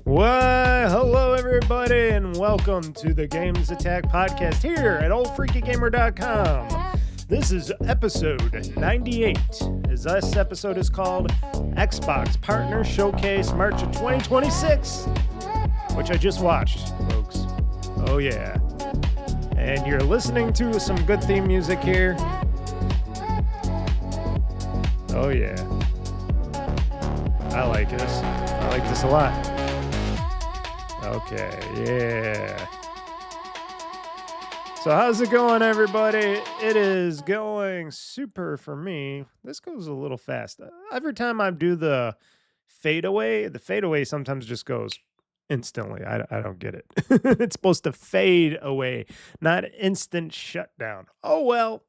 Well, hello everybody, and welcome to the GameZattack podcast here at OldFreakyGamer.com. This is episode 98, as this episode is called Xbox Partner Showcase March of 2026, which I just watched, folks. Oh yeah. And you're listening to some good theme music here. Oh yeah. I like this. I like this a lot. Okay, yeah. So how's it going, everybody? It is going super for me. This goes a little fast. Every time I do the fadeaway sometimes just goes instantly. I don't get it. It's supposed to fade away, not instant shutdown. Oh well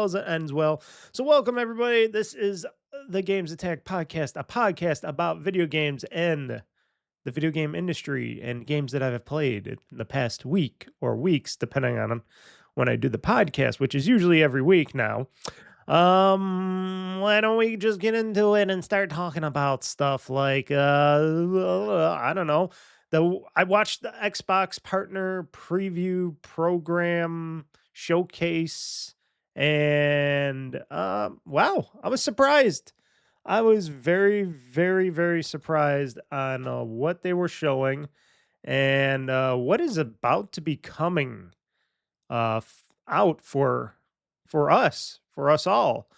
as it ends well. So welcome, everybody. This is the GameZattack podcast, a podcast about video games and the video game industry and games that I've played in the past week or weeks, depending on when I do the podcast, which is usually every week now. Why don't we just get into it and start talking about stuff like, I don't know. I watched the Xbox Partner Preview Program Showcase, and wow, I was surprised. I was very, very, very surprised on what they were showing and what is about to be coming out for us all.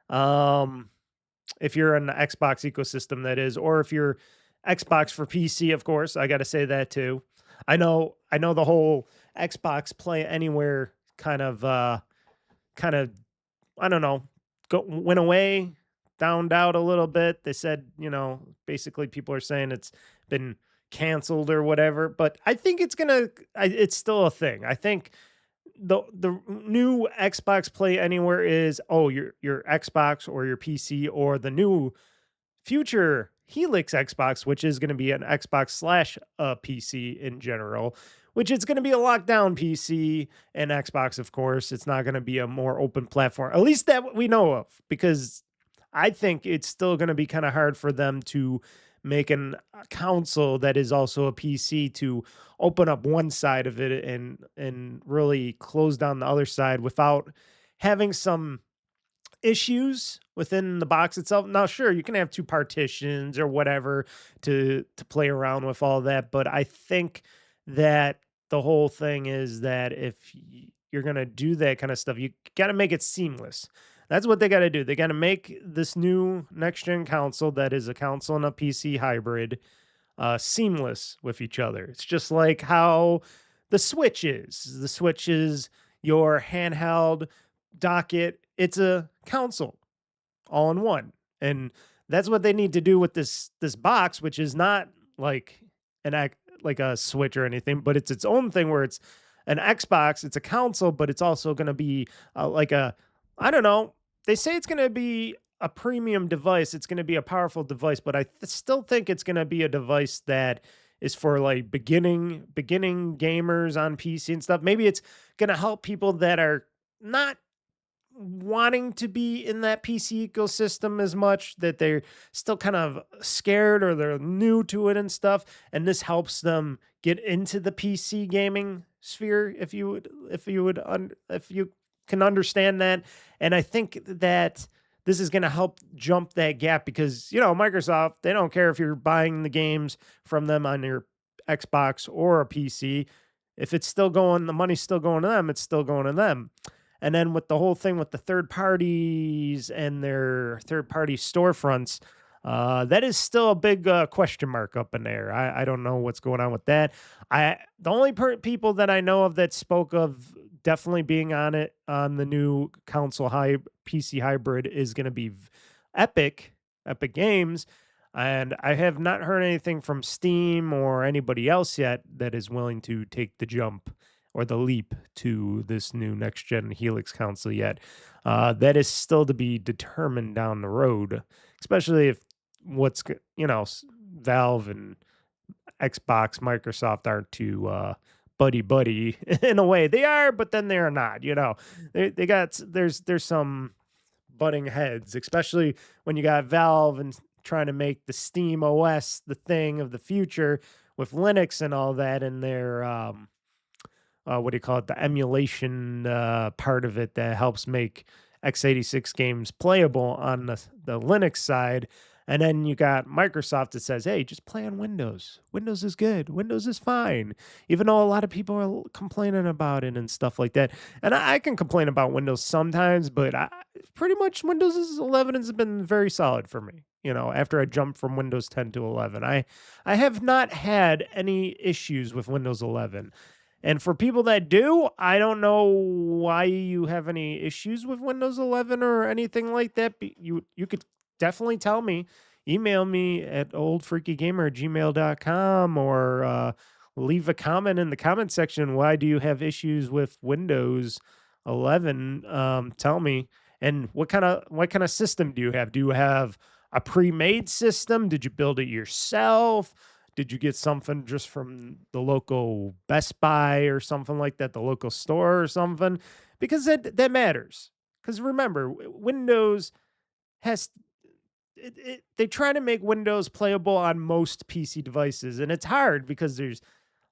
If you're in the Xbox ecosystem, that is, or if you're Xbox for PC, of course, I got to say that too. I know the whole Xbox Play Anywhere kind of, I don't know, went away. Downed out a little bit. They said, basically people are saying it's been canceled or whatever, but I think it's still a thing. I think the new Xbox Play Anywhere is, your Xbox or your PC, or the new future Helix Xbox, which is going to be an Xbox / PC in general, which is going to be a lockdown PC and Xbox, of course. It's not going to be a more open platform, at least that we know of, because I think it's still going to be kind of hard for them to make a console that is also a PC to open up one side of it and really close down the other side without having some issues within the box itself. Now, sure, you can have two partitions or whatever to play around with all that, but I think that the whole thing is that if you're going to do that kind of stuff, you got to make it seamless. That's what they got to do. They got to make this new next-gen console that is a console and a PC hybrid seamless with each other. It's just like how the Switch is. The Switch is your handheld docket. It's a console all in one. And that's what they need to do with this box, which is not like a Switch or anything, but it's its own thing where it's an Xbox. It's a console, but it's also going to be I don't know. They say it's going to be a premium device. It's going to be a powerful device, but I still think it's going to be a device that is for like beginning gamers on PC and stuff. Maybe it's going to help people that are not wanting to be in that PC ecosystem as much, that they're still kind of scared or they're new to it and stuff. And this helps them get into the PC gaming sphere, if you can understand that. And I think that this is going to help jump that gap because, Microsoft, they don't care if you're buying the games from them on your Xbox or a PC. If it's still going, the money's still going to them, it's still going to them. And then with the whole thing with the third parties and their third party storefronts, that is still a big question mark up in there. I don't know what's going on with that. The only people that I know of that spoke of definitely being on the new console PC hybrid is going to be Epic Games. And I have not heard anything from Steam or anybody else yet that is willing to take the jump or the leap to this new next-gen Helix console yet. That is still to be determined down the road, especially if Valve and Xbox, Microsoft aren't too buddy in a way. They are, but then they're not. There's some butting heads, especially when you got Valve and trying to make the Steam OS the thing of the future with Linux and all that in their what do you call it? The emulation part of it that helps make x86 games playable on the Linux side. And then you got Microsoft that says, hey, just play on Windows. Windows is good. Windows is fine. Even though a lot of people are complaining about it and stuff like that. And I can complain about Windows sometimes, but pretty much Windows 11 has been very solid for me. You know, after I jumped from Windows 10 to 11, I have not had any issues with Windows 11. And for people that do, I don't know why you have any issues with Windows 11 or anything like that. You could definitely tell me. Email me at oldfreakygamer@gmail.com or leave a comment in the comment section. Why do you have issues with Windows 11? Tell me. And what kind of system do you have? Do you have a pre-made system? Did you build it yourself? Did you get something just from the local Best Buy or something like that, the local store or something? Because that matters. Because remember, Windows has they try to make Windows playable on most PC devices, and it's hard because there's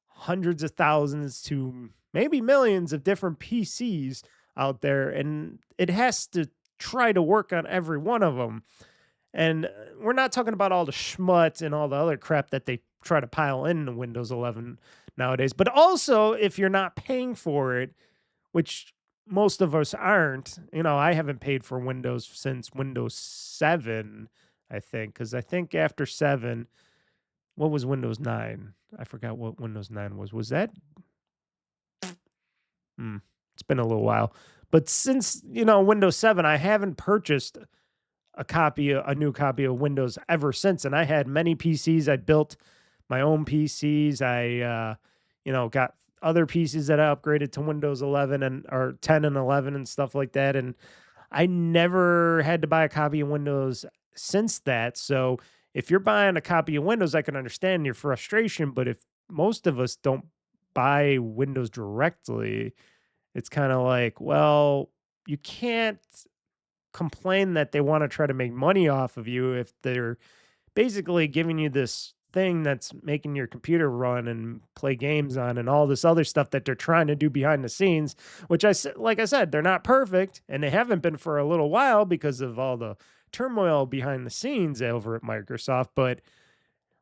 hundreds of thousands to maybe millions of different PCs out there, and it has to try to work on every one of them. And we're not talking about all the schmutz and all the other crap that they try to pile into Windows 11 nowadays. But also, if you're not paying for it, which most of us aren't, you know, I haven't paid for Windows since Windows 7, I think, because I think after 7, what was Windows 9? I forgot what Windows 9 was. Was that? It's been a little while. But since, you know, Windows 7, I haven't purchased a new copy of Windows ever since. And I had many PCs. I built my own PCs. I, got other PCs that I upgraded to Windows 11 or 10 and 11 and stuff like that. And I never had to buy a copy of Windows since that. So if you're buying a copy of Windows, I can understand your frustration. But if most of us don't buy Windows directly, it's kind of like, well, you can't complain that they want to try to make money off of you if they're basically giving you this thing that's making your computer run and play games on and all this other stuff that they're trying to do behind the scenes, which like I said, they're not perfect and they haven't been for a little while because of all the turmoil behind the scenes over at Microsoft. But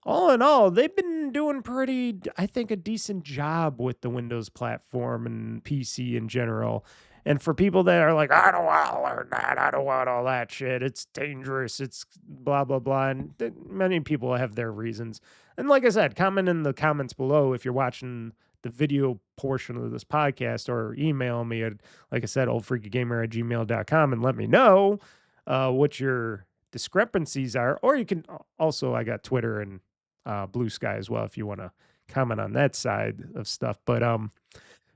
all in all, they've been doing pretty, I think, a decent job with the Windows platform and PC in general. And for people that are like, I don't want to learn that, I don't want all that shit, it's dangerous, it's blah, blah, blah. And many people have their reasons. And like I said, comment in the comments below if you're watching the video portion of this podcast, or email me at, like I said, oldfreakygamer@gmail.com and let me know what your discrepancies are. Or you can also, I got Twitter and BlueSky as well if you want to comment on that side of stuff. But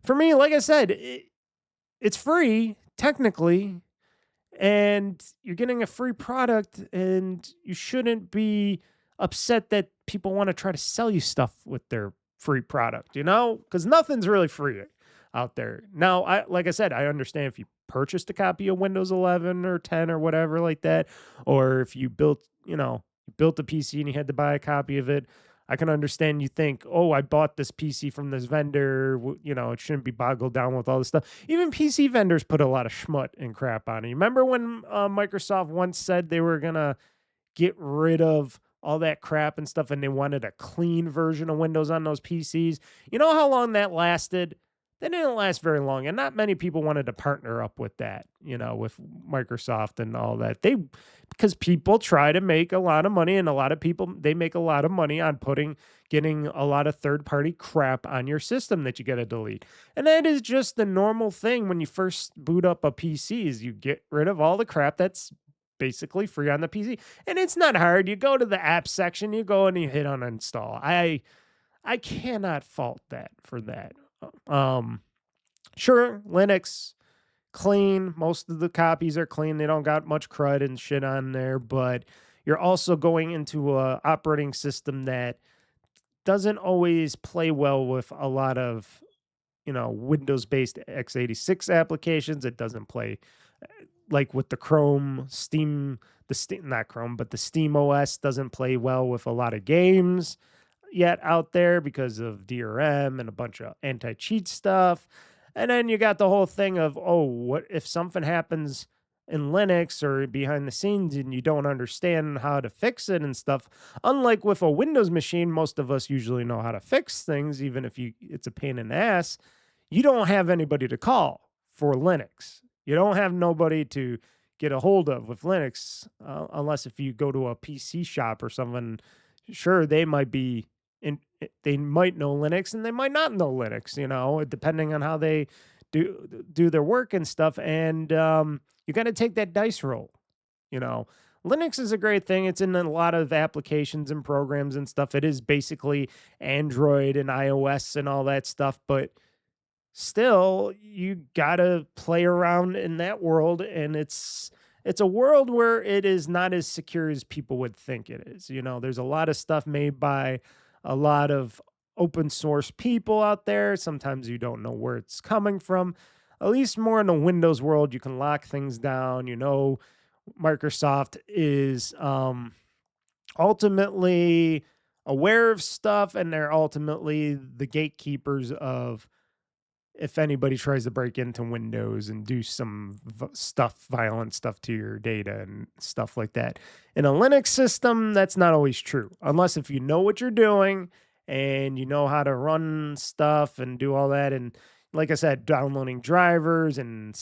for me, like I said, it's free technically, and you're getting a free product, and you shouldn't be upset that people want to try to sell you stuff with their free product, you know, because nothing's really free out there. Now, like I said, I understand if you purchased a copy of Windows 11 or 10 or whatever like that, or if you built a PC and you had to buy a copy of it. I can understand you think, oh, I bought this PC from this vendor. You know, it shouldn't be boggled down with all this stuff. Even PC vendors put a lot of schmut and crap on it. You remember when Microsoft once said they were going to get rid of all that crap and stuff, and they wanted a clean version of Windows on those PCs? You know how long that lasted? That didn't last very long, and not many people wanted to partner up with that, you know, with Microsoft and all that. Because people try to make a lot of money, and a lot of people, they make a lot of money on getting a lot of third-party crap on your system that you got to delete. And that is just the normal thing when you first boot up a PC, is you get rid of all the crap that's basically free on the PC. And it's not hard. You go to the app section, you go and you hit uninstall. I cannot fault that for that. Sure, Linux, clean. Most of the copies are clean. They don't got much crud and shit on there, but you're also going into a operating system that doesn't always play well with a lot of, Windows-based x86 applications. It doesn't play like with the Chrome, Steam, not Chrome, but the Steam OS doesn't play well with a lot of games yet out there because of DRM and a bunch of anti-cheat stuff. And then you got the whole thing of, oh, what if something happens in Linux or behind the scenes and you don't understand how to fix it and stuff? Unlike with a Windows machine, most of us usually know how to fix things, even if it's a pain in the ass. You don't have anybody to call for Linux. You don't have nobody to get a hold of with Linux, unless if you go to a PC shop or something. Sure, they might be they might know Linux and they might not know Linux, depending on how they do their work and stuff. And you got to take that dice roll. Linux is a great thing. It's in a lot of applications and programs and stuff. It is basically Android and iOS and all that stuff, but still you gotta play around in that world, and it's a world where it is not as secure as people would think it is. There's a lot of stuff made by a lot of open source people out there. Sometimes you don't know where it's coming from. At least more in the Windows world, you can lock things down. Microsoft is ultimately aware of stuff, and they're ultimately the gatekeepers of if anybody tries to break into Windows and do some violent stuff to your data and stuff like that. In a Linux system, that's not always true, unless if you know what you're doing and you know how to run stuff and do all that. And like I said, downloading drivers and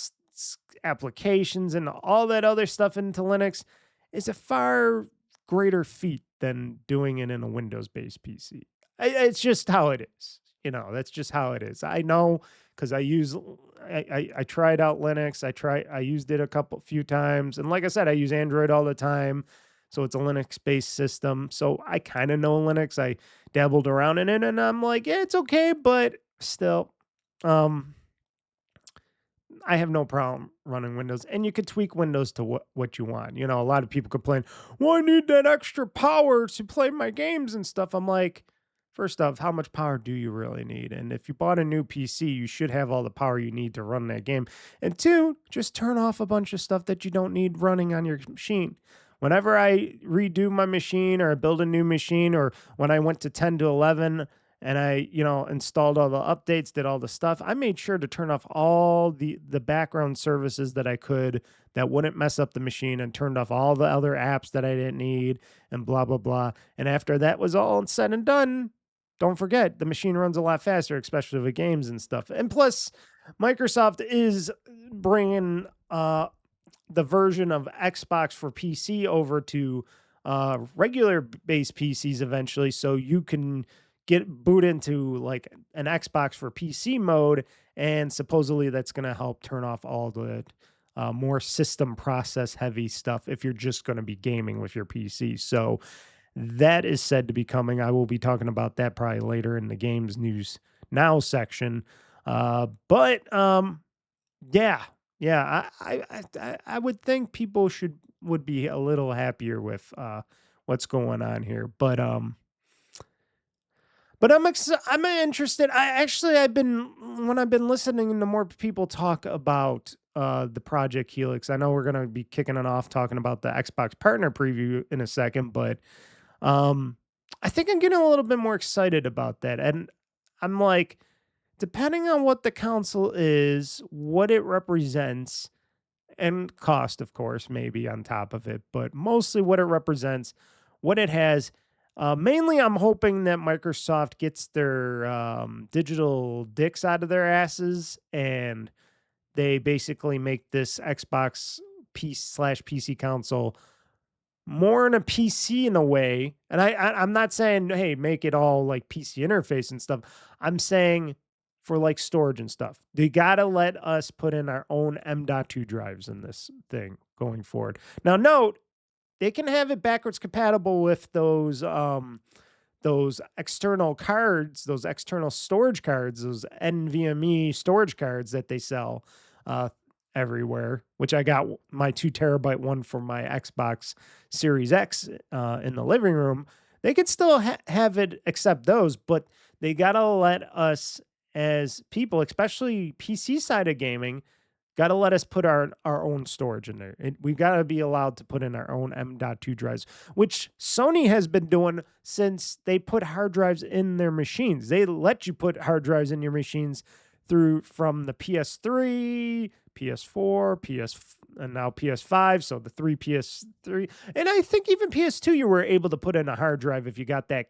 applications and all that other stuff into Linux is a far greater feat than doing it in a Windows-based PC. It's just how it is. That's just how it is. I know, because I tried out Linux. I used it few times. And like I said, I use Android all the time. So it's a Linux-based system. So I kind of know Linux. I dabbled around in it and I'm like, yeah, it's okay. But still, I have no problem running Windows. And you could tweak Windows to what you want. A lot of people complain, well, I need that extra power to play my games and stuff. I'm like, first off, how much power do you really need? And if you bought a new PC, you should have all the power you need to run that game. And two, just turn off a bunch of stuff that you don't need running on your machine. Whenever I redo my machine or I build a new machine, or when I went to 10 to 11 and I, installed all the updates, did all the stuff, I made sure to turn off all the background services that I could that wouldn't mess up the machine, and turned off all the other apps that I didn't need and blah, blah, blah. And after that was all said and done, don't forget, the machine runs a lot faster, especially with games and stuff. And plus, Microsoft is bringing the version of Xbox for PC over to regular base PCs eventually, so you can get boot into like an Xbox for PC mode, and supposedly that's going to help turn off all the more system process heavy stuff if you're just going to be gaming with your PC. So that is said to be coming. I will be talking about that probably later in the Gamez Newz Now section. Yeah, I would think people would be a little happier with what's going on here. But I'm interested. I've been listening to more people talk about the Project Helix. I know we're gonna be kicking it off talking about the Xbox partner preview in a second, but I think I'm getting a little bit more excited about that. And I'm like, depending on what the console is, what it represents, and cost, of course, maybe on top of it, but mostly what it represents, what it has. Mainly, I'm hoping that Microsoft gets their digital dicks out of their asses, and they basically make this Xbox PC console more in a PC in a way. And I'm not saying, hey, make it all like PC interface and stuff. I'm saying for like storage and stuff, they got to let us put in our own M.2 drives in this thing going forward. Now, note, they can have it backwards compatible with those external cards, those external storage cards, those NVMe storage cards that they sell everywhere, which I got my 2 terabyte one for my Xbox Series X in the living room. They could still have it accept those, but they got to let us as people, especially PC side of gaming, got to let us put our own storage in there. We've got to be allowed to put in our own M.2 drives, which Sony has been doing since they put hard drives in their machines. They let you put hard drives in your machines from the PS3, PS4, and now PS5, so the 3 PS3, and I think even PS2 you were able to put in a hard drive if you got that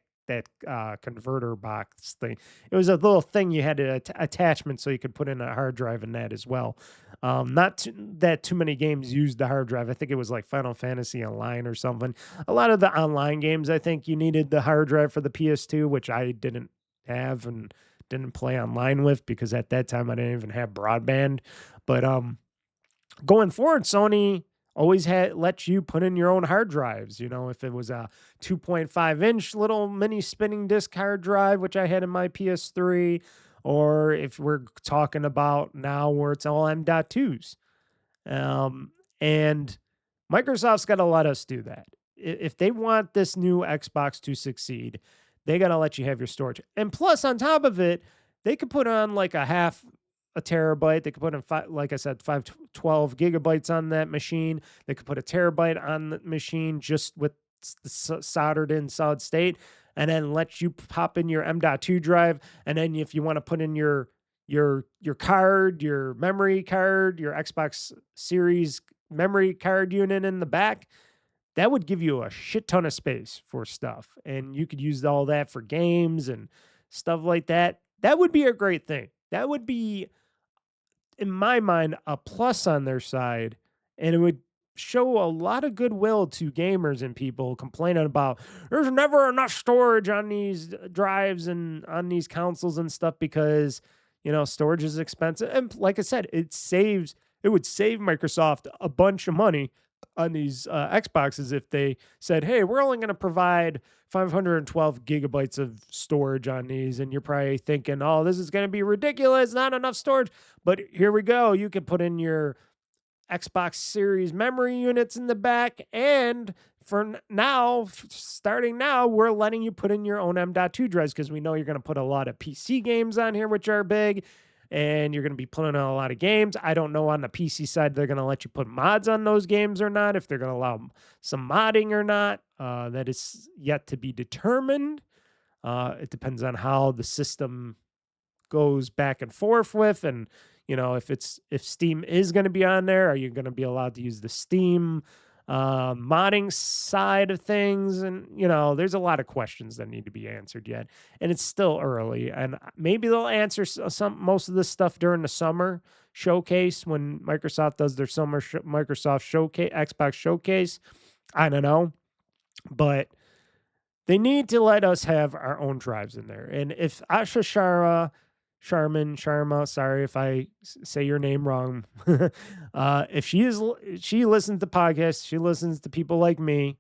converter box thing. It was a little thing you had to attachment so you could put in a hard drive in that as well. Not that too many games used the hard drive. I think it was like Final Fantasy Online or something. A lot of the online games, I think you needed the hard drive for the PS2, which I didn't have and didn't play online with because at that time I didn't even have broadband. But going forward, Sony always let you put in your own hard drives. You know, if it was a 2.5-inch little mini spinning disc hard drive, which I had in my PS3, or if we're talking about now where it's all M.2s. And Microsoft's got to let us do that. If they want this new Xbox to succeed, they got to let you have your storage. And plus, on top of it, they could put on like a terabyte. They could put in, like I said, 512 gigabytes on that machine. They could put a terabyte on the machine just with the soldered in solid state, and then let you pop in your M.2 drive. And then if you want to put in your card, your memory card, your Xbox Series memory card unit in the back, that would give you a shit ton of space for stuff. And you could use all that for games and stuff like that. That would be a great thing. That would be, in my mind, a plus on their side. And it would show a lot of goodwill to gamers and people complaining about there's never enough storage on these drives and on these consoles and stuff because, you know, storage is expensive. And like I said, it would save Microsoft a bunch of money on these Xboxes if they said, hey, we're only going to provide 512 gigabytes of storage on these. And you're probably thinking, oh, this is going to be ridiculous, not enough storage. But here we go. You can put in your Xbox Series memory units in the back. And for now, starting now, we're letting you put in your own M.2 drives because we know you're going to put a lot of PC games on here, which are big. And you're going to be putting on a lot of games. I don't know on the PC side they're going to let you put mods on those games or not, if they're going to allow some modding or not. That is yet to be determined. It depends on how the system goes back and forth with, and you know, if Steam is going to be on there, are you going to be allowed to use the Steam modding side of things? And you know, there's a lot of questions that need to be answered yet, and it's still early. And maybe they'll answer most of this stuff during the summer showcase when Microsoft does their summer Microsoft showcase, Xbox showcase. I don't know, but they need to let us have our own drives in there. And if Asha Sharma, sorry if I say your name wrong. If she listens to podcasts, she listens to people like me,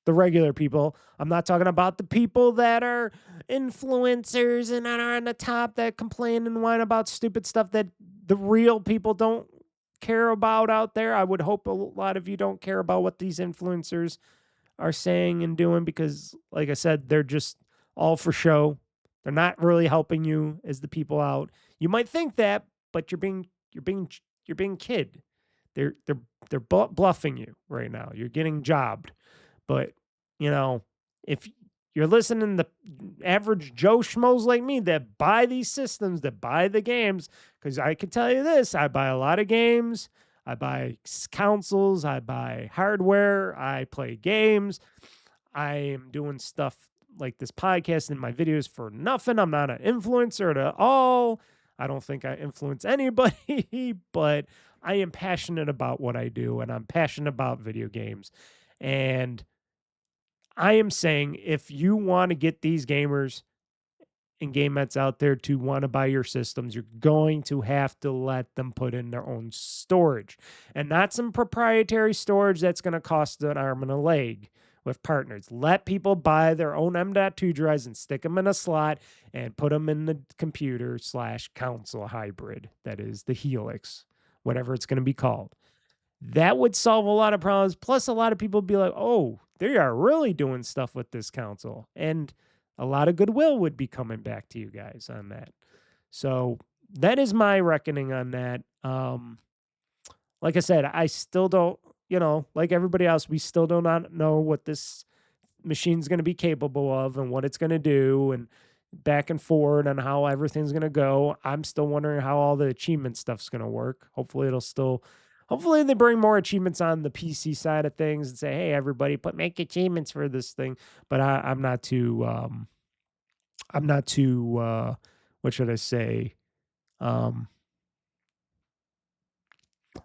the regular people. I'm not talking about the people that are influencers and are on the top that complain and whine about stupid stuff that the real people don't care about out there. I would hope a lot of you don't care about what these influencers are saying and doing because, like I said, they're just all for show. They're not really helping you as the people out. You might think that, but you're being kid. They're bluffing you right now. You're getting jobbed. But, you know, if you're listening to average Joe Schmoes like me that buy these systems, that buy the games, because I can tell you this, I buy a lot of games. I buy consoles. I buy hardware. I play games. I am doing stuff like this podcast and my videos for nothing. I'm not an influencer at all. I don't think I influence anybody, but I am passionate about what I do, and I'm passionate about video games. And I am saying if you want to get these gamers and game mets out there to want to buy your systems, you're going to have to let them put in their own storage, and not some proprietary storage that's going to cost an arm and a leg with partners. Let people buy their own M.2 drives and stick them in a slot and put them in the computer/console hybrid. That is the Helix, whatever it's going to be called. That would solve a lot of problems. Plus, a lot of people would be like, oh, they are really doing stuff with this console. And a lot of goodwill would be coming back to you guys on that. So that is my reckoning on that. like I said, I still don't, like everybody else, we still do not know what this machine's going to be capable of and what it's going to do and back and forward on how everything's going to go. I'm still wondering how all the achievement stuff's going to work. Hopefully they bring more achievements on the PC side of things and say, hey, everybody, make achievements for this thing. But I'm not too, what should I say? I'm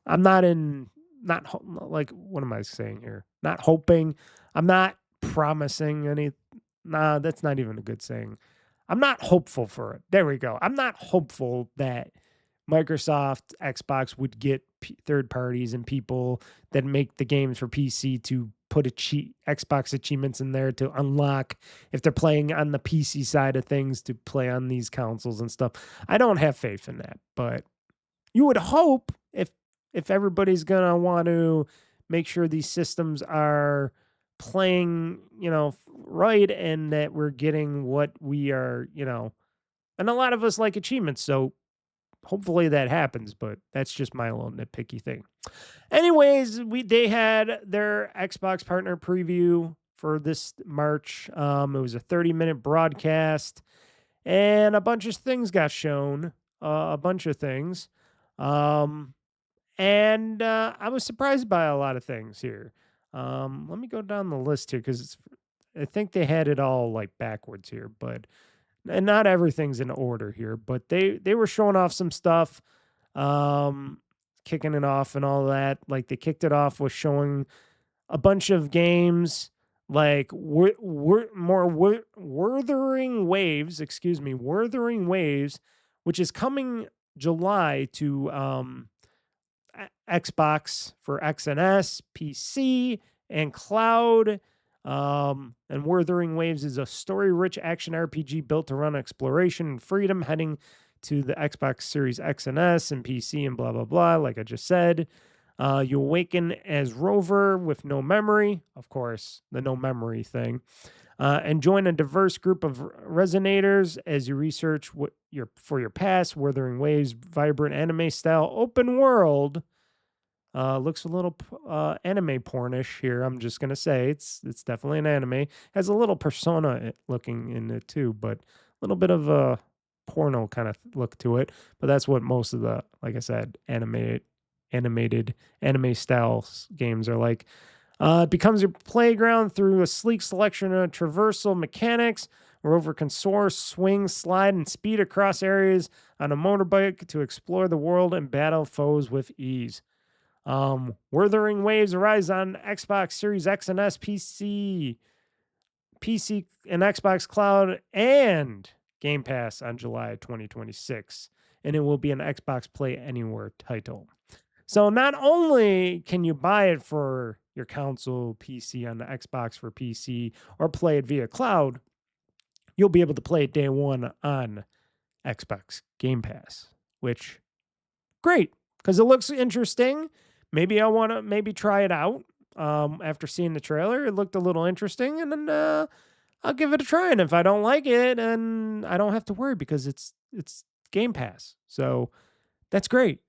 not in, not like, what am I saying here? Not hoping. I'm not promising any. Nah, that's not even a good saying. I'm not hopeful for it. There we go. I'm not hopeful that Microsoft, Xbox would get third parties and people that make the games for PC to put Xbox achievements in there to unlock if they're playing on the PC side of things to play on these consoles and stuff. I don't have faith in that, but you would hope if everybody's gonna want to make sure these systems are playing, right, and that we're getting what we are, and a lot of us like achievements, so hopefully that happens, but that's just my little nitpicky thing. Anyways, they had their Xbox partner preview for this March. It was a 30-minute broadcast, and a bunch of things got shown. A bunch of things. And I was surprised by a lot of things here. Let me go down the list here because I think they had it all like backwards here, but and not everything's in order here. But they were showing off some stuff, kicking it off and all that. Like they kicked it off with showing a bunch of games like Wuthering Waves, Wuthering Waves, which is coming July to Xbox for X and S, PC, and cloud. And Wuthering Waves is a story-rich action RPG built around exploration and freedom, heading to the Xbox Series X and S and PC and blah, blah, blah, like I just said. You awaken as Rover with no memory, of course, the no memory thing, and join a diverse group of resonators as you research for your past. Wuthering Waves, vibrant anime-style open world. Looks a little anime pornish here. I'm just gonna say it's definitely an anime. Has a little Persona looking in it too, but a little bit of a porno kind of look to it. But that's what most of the, like I said, animated anime style games are like. It becomes your playground through a sleek selection of traversal mechanics. Rover can soar, swing, slide, and speed across areas on a motorbike to explore the world and battle foes with ease. Wuthering Waves arrives on Xbox Series X and S, PC and Xbox Cloud, and Game Pass on July 2026. And it will be an Xbox Play Anywhere title. So not only can you buy it for your console, PC on the Xbox for PC, or play it via cloud, you'll be able to play it day one on Xbox Game Pass, which, great, because it looks interesting. Maybe I want to try it out after seeing the trailer. It looked a little interesting, and then I'll give it a try. And if I don't like it, and I don't have to worry because it's Game Pass. So that's great.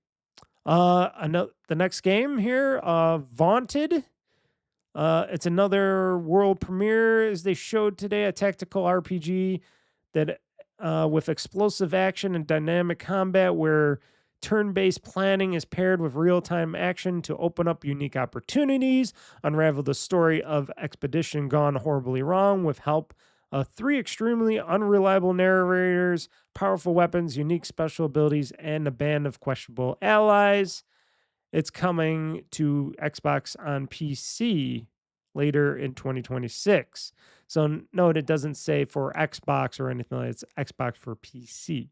The next game here, Vaunted. It's another world premiere, as they showed today, a tactical RPG that with explosive action and dynamic combat where turn-based planning is paired with real-time action to open up unique opportunities, unravel the story of expedition gone horribly wrong with help of 3 extremely unreliable narrators, powerful weapons, unique special abilities, and a band of questionable allies. It's coming to Xbox on PC later in 2026. So note, it doesn't say for Xbox or anything like that. It's Xbox for PC.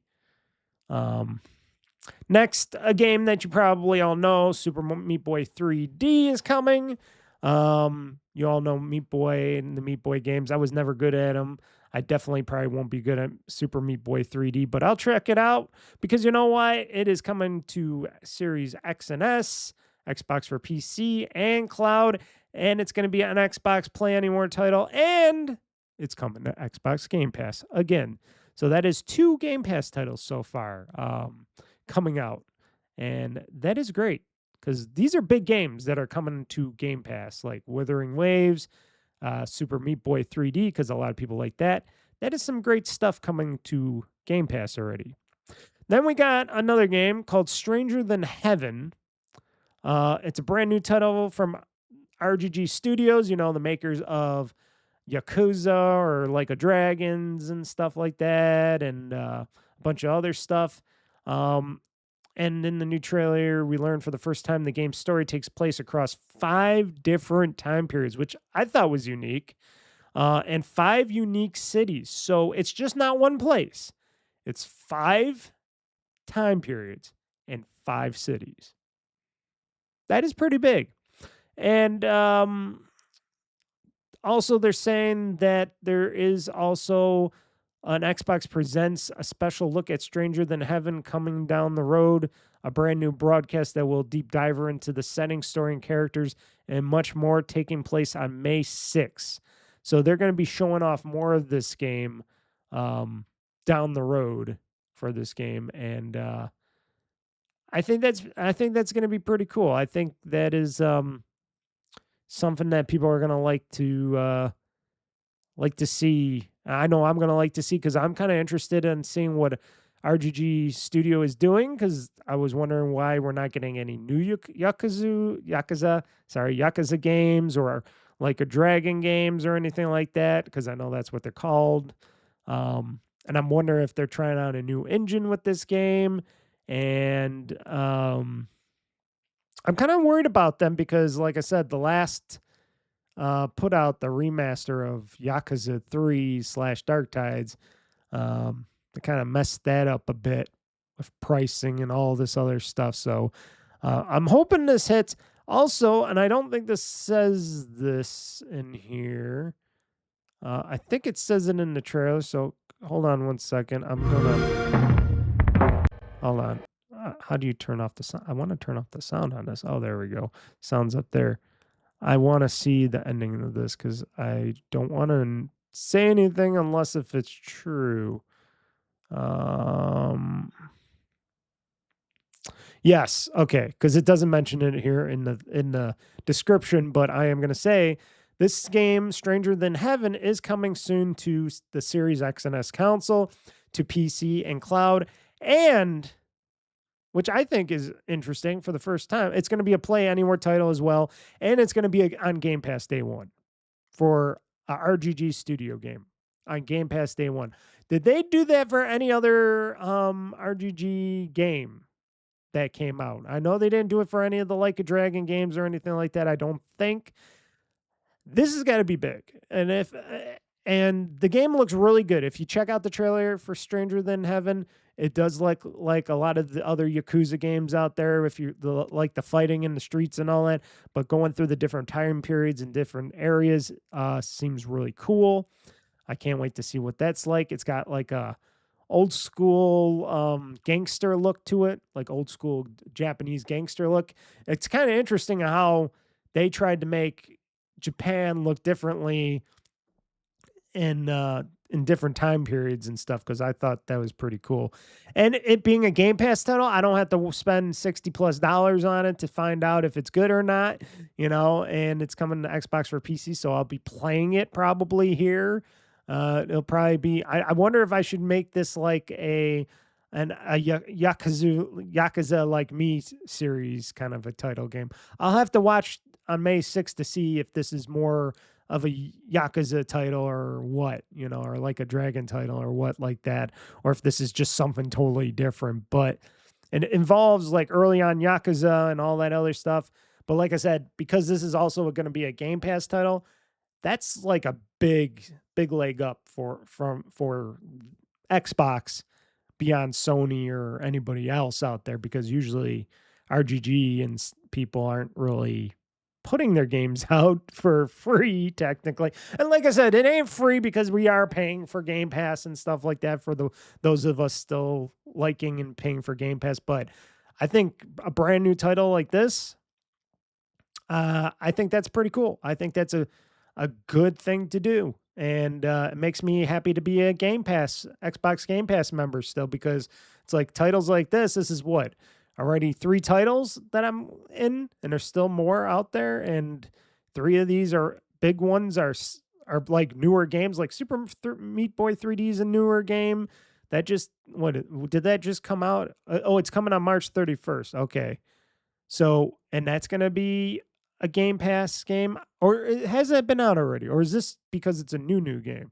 Next, a game that you probably all know, Super Meat Boy 3D is coming. You all know Meat Boy and the Meat Boy games. I was never good at them. I definitely probably won't be good at Super Meat Boy 3D, but I'll check it out because you know why? It is coming to Series X and S, Xbox for PC and cloud, and it's going to be an Xbox Play Anywhere title, and it's coming to Xbox Game Pass again. So that is 2 Game Pass titles so far coming out, and that is great because these are big games that are coming to Game Pass, like Wuthering Waves, Super Meat Boy 3D, because a lot of people like that. That is some great stuff coming to Game Pass already. Then we got another game called Stranger Than Heaven. It's a brand new title from RGG Studios, you know, the makers of Yakuza or Like a Dragons and stuff like that, and a bunch of other stuff. And in the new trailer, we learned for the first time the game's story takes place across 5 different time periods, which I thought was unique, and 5 unique cities. So it's just not one place. It's 5 time periods and 5 cities. That is pretty big. And also, they're saying that there is also an Xbox Presents a special look at Stranger Than Heaven coming down the road, a brand new broadcast that will deep dive into the setting, story, and characters, and much more, taking place on May 6th. So they're going to be showing off more of this game down the road for this game, and I think that's going to be pretty cool. I think that is something that people are going to like to see. I know I'm going to like to see, because I'm kind of interested in seeing what RGG Studio is doing, because I was wondering why we're not getting any new Yakuza games or Like a Dragon games or anything like that, because I know that's what they're called. And I'm wondering if they're trying out a new engine with this game. And I'm kind of worried about them because, like I said, the last put out the remaster of Yakuza 3/Dark Tides. They kind of messed that up a bit with pricing and all this other stuff. So I'm hoping this hits. Also, and I don't think this says this in here. I think it says it in the trailer. So hold on one second. Hold on. How do you turn off the sound? I want to turn off the sound on this. Oh, there we go. Sound's up there. I want to see the ending of this because I don't want to say anything unless if it's true. Yes, okay, because it doesn't mention it here in the description, but I am going to say this game, Stranger Than Heaven, is coming soon to the Series X and S console, to PC and cloud, and which I think is interesting for the first time, it's going to be a Play Anywhere title as well, and it's going to be on Game Pass day one for a RGG Studio game on Game Pass day one. Did they do that for any other RGG game that came out? I know they didn't do it for any of the Like a Dragon games or anything like that. I don't think. This has got to be big. And the game looks really good. If you check out the trailer for Stranger Than Heaven, it does like a lot of the other Yakuza games out there. If you like the fighting in the streets and all that, but going through the different time periods and different areas seems really cool. I can't wait to see what that's like. It's got like a old school gangster look to it, like old school Japanese gangster look. It's kind of interesting how they tried to make Japan look differently in different time periods and stuff, because I thought that was pretty cool. And it being a Game Pass title, I don't have to spend $60+ on it to find out if it's good or not, and it's coming to Xbox for PC, so I'll be playing it probably here. It'll probably be, I wonder if I should make this like a Yakuza Like Me series kind of a title game. I'll have to watch on May 6th to see if this is more of a Yakuza title or what, or Like a Dragon title or what like that, or if this is just something totally different. But it involves like early on Yakuza and all that other stuff. But like I said, because this is also going to be a Game Pass title, that's like a big leg up for Xbox beyond Sony or anybody else out there, because usually RGG and people aren't really putting their games out for free technically. And like I said, it ain't free because we are paying for Game Pass and stuff like that for those of us still liking and paying for Game Pass. But I think a brand new title like this, I think that's pretty cool. I think that's a good thing to do. And it makes me happy to be a Xbox Game Pass member still, because it's like titles like this is what? already 3 titles that I'm in, and there's still more out there. And 3 of these are big ones, are like newer games, like Meat Boy 3D is a newer game. That just did that just come out? Oh, it's coming on March 31st. Okay. So, and that's going to be a Game Pass game, or has that been out already? Or is this because it's a new game?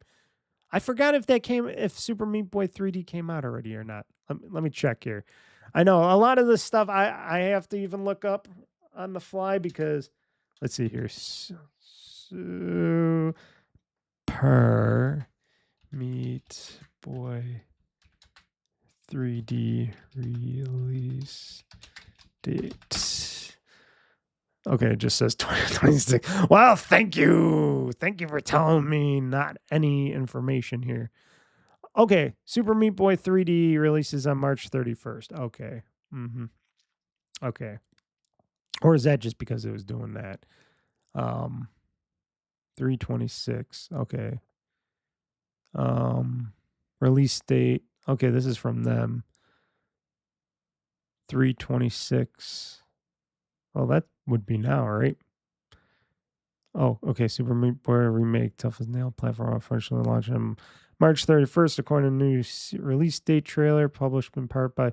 I forgot if Super Meat Boy 3D came out already or not. Let me check here. I know a lot of this stuff I have to even look up on the fly because let's see here. Super Meat Boy 3D release date. Okay, it just says 2026. Well, thank you. Thank you for telling me not any information here. Okay, Super Meat Boy 3D releases on March 31st. Okay. Okay. Or is that just because it was doing that? 326. Okay. Release date. Okay, this is from them. 326. Well, that would be now, right? Oh, okay. Super Meat Boy Remake, tough as nail platform officially launched on March 31st, according to new release date trailer published in part by.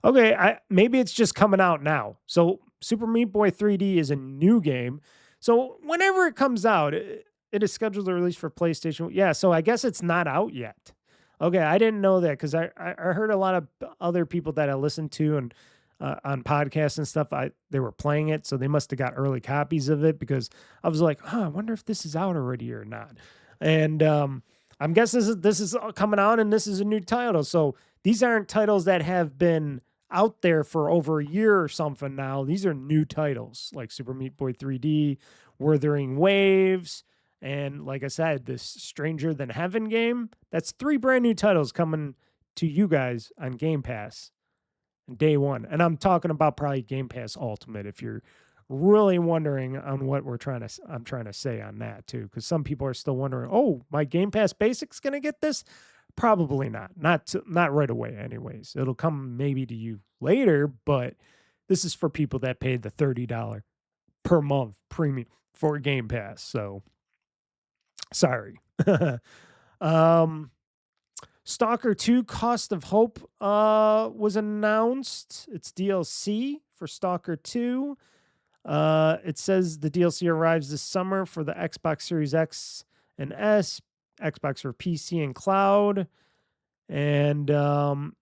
Okay, maybe it's just coming out now. So Super Meat Boy 3D is a new game. So whenever it comes out, it is scheduled to release for PlayStation. Yeah, so I guess it's not out yet. Okay, I didn't know that because I heard a lot of other people that I listened to and on podcasts and stuff, they were playing it, so they must have got early copies of it because I was like, I wonder if this is out already or not. And I'm guessing this is coming out, and this is a new title. So these aren't titles that have been out there for over a year or something now. These are new titles like Super Meat Boy 3D, Wuthering Waves, and like I said, this Stranger Than Heaven game. That's 3 brand new titles coming to you guys on Game Pass. Day one. And I'm talking about probably Game Pass Ultimate if you're really wondering on what I'm trying to say on that too. Because some people are still wondering, oh, my Game Pass Basic's gonna get this? Probably not. Not right away, anyways. It'll come maybe to you later, but this is for people that paid the $30 per month premium for Game Pass. So sorry. Stalker 2 Cost of Hope was announced. It's DLC for Stalker 2. It says the DLC arrives this summer for the Xbox Series X and S, Xbox for PC and cloud. And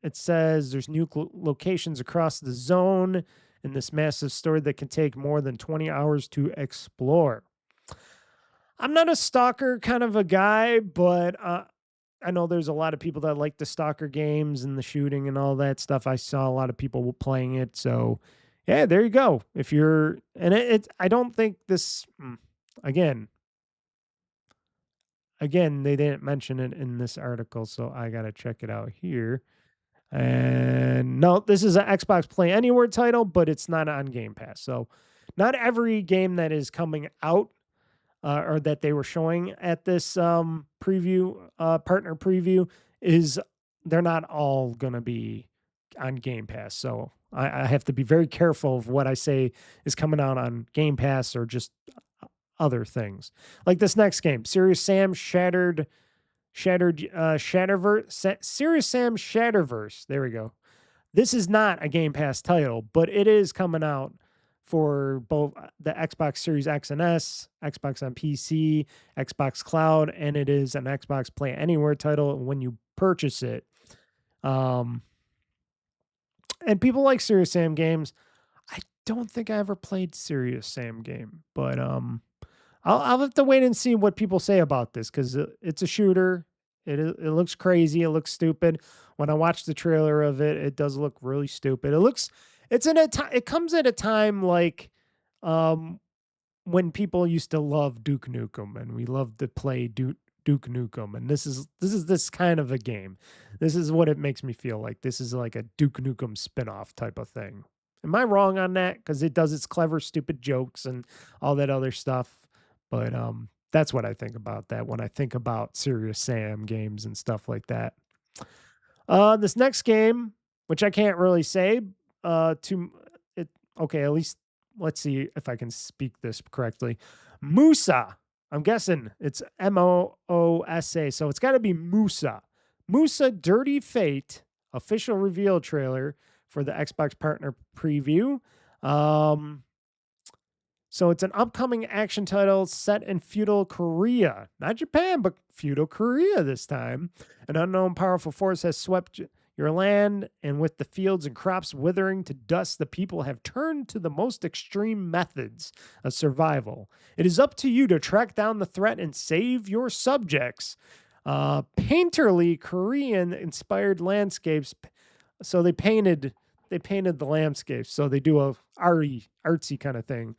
it says there's new locations across the zone in this massive story that can take more than 20 hours to explore. I'm not a Stalker kind of a guy, but I know there's a lot of people that like the Stalker games and the shooting and all that stuff. I saw a lot of people playing it. So, yeah, there you go. If you're, and I don't think this, again, they didn't mention it in this article. So I got to check it out here. And no, this is an Xbox Play Anywhere title, but it's not on Game Pass. So, not every game that is coming out or that they were showing at this preview, partner preview, they're not all going to be on Game Pass. So I have to be very careful of what I say is coming out on Game Pass or just other things. Like this next game, Serious Sam Shatterverse. Serious Sam Shatterverse. There we go. This is not a Game Pass title, but it is coming out for both the Xbox Series X and S, Xbox on PC, Xbox Cloud, and it is an Xbox Play Anywhere title when you purchase it. And people like Serious Sam games. I don't think I ever played Serious Sam game, but I'll have to wait and see what people say about this because it's a shooter. It looks crazy. It looks stupid. When I watched the trailer of it, it does look really stupid. It comes at a time like when people used to love Duke Nukem and we loved to play Duke Nukem, and this is this kind of a game. This is what it makes me feel like. This is like a Duke Nukem spinoff type of thing. Am I wrong on that? Because it does its clever, stupid jokes and all that other stuff. But that's what I think about that when I think about Serious Sam games and stuff like that. This next game, which I can't really say, to it. Okay, at least let's see if I can speak this correctly. Musa. I'm guessing it's Moosa. So it's got to be Musa. Musa Dirty Fate official reveal trailer for the Xbox partner preview. So it's an upcoming action title set in feudal Korea. Not Japan, but feudal Korea this time. An unknown powerful force has swept your land, and with the fields and crops withering to dust, the people have turned to the most extreme methods of survival. It is up to you to track down the threat and save your subjects. Painterly Korean-inspired landscapes. So they painted the landscapes. So they do a artsy kind of thing.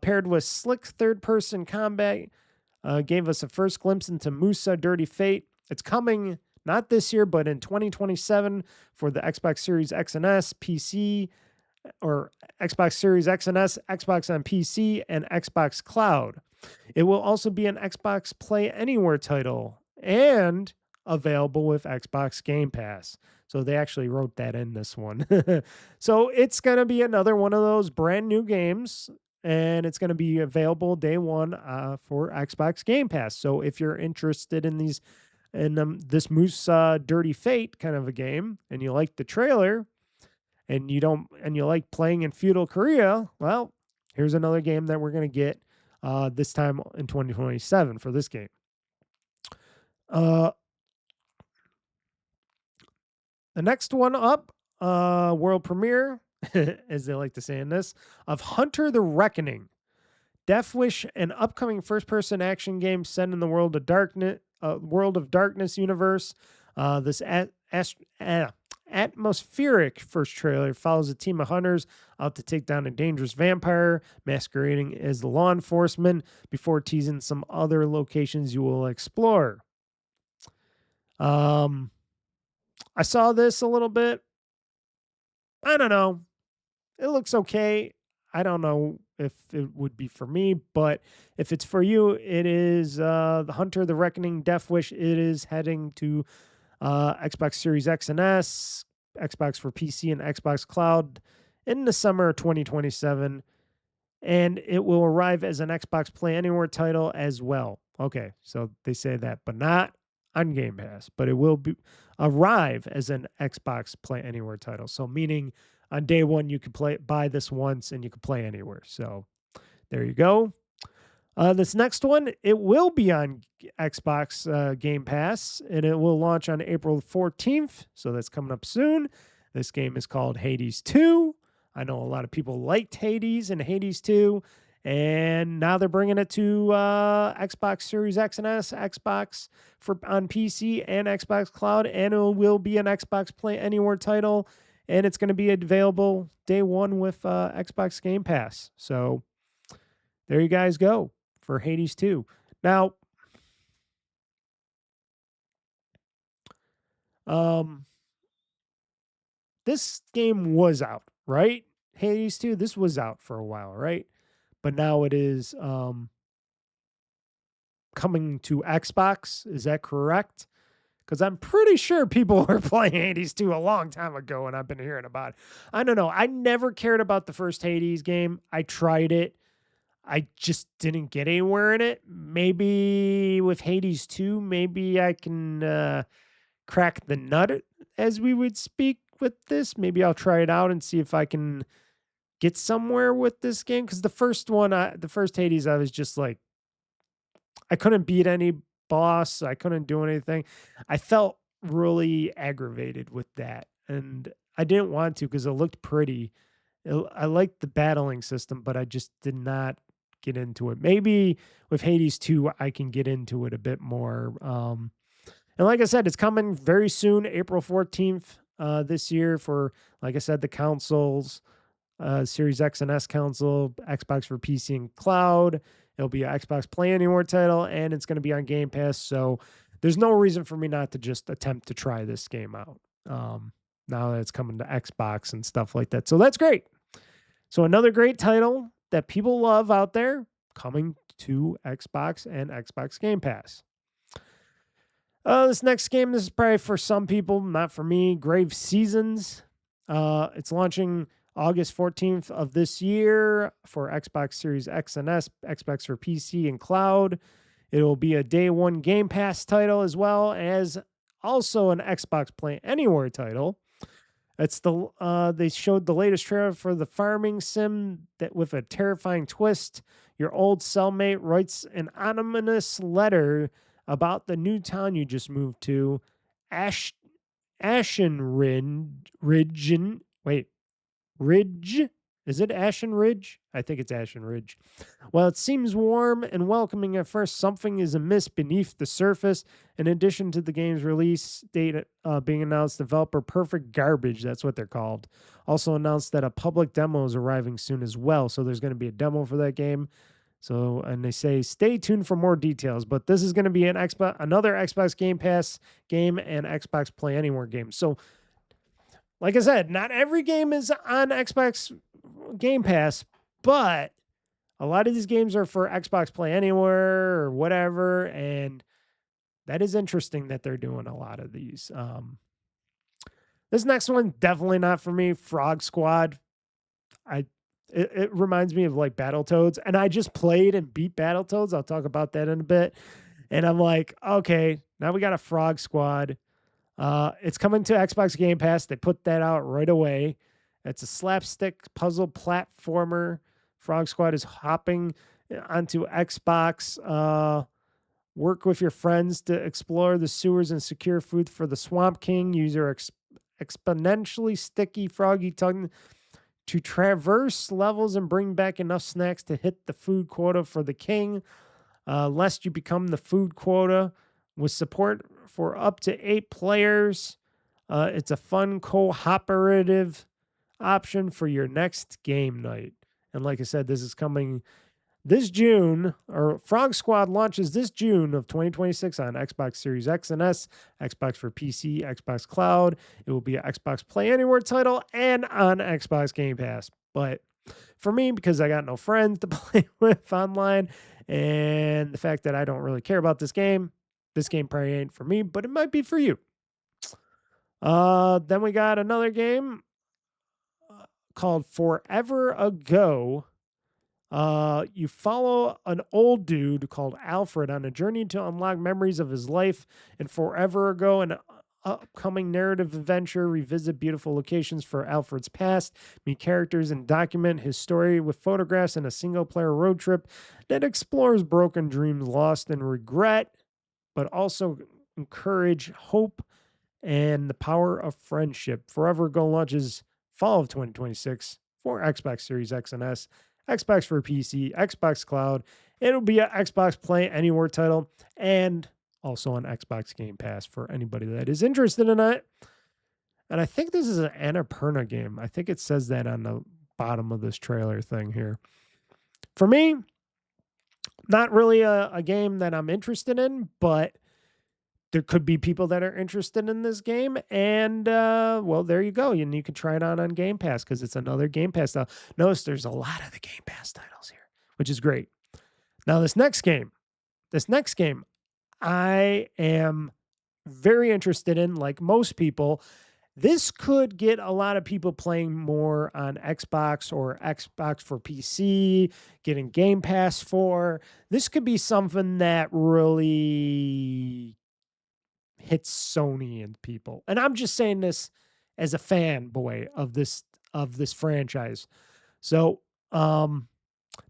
Paired with slick third-person combat, gave us a first glimpse into Musa Dirty Fate. It's coming not this year, but in 2027 for the Xbox Series X and S, PC, or Xbox Series X and S, Xbox on PC, and Xbox Cloud. It will also be an Xbox Play Anywhere title and available with Xbox Game Pass. So they actually wrote that in this one. So it's going to be another one of those brand new games, and it's going to be available day one for Xbox Game Pass. So if you're interested in this Musa Dirty Fate kind of a game, and you like the trailer, and you like playing in feudal Korea, well, here's another game that we're going to get this time in 2027 for this game. The next one up, world premiere, as they like to say in this, of Hunter the Reckoning. Death Wish, an upcoming first-person action game set in the World of Darkness universe. This atmospheric first trailer follows a team of hunters out to take down a dangerous vampire masquerading as the law enforcement before teasing some other locations you will explore. I saw this a little bit. I don't know. It looks okay. I don't know if it would be for me, but if it's for you, it is the Hunter the Reckoning Death Wish. It is heading to Xbox Series X and S, Xbox for PC, and Xbox Cloud in the summer of 2027. And it will arrive as an Xbox Play Anywhere title as well. Okay, so they say that, but not on Game Pass. But it will arrive as an Xbox Play Anywhere title. So meaning on day one, you could buy this once and you could play anywhere. So there you go. This next one, it will be on Xbox Game Pass, and it will launch on April 14th. So that's coming up soon. This game is called Hades 2. I know a lot of people liked Hades and Hades 2, and now they're bringing it to Xbox Series X and S, Xbox on PC, and Xbox Cloud, and it will be an Xbox Play Anywhere title. And it's going to be available day one with Xbox Game Pass. So there you guys go for Hades 2. Now, this game was out, right? Hades 2, this was out for a while, right? But now it is coming to Xbox. Is that correct? Because I'm pretty sure people were playing Hades 2 a long time ago, and I've been hearing about it. I don't know. I never cared about the first Hades game. I tried it. I just didn't get anywhere in it. Maybe with Hades 2, maybe I can crack the nut, as we would speak, with this. Maybe I'll try it out and see if I can get somewhere with this game. Because the first Hades, I was just like, I couldn't beat any boss. I couldn't do anything. I felt really aggravated with that, and I didn't want to because it looked pretty. I liked the battling system, but I just did not get into it. Maybe with Hades 2, I can get into it a bit more. And like I said, it's coming very soon, April 14th this year for, like I said, the consoles, Series X and S console, Xbox for PC and Cloud. It'll be an Xbox Play Anywhere title, and it's going to be on Game Pass. So there's no reason for me not to just attempt to try this game out now that it's coming to Xbox and stuff like that. So that's great. So another great title that people love out there coming to Xbox and Xbox Game Pass. This next game, this is probably for some people, not for me. Grave Seasons. It's launching August 14th of this year for Xbox Series X and S, Xbox for PC and cloud. It will be a day one Game Pass title as well as also an Xbox Play Anywhere title. It's they showed the latest trailer for the farming sim that with a terrifying twist. Your old cellmate writes an ominous letter about the new town you just moved to, Ridge. Is it Ashen Ridge? I think it's Ashen Ridge. While it seems warm and welcoming at first, something is amiss beneath the surface. In addition to the game's release date being announced, developer Perfect Garbage, that's what they're called, also announced that a public demo is arriving soon as well. So there's going to be a demo for that game. So, and they say, stay tuned for more details. But this is going to be another Xbox Game Pass game and Xbox Play Anywhere game. So, like I said, not every game is on Xbox Game Pass, but a lot of these games are for Xbox Play Anywhere or whatever, and that is interesting that they're doing a lot of these. This next one, definitely not for me. Frog Squad. It reminds me of like Battletoads, and I just played and beat Battletoads. I'll talk about that in a bit. And I'm like, okay, now we got a Frog Squad. It's coming to Xbox Game Pass. They put that out right away. It's a slapstick puzzle platformer. Frog Squad is hopping onto Xbox. Work with your friends to explore the sewers and secure food for the Swamp King. Use your exponentially sticky froggy tongue to traverse levels and bring back enough snacks to hit the food quota for the king, lest you become the food quota. With support for up to 8 players, it's a fun cooperative option for your next game night. And like I said, this is coming this June, or Frog Squad launches this June of 2026 on Xbox Series X and S, Xbox for PC, Xbox Cloud. It will be an Xbox Play Anywhere title and on Xbox Game Pass. But for me, because I got no friends to play with online, and the fact that I don't really care about this game probably ain't for me, but it might be for you. Then we got another game called Forever Ago. You follow an old dude called Alfred on a journey to unlock memories of his life and forever ago. An upcoming narrative adventure, revisit beautiful locations for Alfred's past, meet characters, and document his story with photographs in a single-player road trip that explores broken dreams, lost in regret, but also encourage hope and the power of friendship. Forever Ago launches fall of 2026 for Xbox Series X and S, Xbox for PC, Xbox Cloud. It'll be an Xbox Play Anywhere title and also on Xbox Game Pass for anybody that is interested in it. And I think this is an Annapurna game. I think it says that on the bottom of this trailer thing here. For me, not really a game that I'm interested in, but there could be people that are interested in this game. And, well, there you go. And you can try it on Game Pass because it's another Game Pass title. Notice there's a lot of the Game Pass titles here, which is great. Now, this next game, I am very interested in, like most people. This could get a lot of people playing more on Xbox or Xbox for PC, getting Game Pass for. This could be something that really hits Sony and people. And I'm just saying this as a fanboy of this franchise. So,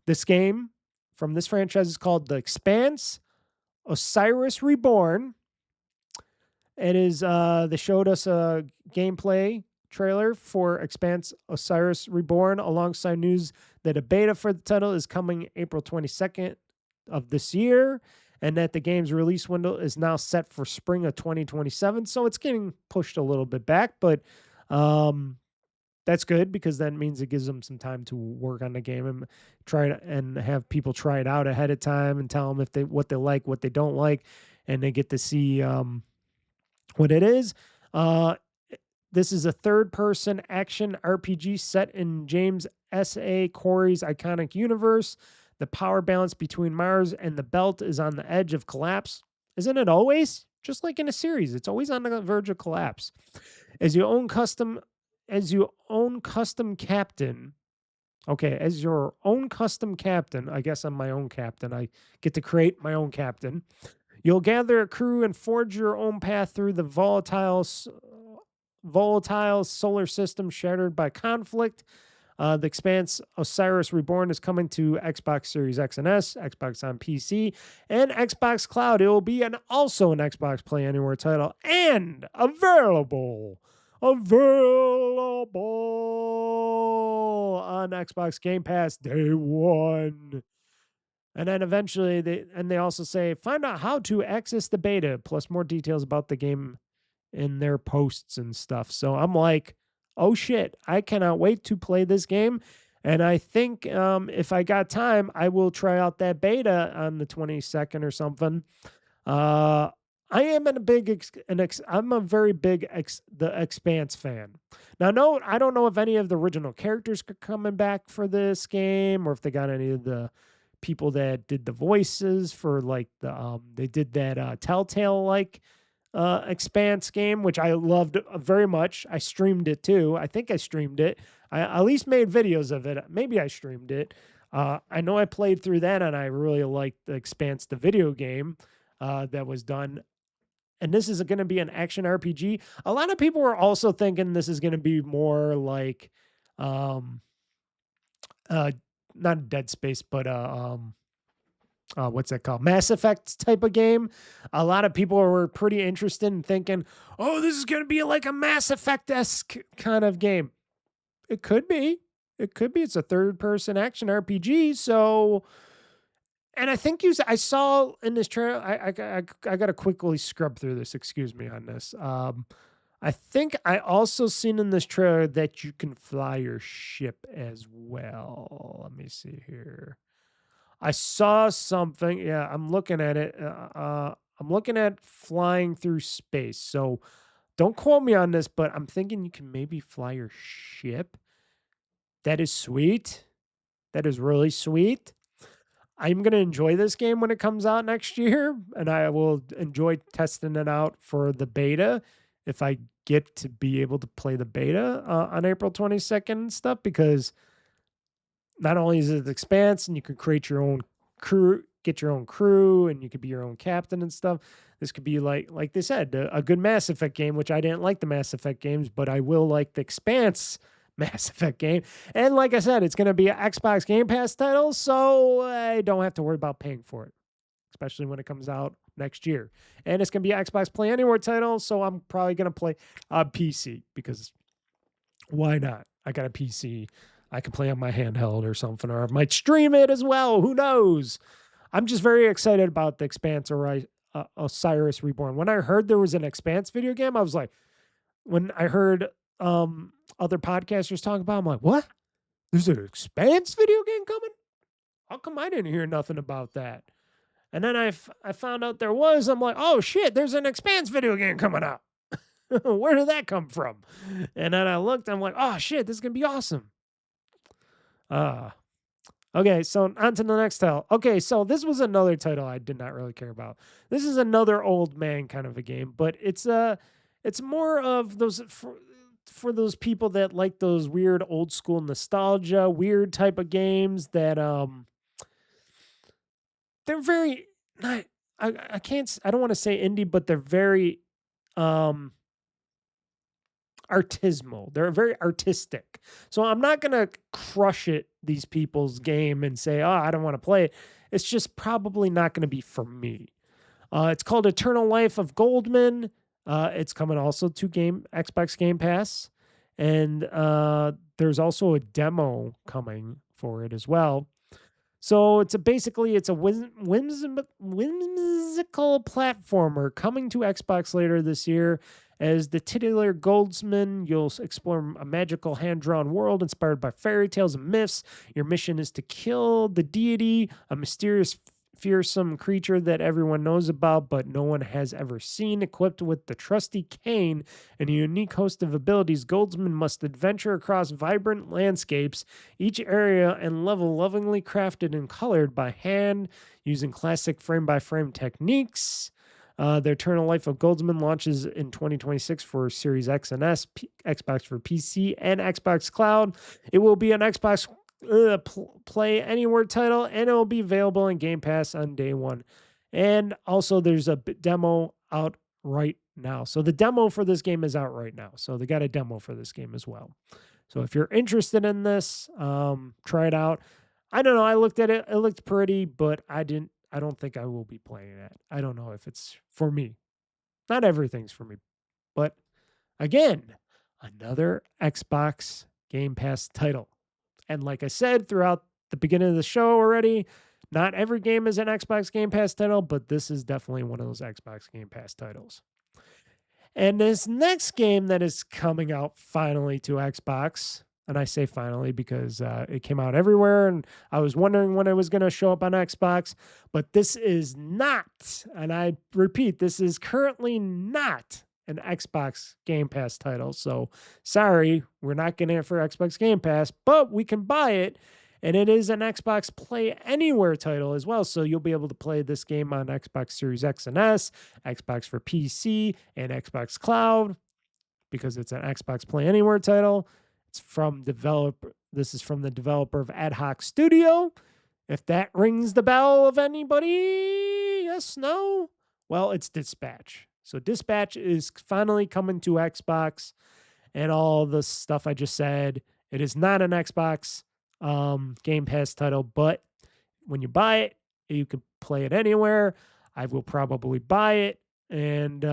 this game from this franchise is called The Expanse: Osiris Reborn. It is, they showed us a gameplay trailer for Expanse Osiris Reborn alongside news that a beta for the title is coming April 22nd of this year, and that the game's release window is now set for spring of 2027. So it's getting pushed a little bit back, but that's good because that means it gives them some time to work on the game and try it and have people try it out ahead of time and tell them what they like, what they don't like, and they get to see what it is. This is a third-person action RPG set in James S.A. Corey's iconic universe. The power balance between Mars and the Belt is on the edge of collapse. Isn't it always? Just like in a series, it's always on the verge of collapse. As your own custom as your own custom captain. Okay, as your own custom captain, I guess I'm my own captain. I get to create my own captain. You'll gather a crew and forge your own path through the volatile solar system shattered by conflict. The Expanse Osiris Reborn is coming to Xbox Series X and S, Xbox on PC, and Xbox Cloud. It will be also an Xbox Play Anywhere title and available on Xbox Game Pass day one. And then eventually they also say find out how to access the beta plus more details about the game in their posts and stuff. So I'm like, oh shit, I cannot wait to play this game. And I think if I got time, I will try out that beta on the 22nd or something. I am I'm a very big the Expanse fan. Now, no, I don't know if any of the original characters are coming back for this game or if they got any of the people that did the voices for like they did that Telltale like Expanse game, which I loved very much. I streamed it too. I think I streamed it. I at least made videos of it. Maybe I streamed it. I know I played through that and I really liked the Expanse, the video game that was done. And this is going to be an action RPG. A lot of people were also thinking this is going to be more like, not Dead Space, but what's that called? Mass Effect type of game. A lot of people were pretty interested in thinking, oh, this is going to be like a Mass Effect-esque kind of game. It could be. It could be. It's a third-person action RPG. So, and I think I saw in this trailer, I got to quickly scrub through this. Excuse me on this. I think I also seen in this trailer that you can fly your ship as well. Let me see here. I saw something. Yeah, I'm looking at it. I'm looking at flying through space. So don't quote me on this, but I'm thinking you can maybe fly your ship. That is sweet. That is really sweet. I'm going to enjoy this game when it comes out next year, and I will enjoy testing it out for the beta if I get to be able to play the beta on April 22nd and stuff, because not only is it Expanse and you can create your own crew, get your own crew, and you could be your own captain and stuff. This could be like they said, a good Mass Effect game, which I didn't like the Mass Effect games, but I will like the Expanse Mass Effect game. And like I said, it's going to be an Xbox Game Pass title, so I don't have to worry about paying for it, especially when it comes out next year. And it's going to be an Xbox Play Anywhere title, so I'm probably going to play on PC because why not? I got a PC. I could play on my handheld or something, or I might stream it as well. Who knows? I'm just very excited about the Expanse or Osiris Reborn. When I heard there was an Expanse video game, I was like, when I heard other podcasters talk about it, I'm like, what? There's an Expanse video game coming? How come I didn't hear nothing about that? And then I found out there was. I'm like, oh shit, there's an Expanse video game coming out. Where did that come from? And then I looked, I'm like, oh shit, this is going to be awesome. Okay, so on to the next title. Okay, so this was another title I did not really care about. This is another old man kind of a game, but it's more of those for those people that like those weird old school nostalgia, weird type of games that they're very not I don't want to say indie, but they're very artisanal. They're very artistic. So I'm not going to crush these people's game and say, oh, I don't want to play it. It's just probably not going to be for me. It's called Eternal Life of Goldman. It's coming also to Xbox Game Pass. And there's also a demo coming for it as well. So it's basically a whimsical platformer coming to Xbox later this year. As the titular Goldsman, you'll explore a magical hand-drawn world inspired by fairy tales and myths. Your mission is to kill the deity, a mysterious, fearsome creature that everyone knows about but no one has ever seen. Equipped with the trusty cane and a unique host of abilities, Goldsman must adventure across vibrant landscapes, each area and level lovingly crafted and colored by hand using classic frame-by-frame techniques. The Eternal Life of Goldsman launches in 2026 for Series X and S, Xbox for PC, and Xbox Cloud. It will be an Xbox Play Anywhere title, and it will be available in Game Pass on day one. And also, there's a demo out right now. So the demo for this game is out right now. So they got a demo for this game as well. So if you're interested in this, try it out. I don't know. I looked at it. It looked pretty, but I don't think I will be playing it. I don't know if it's for me. Not everything's for me. But again, another Xbox Game Pass title. And like I said throughout the beginning of the show already, not every game is an Xbox Game Pass title, but this is definitely one of those Xbox Game Pass titles. And this next game that is coming out finally to Xbox, and I say finally because it came out everywhere, and I was wondering when it was going to show up on Xbox, but this is not, and I repeat, this is currently not an Xbox Game Pass title. So sorry, we're not getting it for Xbox Game Pass, but we can buy it. And it is an Xbox Play Anywhere title as well. So you'll be able to play this game on Xbox Series X and S, Xbox for PC, and Xbox Cloud because it's an Xbox Play Anywhere title. It's from This is from the developer of Ad Hoc Studio. If that rings the bell of anybody, yes, no? Well, it's Dispatch. So Dispatch is finally coming to Xbox and all the stuff I just said. It is not an Xbox Game Pass title, but when you buy it, you can play it anywhere. I will probably buy it, and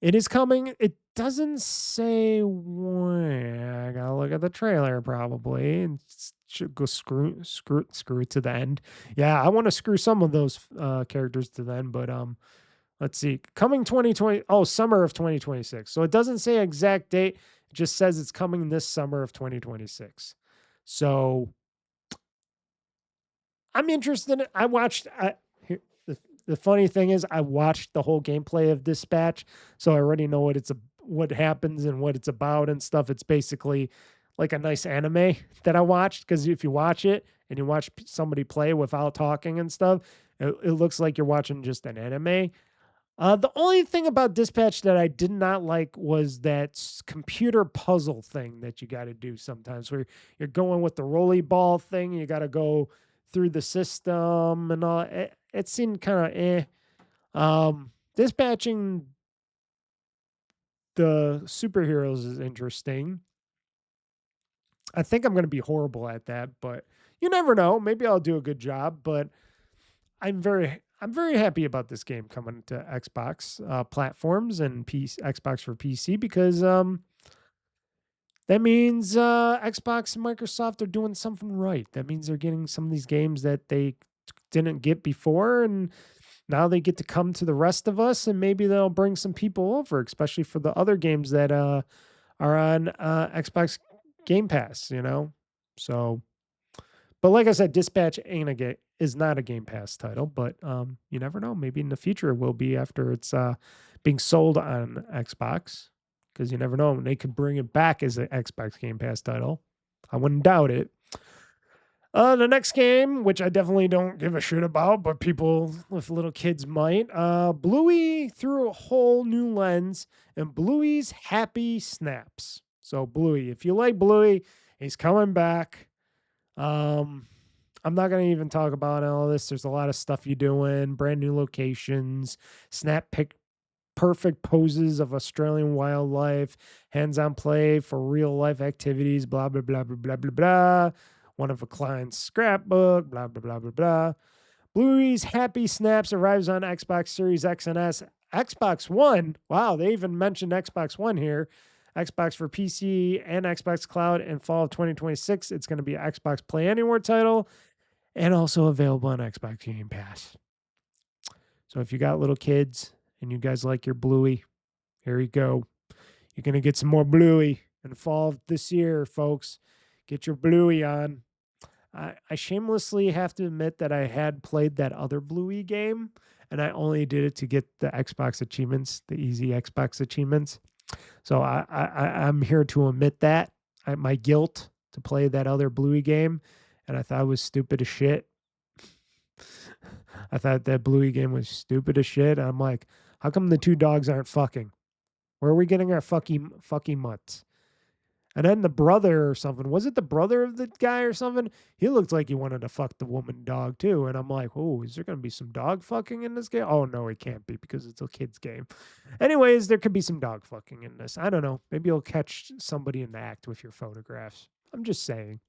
it is coming. It doesn't say when. I gotta look at the trailer probably, and should go screw it to the end. Yeah, I want to screw some of those characters to the end, but let's see. Coming 2020. Oh, summer of 2026. So it doesn't say exact date. It just says it's coming this summer of 2026. So I'm interested. I watched. The funny thing is, I watched the whole gameplay of Dispatch, so I already know what happens and what it's about and stuff. It's basically like a nice anime that I watched, because if you watch it and you watch somebody play without talking and stuff, it looks like you're watching just an anime. The only thing about Dispatch that I did not like was that computer puzzle thing that you got to do sometimes, where you're going with the rolly ball thing. You got to go through the system and all. It seemed kind of Dispatching the superheroes is interesting. I think I'm going to be horrible at that, but you never know. Maybe I'll do a good job, but I'm very happy about this game coming to Xbox platforms and Xbox for PC, because that means Xbox and Microsoft are doing something right. That means they're getting some of these games that they didn't get before, and now they get to come to the rest of us, and maybe they'll bring some people over, especially for the other games that are on Xbox Game Pass, So, but like I said, Dispatch is not a Game Pass title, but you never know. Maybe in the future it will be after it's being sold on Xbox, because you never know. They could bring it back as an Xbox Game Pass title. I wouldn't doubt it. The next game, which I definitely don't give a shit about, but people with little kids might, Bluey through a whole new lens, and Bluey's Happy Snaps. So Bluey, if you like Bluey, he's coming back. I'm not going to even talk about all this. There's a lot of stuff you're doing, brand new locations, perfect poses of Australian wildlife, hands-on play for real-life activities, blah, blah, blah, blah, blah, blah, blah. One of a client's scrapbook, blah, blah, blah, blah, blah. Bluey's Happy Snaps arrives on Xbox Series X and S. Xbox One, wow, they even mentioned Xbox One here. Xbox for PC and Xbox Cloud in fall of 2026. It's going to be an Xbox Play Anywhere title, and also available on Xbox Game Pass. So if you got little kids and you guys like your Bluey, here you go. You're going to get some more Bluey in the fall of this year, folks. Get your Bluey on. I shamelessly have to admit that I had played that other Bluey game, and I only did it to get the Xbox achievements, the easy Xbox achievements. So I'm here to admit that. My guilt to play that other Bluey game, and I thought it was stupid as shit. I thought that Bluey game was stupid as shit. I'm like, how come the two dogs aren't fucking? Where are we getting our fucking mutts? And then the brother or something, was it the brother of the guy or something? He looked like he wanted to fuck the woman dog too. And I'm like, oh, is there going to be some dog fucking in this game? Oh, no, it can't be because it's a kid's game. Anyways, there could be some dog fucking in this. I don't know. Maybe you'll catch somebody in the act with your photographs. I'm just saying.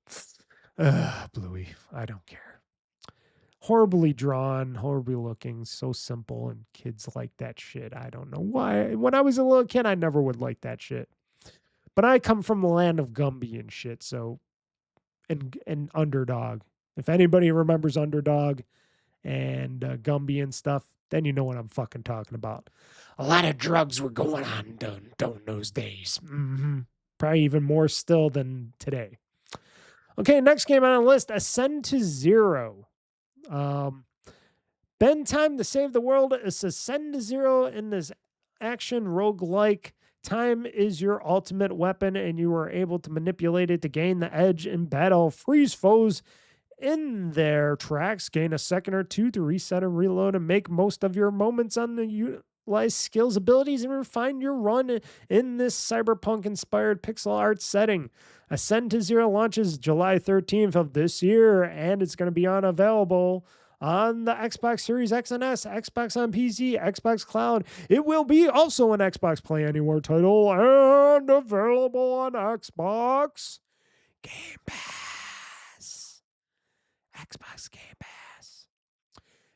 Bluey, I don't care. Horribly drawn, horribly looking, so simple, and kids like that shit. I don't know why. When I was a little kid, I never would like that shit. But I come from the land of Gumby and shit, so and Underdog. If anybody remembers Underdog and Gumby and stuff, then you know what I'm fucking talking about. A lot of drugs were going on in those days. Probably even more still than today. Okay, next game on the list, Ascend to Zero. Bend time to save the world is Ascend to Zero in this action roguelike. Time is your ultimate weapon, and you are able to manipulate it to gain the edge in battle. Freeze foes in their tracks. Gain a second or two to reset and reload, and make most of your moments on the utilize skills, abilities, and refine your run in this cyberpunk-inspired pixel art setting. Ascend to Zero launches July 13th of this year, and it's going to be available on the Xbox Series X and S, Xbox on PC, Xbox Cloud. It will be also an Xbox Play Anywhere title and available on Xbox Game Pass. Xbox Game Pass.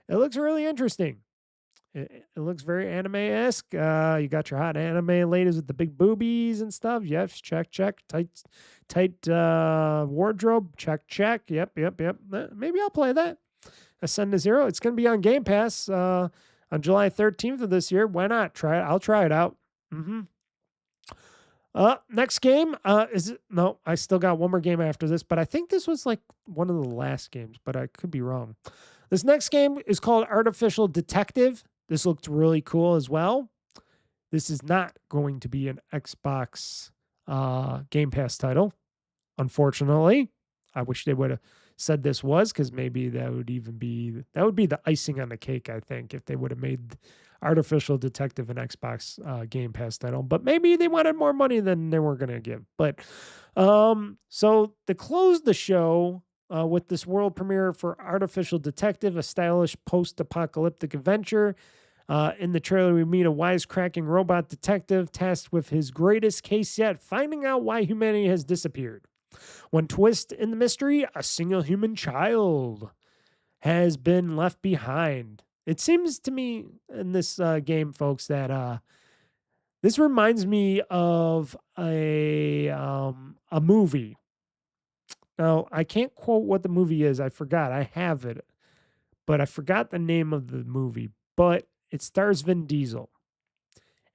It looks really interesting. It looks very anime-esque. You got your hot anime ladies with the big boobies and stuff. Yes, check. Tight wardrobe. Check. Yep. Maybe I'll play that. Ascend to Zero. It's going to be on Game Pass on July 13th of this year. Why not? Try it. I'll try it out. Next game is it? No, I still got one more game after this, but I think this was like one of the last games, but I could be wrong. This next game is called Artificial Detective. This looked really cool as well. This is not going to be an Xbox Game Pass title, unfortunately. I wish they would have said this was, because maybe that would be the icing on the cake, I think, if they would have made Artificial Detective an Xbox Game Pass title. But maybe they wanted more money than they were going to give. But so to close the show with this world premiere for Artificial Detective, a stylish post-apocalyptic adventure. In the trailer, we meet a wisecracking robot detective tasked with his greatest case yet, finding out why humanity has disappeared. One twist in the mystery, a single human child has been left behind. It seems to me in this game, folks, that this reminds me of a movie. Now, I can't quote what the movie is. I forgot. I have it, but I forgot the name of the movie. But it stars Vin Diesel.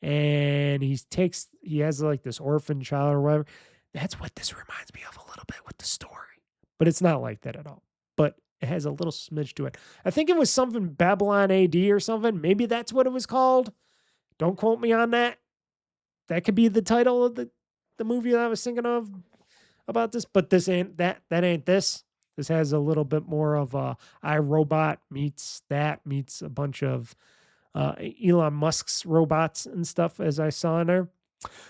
And he has like this orphan child or whatever. That's what this reminds me of a little bit with the story. But it's not like that at all. But it has a little smidge to it. I think it was something Babylon AD or something. Maybe that's what it was called. Don't quote me on that. That could be the title of the movie that I was thinking of about this. But this ain't that ain't this. This has a little bit more of iRobot meets a bunch of Elon Musk's robots and stuff, as I saw in there.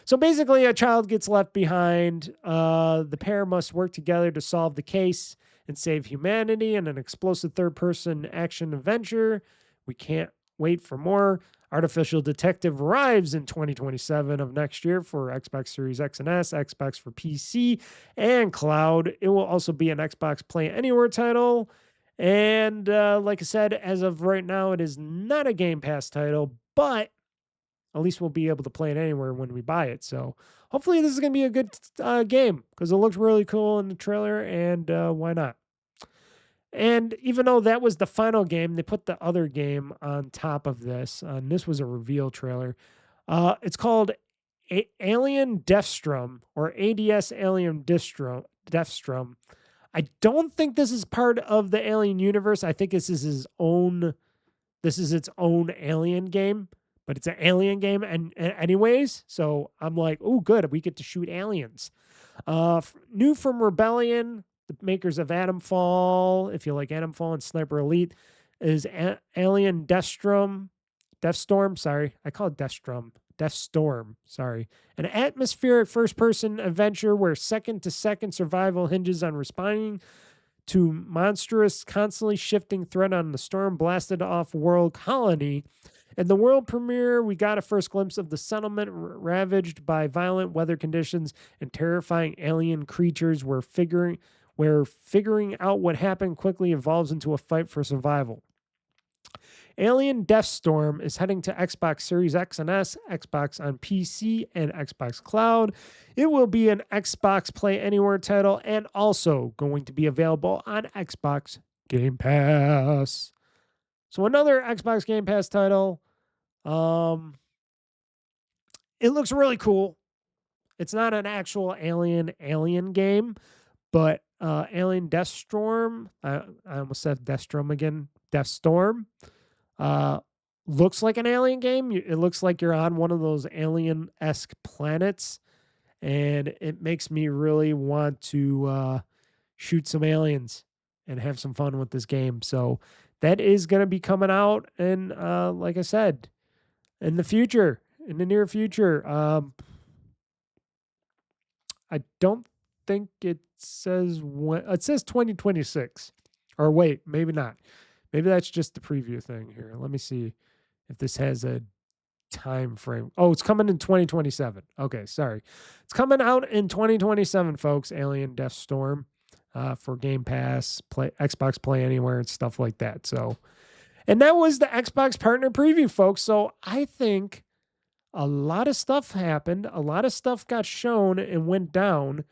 So basically, a child gets left behind. The pair must work together to solve the case and save humanity in an explosive third-person action adventure. We can't wait for more. Artificial Detective arrives in 2027 of next year for Xbox Series X and S, Xbox for PC, and Cloud. It will also be an Xbox Play Anywhere title. And like I said, as of right now, it is not a Game Pass title, but at least we'll be able to play it anywhere when we buy it. So hopefully this is going to be a good game, because it looks really cool in the trailer, and why not? And even though that was the final game, they put the other game on top of this, and this was a reveal trailer. It's called Alien Deathstrom, or ADS Alien Deathstrom. I don't think this is part of the Alien universe. I think this is its own Alien game. But it's an Alien game and anyways. So I'm like, oh, good. We get to shoot aliens. New from Rebellion, the makers of Atomfall. If you like Atomfall and Sniper Elite, is Alien Deathstorm, sorry. I call it Deathstorm, sorry. An atmospheric first-person adventure where second-to-second survival hinges on responding to monstrous, constantly shifting threat on the storm-blasted off-world colony. In the world premiere, we got a first glimpse of the settlement ravaged by violent weather conditions and terrifying alien creatures where figuring out what happened quickly evolves into a fight for survival. Alien Deathstorm is heading to Xbox Series X and S, Xbox on PC, and Xbox Cloud. It will be an Xbox Play Anywhere title and also going to be available on Xbox Game Pass. So another Xbox Game Pass title. It looks really cool. It's not an actual alien game, but Alien Deathstorm, I almost said Deathstorm again, Deathstorm, looks like an alien game. It looks like you're on one of those alien-esque planets, and it makes me really want to shoot some aliens and have some fun with this game. So that is going to be coming out, and like I said, in the near future. I don't think it says when. It says 2026. Or wait, maybe not. Maybe that's just the preview thing here. Let me see if this has a time frame. Oh, it's coming in 2027. Okay, sorry. It's coming out in 2027, folks. Alien Deathstorm for Game Pass, Xbox Play Anywhere, and stuff like that. So, and that was the Xbox partner preview, folks. So I think a lot of stuff happened. A lot of stuff got shown and went down.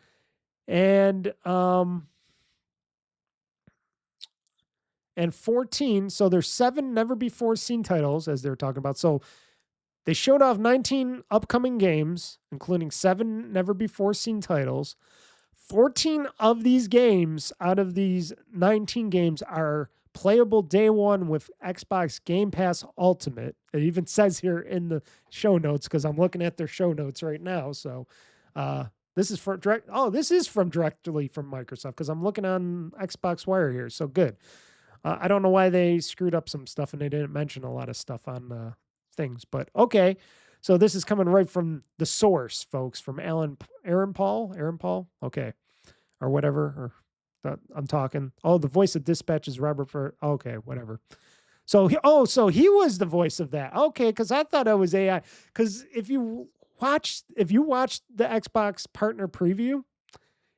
And 14, so there's 7 never before seen titles as they're talking about. So they showed off 19 upcoming games, including 7 never before seen titles. 14 of these games out of these 19 games are playable day one with Xbox Game Pass Ultimate. It even says here in the show notes, because I'm looking at their show notes right now. So this is from directly from Microsoft, because I'm looking on Xbox Wire here. So good. I don't know why they screwed up some stuff and they didn't mention a lot of stuff on things, but okay. So this is coming right from the source, folks, from Aaron Paul, okay, or whatever. Or I'm talking. Oh, the voice of Dispatch is Robert. Okay, whatever. So he was the voice of that. Okay, because I thought it was AI. Because if you watched the Xbox partner preview,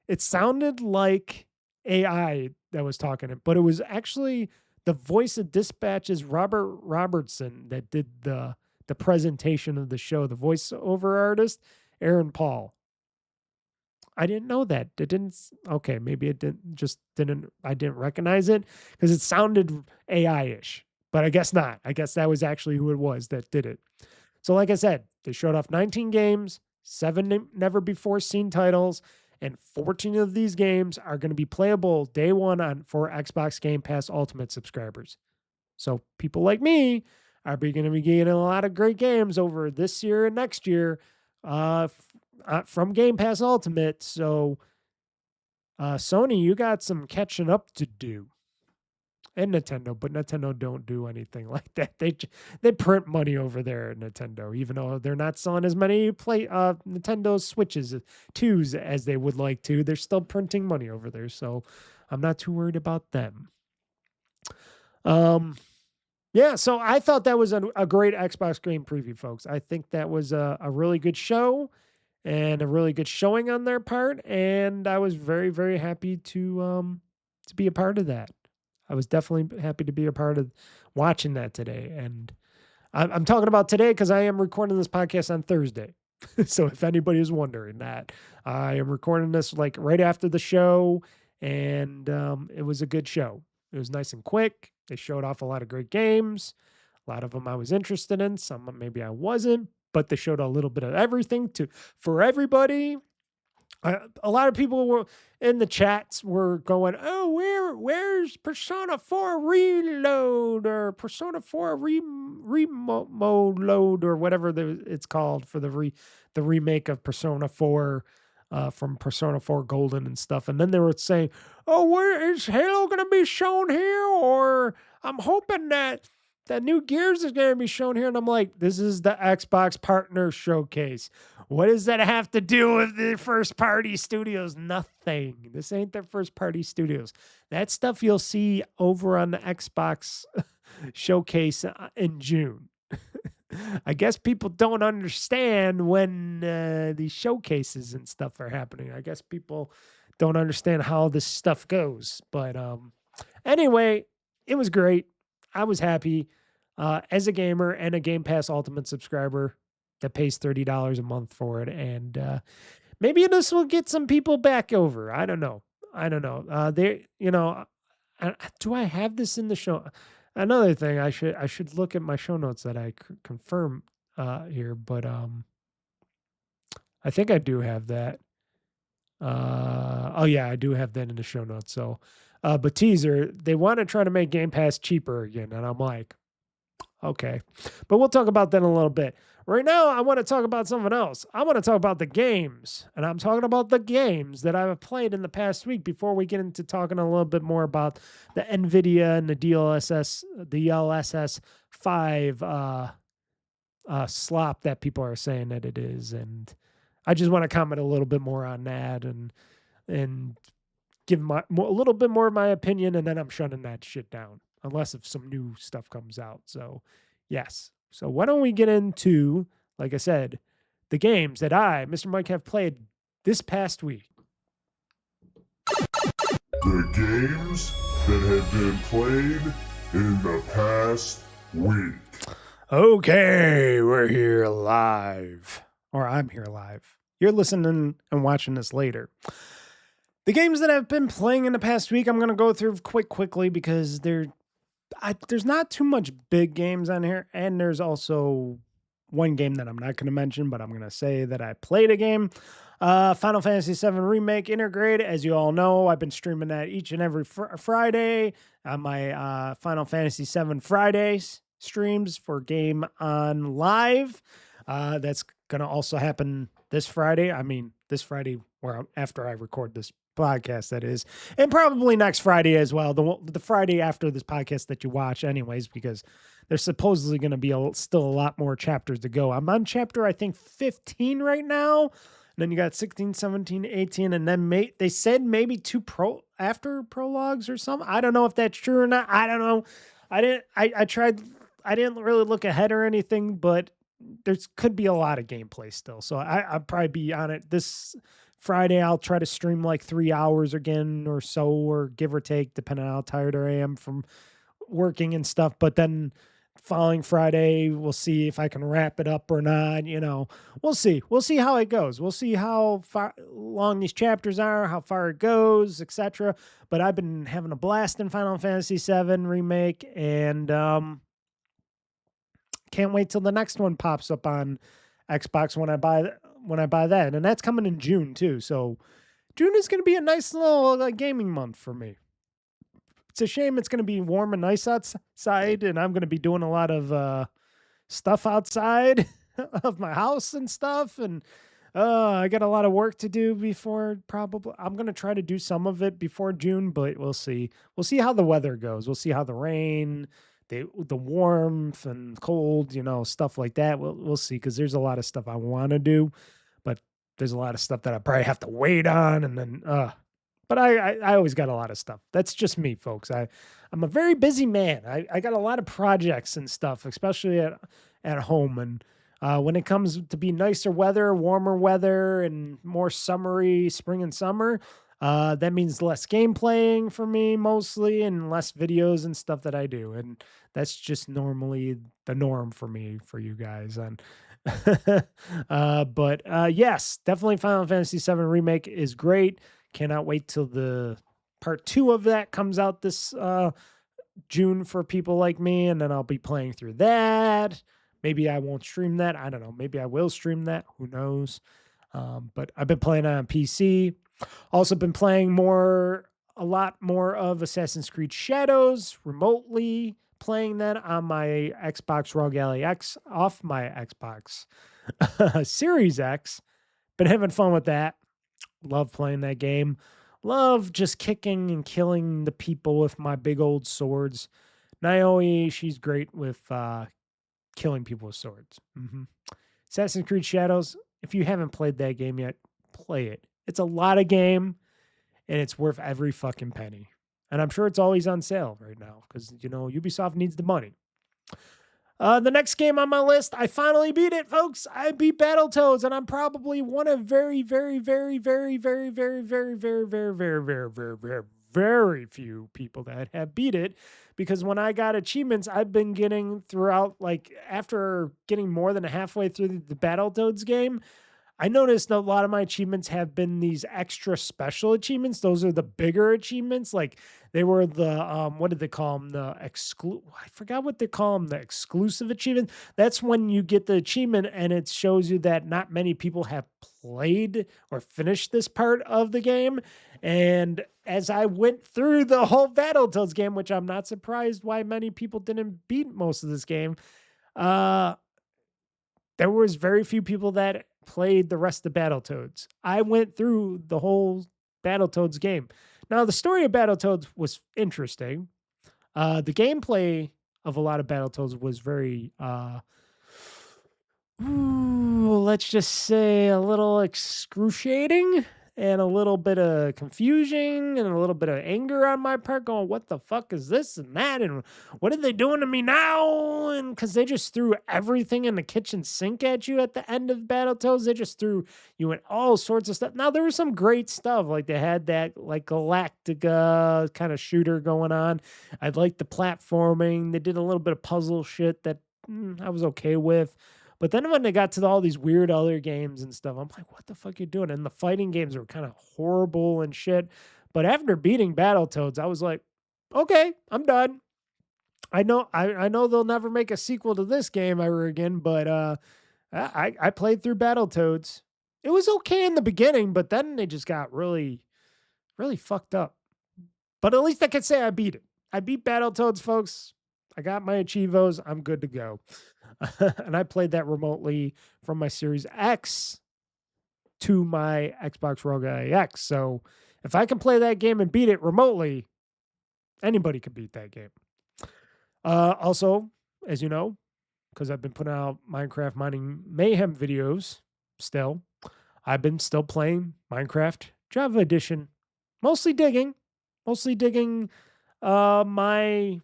it sounded like AI that was talking, but it was actually the voice of Dispatch's Robert Robertson that did the presentation of the show, the voiceover artist, Aaron Paul. I didn't know that. It didn't. Okay, maybe it didn't. I didn't recognize it because it sounded AI-ish, but I guess not. I guess that was actually who it was that did it. So, like I said, they showed off 19 games, 7 never before seen titles, and 14 of these games are going to be playable day one for Xbox Game Pass Ultimate subscribers. So, people like me are going to be getting a lot of great games over this year and next year. From Game Pass Ultimate. So, Sony, you got some catching up to do. And Nintendo, but Nintendo don't do anything like that. They print money over there at Nintendo, even though they're not selling as many Nintendo Switches 2s as they would like to. They're still printing money over there, so I'm not too worried about them. Yeah, so I thought that was a great Xbox game preview, folks. I think that was a really good show and a really good showing on their part, and I was very, very happy to be a part of that. I was definitely happy to be a part of watching that today. And I'm talking about today because I am recording this podcast on Thursday. So if anybody is wondering that, I am recording this like right after the show, and it was a good show. It was nice and quick. They showed off a lot of great games. A lot of them I was interested in. Some maybe I wasn't, but they showed a little bit of everything for everybody. A lot of people were in the chats were going, oh, where's Persona 4 Reload or Persona 4 Remote Load or whatever it's called for the remake of Persona 4 from Persona 4 Golden and stuff. And then they were saying, oh, where is Halo going to be shown here? Or I'm hoping that new Gears is going to be shown here. And I'm like, this is the Xbox Partner Showcase. What does that have to do with the first party studios? Nothing. This ain't their first party studios. That stuff you'll see over on the Xbox Showcase in June. I guess people don't understand when these showcases and stuff are happening. I guess people don't understand how this stuff goes. But anyway, it was great. I was happy as a gamer and a Game Pass Ultimate subscriber that pays $30 a month for it. And maybe this will get some people back over. I don't know. Do I have this in the show? Another thing, I should look at my show notes that I confirm here, but I think I do have that. Oh yeah, I do have that in the show notes. So, but teaser, they want to try to make Game Pass cheaper again, and I'm like, okay, but we'll talk about that in a little bit. Right now, I want to talk about something else. I want to talk about the games, and I'm talking about the games that I've played in the past week before we get into talking a little bit more about the NVIDIA and the DLSS 5 slop that people are saying that it is. And I just want to comment a little bit more on that and give a little bit more of my opinion, and then I'm shutting that shit down unless if some new stuff comes out. So, yes. So why don't we get into, like I said, the games that I, Mr. Mike, have played this past week. The games that have been played in the past week. Okay, we're here live. Or I'm here live. You're listening and watching this later. The games that I've been playing in the past week, I'm going to go through quickly because there's not too much big games on here, and there's also one game that I'm not going to mention, but I'm going to say that I played a game. Final Fantasy VII Remake Intergrade. As you all know, I've been streaming that each and every Friday on my Final Fantasy VII Fridays streams for GameOn Live. That's going to also happen this Friday. I mean, this Friday, after I record this podcast, that is, and probably next Friday as well, the Friday after this podcast that you watch anyways, because there's supposedly going to be still a lot more chapters to go. I'm on chapter, I think, 15 right now, and then you got 16, 17, 18, and then they said maybe two after prologues or something. I don't know if that's true or not. I don't know. I tried. I didn't really look ahead or anything, but there could be a lot of gameplay still, so I'll probably be on it this Friday. I'll try to stream like 3 hours again or so, or give or take, depending on how tired I am from working and stuff. But then following Friday, we'll see if I can wrap it up or not. We'll see. We'll see how it goes. We'll see how long these chapters are, how far it goes, etc. But I've been having a blast in Final Fantasy VII Remake, and can't wait till the next one pops up on Xbox when I buy that, and that's coming in June too. So June is going to be a nice little gaming month for me. It's a shame it's going to be warm and nice outside, and I'm going to be doing a lot of stuff outside of my house and stuff, and I got a lot of work to do before. Probably I'm going to try to do some of it before June, but we'll see. We'll see how the weather goes. We'll see how the rain, the warmth and cold, stuff like that. We'll see, because there's a lot of stuff I want to do, but there's a lot of stuff that I probably have to wait on, and then but I always got a lot of stuff. That's just me, folks. I'm a very busy man. I got a lot of projects and stuff, especially at home. And when it comes to be nicer weather, warmer weather, and more summery spring and summer, that means less game playing for me mostly, and less videos and stuff that I do. And that's just normally the norm for me, for you guys. And but yes, definitely Final Fantasy VII Remake is great. Cannot wait till the part 2 of that comes out this June for people like me, and then I'll be playing through that. Maybe I won't stream that. I don't know. Maybe I will stream that. Who knows? But I've been playing on PC. Also been playing a lot more of Assassin's Creed Shadows remotely, playing that on my Xbox ROG Ally X off my Xbox Series X. Been having fun with that. Love playing that game. Love just kicking and killing the people with my big old swords. Naoi, she's great with killing people with swords. Assassin's Creed Shadows, if you haven't played that game yet, play it. It's a lot of game, and it's worth every fucking penny. And I'm sure it's always on sale right now because, Ubisoft needs the money. The next game on my list, I finally beat it, folks. I beat Battletoads, and I'm probably one of very, very, very, very, very, very, very, very, very, very, very, very, very, very few people that have beat it. Because when I got achievements, I've been getting throughout, like after getting more than halfway through the Battletoads game, I noticed a lot of my achievements have been these extra special achievements. Those are the bigger achievements. Like they were the what did they call them? I forgot what they call them. The exclusive achievement. That's when you get the achievement and it shows you that not many people have played or finished this part of the game. And as I went through the whole Battletoads game, which I'm not surprised why many people didn't beat most of this game, there was very few people that played the rest of Battletoads. I went through the whole Battletoads game. Now, the story of Battletoads was interesting. The gameplay of a lot of Battletoads was very, let's just say, a little excruciating and a little bit of confusion and a little bit of anger on my part going, what the fuck is this and that? And what are they doing to me now? And because they just threw everything in the kitchen sink at you at the end of Battletoads. They just threw you in all sorts of stuff. Now, there was some great stuff. Like they had that like Galactica kind of shooter going on. I liked the platforming. They did a little bit of puzzle shit that I was okay with. But then when they got to all these weird other games and stuff, I'm like, what the fuck you doing? And the fighting games were kind of horrible and shit. But after beating Battletoads, I was like, okay, I'm done. I know they'll never make a sequel to this game ever again, but I played through Battletoads. It was okay in the beginning, but then they just got really, really fucked up. But at least I could say I beat it. I beat Battletoads, folks. I got my achievos. I'm good to go. And I played that remotely from my Series X to my Xbox Rogue X. So if I can play that game and beat it remotely, anybody can beat that game. Also, as you know, because I've been putting out Minecraft Mining Mayhem videos still, I've been still playing Minecraft Java Edition. Mostly digging my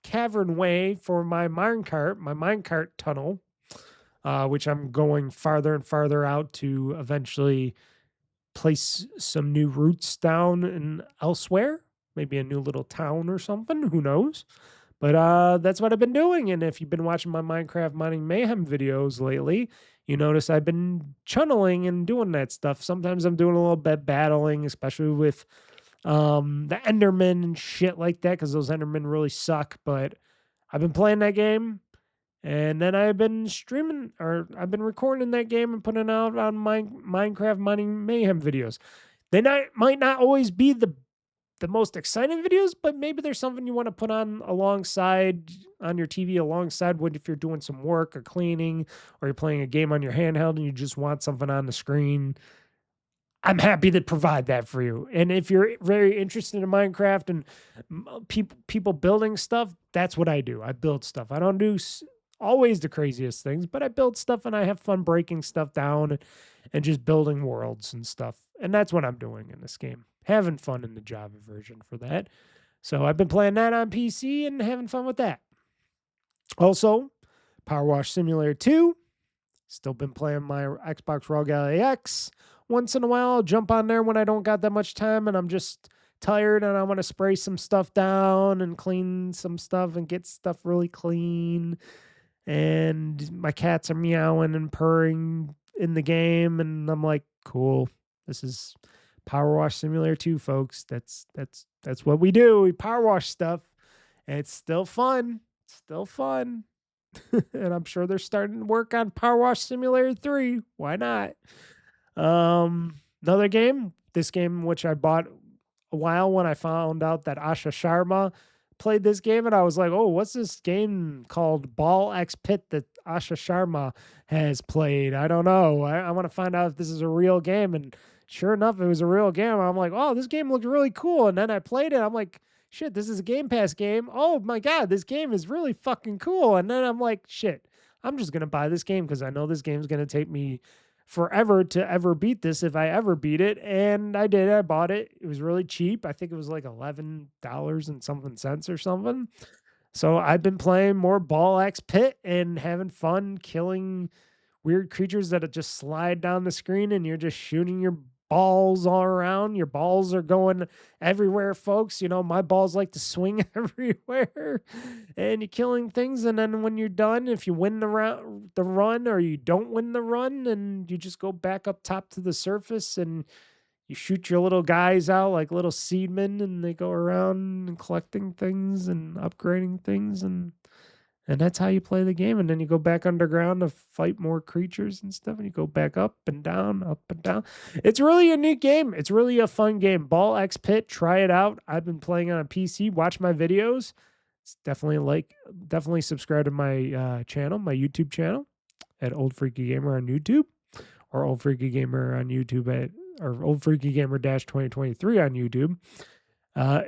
cavern way for my minecart tunnel, which I'm going farther and farther out to eventually place some new roots down and elsewhere, maybe a new little town or something, who knows. But that's what I've been doing. And if you've been watching my Minecraft Mining Mayhem videos lately, you notice I've been channeling and doing that stuff. Sometimes I'm doing a little bit battling, especially with the Enderman and shit like that, because those Endermen really suck. But I've been playing that game, and then I've been streaming, or I've been recording that game and putting out on my Minecraft Mining Mayhem videos. They might not always be the most exciting videos, but maybe there's something you want to put on alongside on your TV alongside when if you're doing some work or cleaning, or you're playing a game on your handheld and you just want something on the screen. I'm happy to provide that for you. And if you're very interested in Minecraft and people building stuff, that's what I do. I build stuff. I don't do always the craziest things, but I build stuff and I have fun breaking stuff down and just building worlds and stuff. And that's what I'm doing in this game. Having fun in the Java version for that. So I've been playing that on PC and having fun with that. Also, Powerwash Simulator 2. Still been playing my Xbox Rogue X. Once in a while, I'll jump on there when I don't got that much time and I'm just tired and I want to spray some stuff down and clean some stuff and get stuff really clean. And my cats are meowing and purring in the game. And I'm like, cool. This is Powerwash Simulator 2, folks. That's what we do. We powerwash stuff. And it's still fun. Still fun. And I'm sure they're starting to work on Powerwash Simulator 3. Why not? Another game. This game, which I bought a while when I found out that Asha Sharma played this game, and I was like, oh, what's this game called Ball X Pit that Asha Sharma has played? I don't know. I want to find out if this is a real game. And sure enough, it was a real game. I'm like, oh, this game looked really cool. And then I played it. I'm like, shit, this is a Game Pass game. Oh my God, this game is really fucking cool. And then I'm like, shit, I'm just going to buy this game because I know this game's going to take me forever to ever beat this if I ever beat it. And I did. I bought it. It was really cheap. I think it was like $11 and something cents or something. So I've been playing more Ball X Pit and having fun killing weird creatures that just slide down the screen and you're just shooting your balls all around. Your balls are going everywhere, folks. You know, my balls like to swing everywhere and you're killing things. And then when you're done, if you win the run or you don't win the run, and you just go back up top to the surface and you shoot your little guys out like little seedmen, and they go around and collecting things and upgrading things, and that's how you play the game. And then you go back underground to fight more creatures and stuff, and you go back up and down, up and down. It's really a neat game. It's really a fun game. Ball X Pit, try it out. I've been playing on a PC. Watch my videos. It's definitely subscribe to my channel, my YouTube channel at OldFreakyGamer on YouTube, or OldFreakyGamer on YouTube or OldFreakyGamer-2023 on YouTube.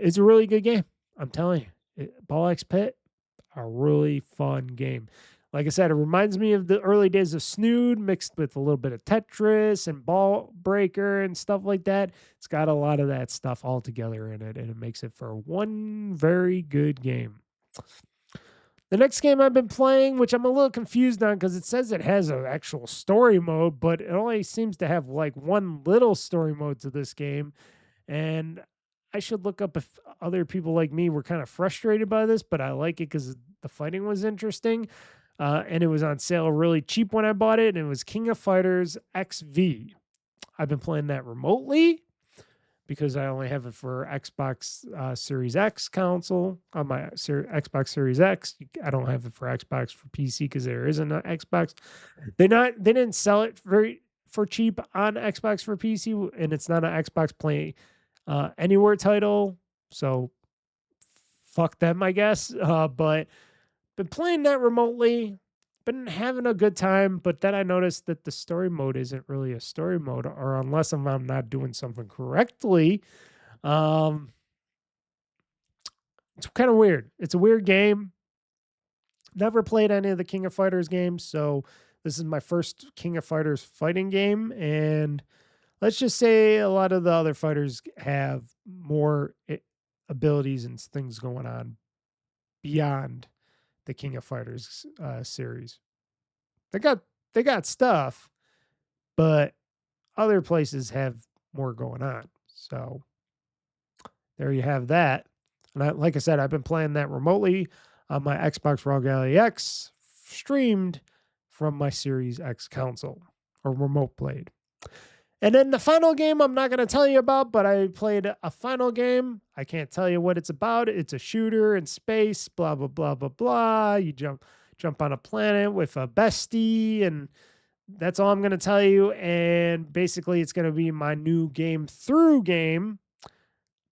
It's a really good game. I'm telling you, Ball X Pit, a really fun game. Like I said, it reminds me of the early days of Snood mixed with a little bit of Tetris and Ball Breaker and stuff like that. It's got a lot of that stuff all together in it, and it makes it for one very good game. The next game I've been playing, which I'm a little confused on because it says it has an actual story mode, but it only seems to have like one little story mode to this game. And I should look up if other people like me were kind of frustrated by this, but I like it because the fighting was interesting. And it was on sale really cheap when I bought it. And it was King of Fighters XV. I've been playing that remotely because I only have it for Xbox Series X console on my Xbox Series X. I don't have it for Xbox for PC because there isn't an Xbox. They didn't sell it for cheap on Xbox for PC, and it's not an Xbox Play Anywhere title. So fuck them, I guess. But been playing that remotely. Been having a good time, but then I noticed that the story mode isn't really a story mode, or unless I'm not doing something correctly. It's kind of weird. It's a weird game. Never played any of the King of Fighters games, so this is my first King of Fighters fighting game, and let's just say a lot of the other fighters have more abilities and things going on beyond the King of Fighters series. They got stuff, but other places have more going on. So there you have that. And like I said, I've been playing that remotely on my Xbox Raw Gallery X, streamed from my Series X console, or remote played. And then the final game I'm not going to tell you about, but I played a final game. I can't tell you what it's about. It's a shooter in space, blah, blah, blah, blah, blah. You jump on a planet with a bestie, and that's all I'm going to tell you. And basically, it's going to be my new game through game,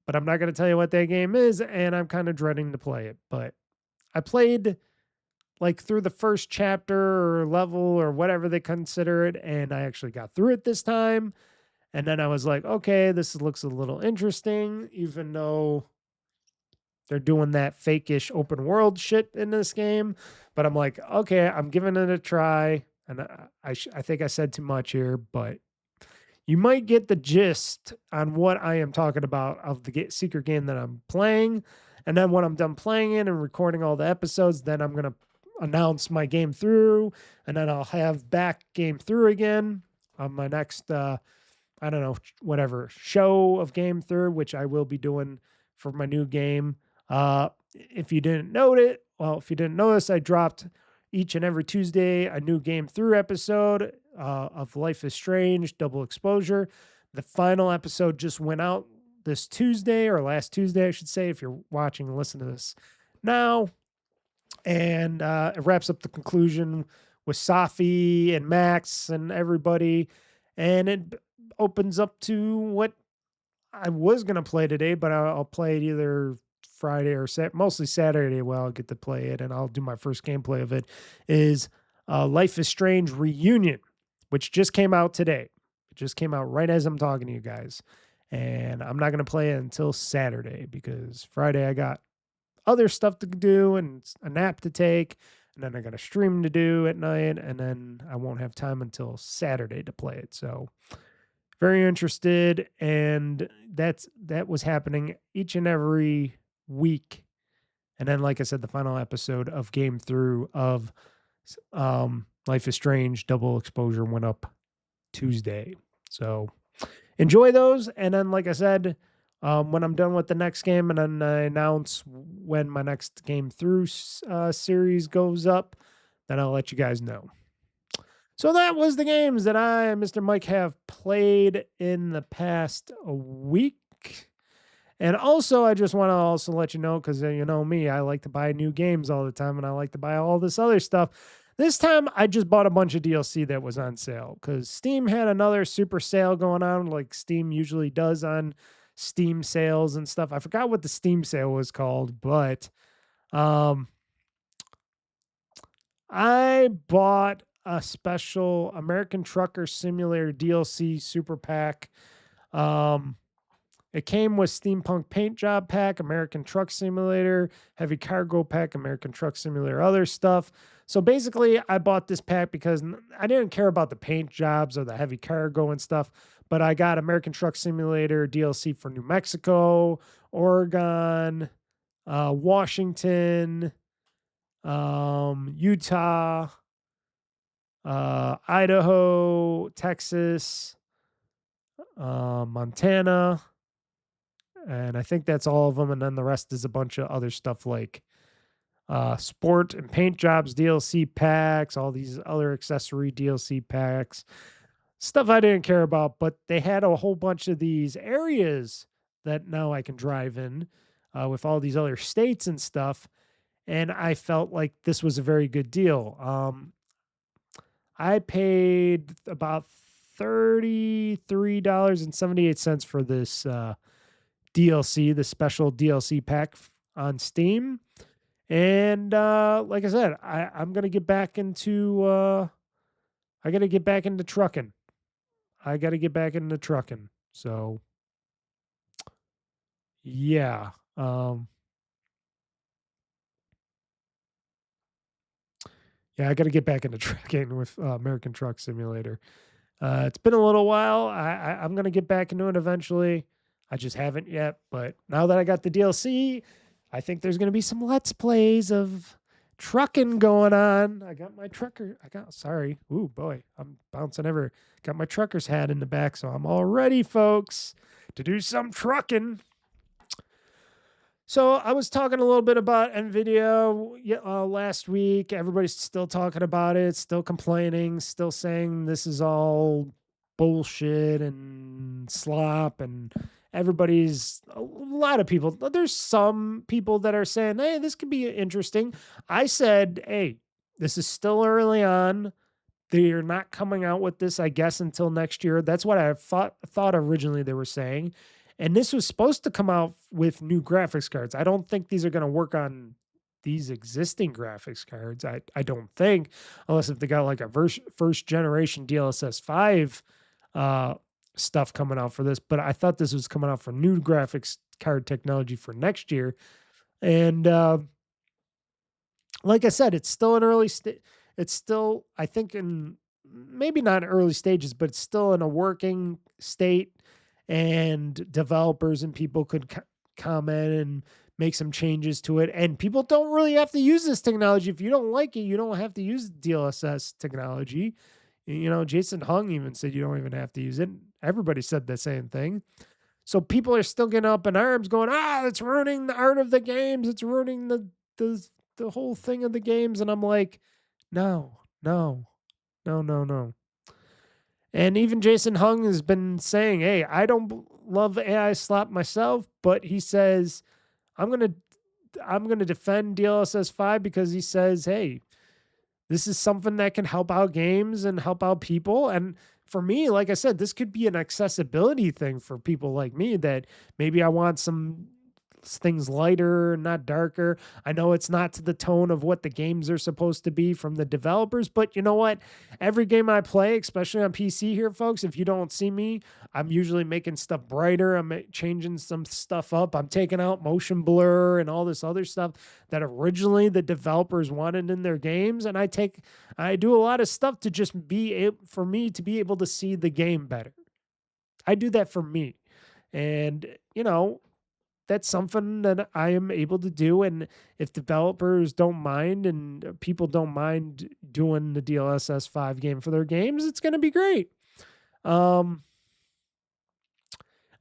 but I'm not going to tell you what that game is, and I'm kind of dreading to play it. But I played like through the first chapter or level or whatever they consider it, and I actually got through it this time. And then I was like, okay, this looks a little interesting, even though they're doing that fake-ish open world shit in this game. But I'm like, okay, I'm giving it a try. And I think I said too much here, but you might get the gist on what I am talking about of the secret game that I'm playing. And then when I'm done playing it and recording all the episodes, then I'm going to announce my game through, and then I'll have back game through again on my next, I don't know, whatever show of game through, which I will be doing for my new game. If you didn't notice, I dropped each and every Tuesday a new game through episode of Life is Strange, Double Exposure. The final episode just went out this Tuesday, or last Tuesday, I should say, if you're watching and listening to this now. And it wraps up the conclusion with Safi and Max and everybody. And it opens up to what I was going to play today, but I'll play it either Friday or mostly Saturday. Well, I'll get to play it, and I'll do my first gameplay of it, is Life is Strange Reunion, which just came out today. It just came out right as I'm talking to you guys. And I'm not going to play it until Saturday because Friday I got other stuff to do and a nap to take. And then I got a stream to do at night. And then I won't have time until Saturday to play it. So very interested. And that was happening each and every week. And then, like I said, the final episode of Game Through of Life is Strange Double Exposure went up Tuesday. So enjoy those. And then, like I said, when I'm done with the next game and then I announce when my next Game Through series goes up, then I'll let you guys know. So that was the games that I and Mr. Mike have played in the past week. And also, I just want to also let you know, because you know me, I like to buy new games all the time, and I like to buy all this other stuff. This time, I just bought a bunch of DLC that was on sale, because Steam had another super sale going on, like Steam usually does on Steam sales and stuff. I forgot what the Steam sale was called, but I bought a special American Trucker Simulator DLC super pack. It came with Steampunk Paint Job Pack, American Truck Simulator, Heavy Cargo Pack, American Truck Simulator, other stuff. So basically, I bought this pack because I didn't care about the paint jobs or the heavy cargo and stuff, but I got American Truck Simulator DLC for New Mexico, Oregon, Washington, Utah, Idaho, Texas, Montana. And I think that's all of them. And then the rest is a bunch of other stuff like sport and paint jobs, DLC packs, all these other accessory DLC packs, stuff I didn't care about. But they had a whole bunch of these areas that now I can drive in with all these other states and stuff. And I felt like this was a very good deal. I paid about $33.78 for this DLC, the special DLC pack on Steam. And like I said, I'm gonna get back into I gotta get back into trucking. So yeah. Yeah, I gotta get back into trucking with American Truck Simulator. It's been a little while. I'm gonna get back into it eventually. I just haven't yet, but now that I got the DLC, I think there's going to be some Let's Plays of trucking going on. I got my trucker. Ooh, boy, I'm bouncing ever. Got my trucker's hat in the back, so I'm all ready, folks, to do some trucking. So I was talking a little bit about NVIDIA last week. Everybody's still talking about it, still complaining, still saying this is all bullshit and slop, and a lot of people, there's some people that are saying, hey, this could be interesting. I said, hey, this is still early on. They're not coming out with this, I guess, until next year. That's what I thought originally they were saying. And this was supposed to come out with new graphics cards. I don't think these are going to work on these existing graphics cards. I don't think, unless if they got like a first generation DLSS 5 stuff coming out for this, but I thought this was coming out for new graphics card technology for next year. And like I said, it's still an early it's still, I think, in maybe not early stages, but it's still in a working state, and developers and people could comment and make some changes to it. And people don't really have to use this technology. If you don't like it, you don't have to use DLSS technology. You know, Jason Hung even said you don't even have to use it. Everybody said the same thing. So people are still getting up in arms going, it's ruining the art of the games. It's ruining the whole thing of the games. And I'm like, no. And even Jason Hung has been saying, hey, I don't love AI slop myself, but he says, I'm going to defend DLSS 5 because he says, hey, this is something that can help out games and help out people. And for me, like I said, this could be an accessibility thing for people like me that maybe I want some things lighter, not darker. I know it's not to the tone of what the games are supposed to be from the developers, but you know what? Every game I play, especially on PC here, folks, if you don't see me, I'm usually making stuff brighter. I'm changing some stuff up. I'm taking out motion blur and all this other stuff that originally the developers wanted in their games. And I do a lot of stuff to just for me to be able to see the game better. I do that for me. And, that's something that I am able to do. And if developers don't mind and people don't mind doing the DLSS 5 game for their games, it's going to be great. And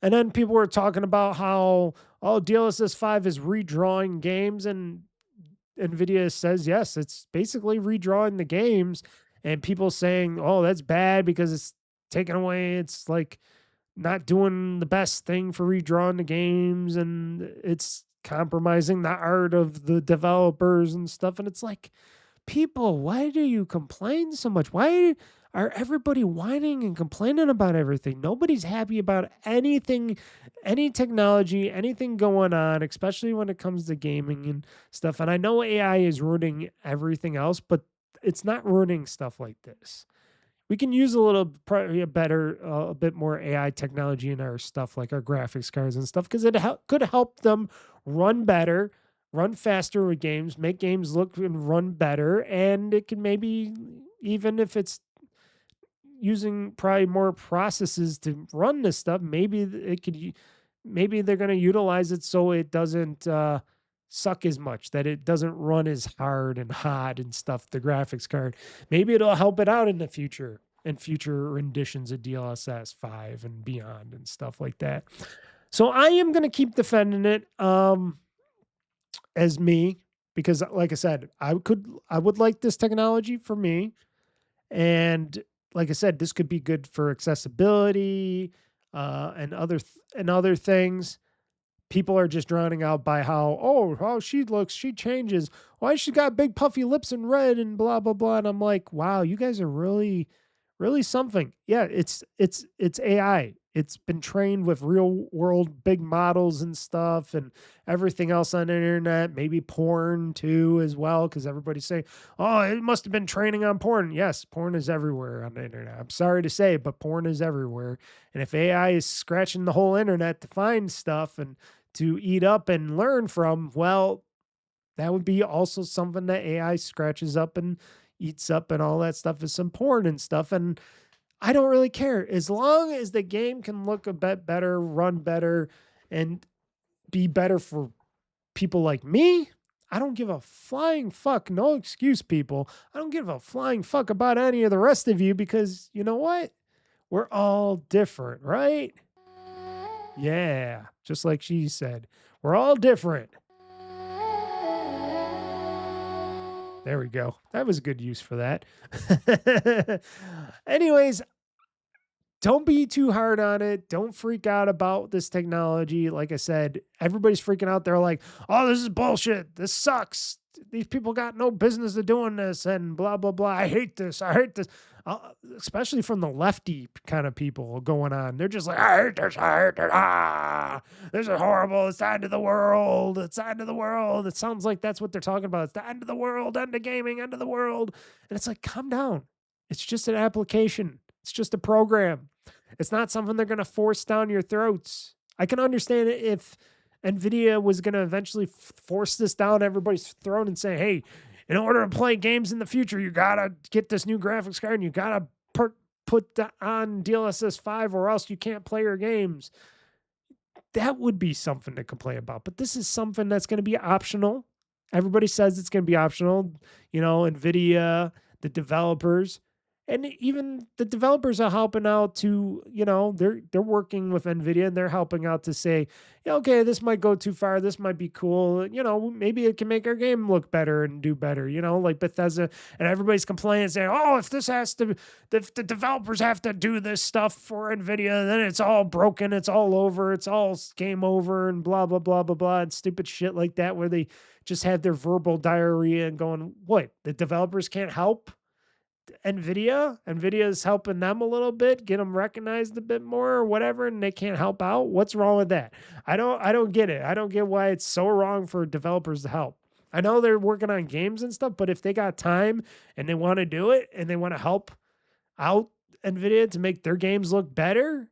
then people were talking about how, DLSS 5 is redrawing games, and NVIDIA says, yes, it's basically redrawing the games. And people saying, oh, that's bad because it's taken away. It's like not doing the best thing for redrawing the games, and it's compromising the art of the developers and stuff. And it's like, people, why do you complain so much? Why are everybody whining and complaining about everything? Nobody's happy about anything, any technology, anything going on, especially when it comes to gaming and stuff. And I know AI is ruining everything else, but it's not ruining stuff like this. We can use probably a bit more AI technology in our stuff, like our graphics cards and stuff, because it could help them run better, run faster with games, make games look and run better. And it can maybe, even if it's using probably more processes to run this stuff, maybe they're going to utilize it so it doesn't suck as much, that it doesn't run as hard and hot and stuff, the graphics card. Maybe it'll help it out in the future, and future renditions of DLSS 5 and beyond and stuff like that. So I am going to keep defending it as me, because like I said, I would like this technology for me. And like I said, this could be good for accessibility and other things. People are just drowning out by how she looks, she changes. Why she got big puffy lips and red and blah, blah, blah. And I'm like, wow, you guys are really, really something. Yeah, it's AI. It's been trained with real world big models and stuff and everything else on the internet, maybe porn too as well, because everybody's saying, oh, it must have been training on porn. Yes, porn is everywhere on the internet. I'm sorry to say, but porn is everywhere. And if AI is scratching the whole internet to find stuff and to eat up and learn from, well, that would be also something that AI scratches up and eats up, and all that stuff is some porn and stuff. And I don't really care. As long as the game can look a bit better, run better, and be better for people like me, I don't give a flying fuck. No excuse, people. I don't give a flying fuck about any of the rest of you, because you know what? We're all different, right? Yeah, just like she said, we're all different. There we go. That was a good use for that. Anyways, don't be too hard on it. Don't freak out about this technology. Like I said, everybody's freaking out. They're like, oh, this is bullshit. This sucks. These people got no business of doing this and blah, blah, blah. I hate this. I hate this. Especially from the lefty kind of people going on. They're just like, I hate this. I hate this. Ah, this is horrible. It's the end of the world. It's the end of the world. It sounds like that's what they're talking about. It's the end of the world, end of gaming, end of the world. And it's like, calm down. It's just an application. It's just a program. It's not something they're going to force down your throats. I can understand it if NVIDIA was going to eventually force this down everybody's throat and say, hey, in order to play games in the future, you got to get this new graphics card and you got to put on DLSS 5 or else you can't play your games. That would be something to complain about. But this is something that's going to be optional. Everybody says it's going to be optional. You know, NVIDIA, the developers. And even the developers are helping out to, you know, they're working with NVIDIA and they're helping out to say, yeah, okay, this might go too far. This might be cool. You know, maybe it can make our game look better and do better, you know, like Bethesda. And everybody's complaining saying, oh, if the developers have to do this stuff for NVIDIA, then it's all broken. It's all over. It's all game over and blah, blah, blah, blah, blah. And stupid shit like that, where they just have their verbal diarrhea and going, what? The developers can't help? NVIDIA. NVIDIA is helping them a little bit, get them recognized a bit more or whatever, and they can't help out. What's wrong with that? I don't get it. I don't get why it's so wrong for developers to help. I know they're working on games and stuff, but if they got time and they want to do it and they want to help out NVIDIA to make their games look better,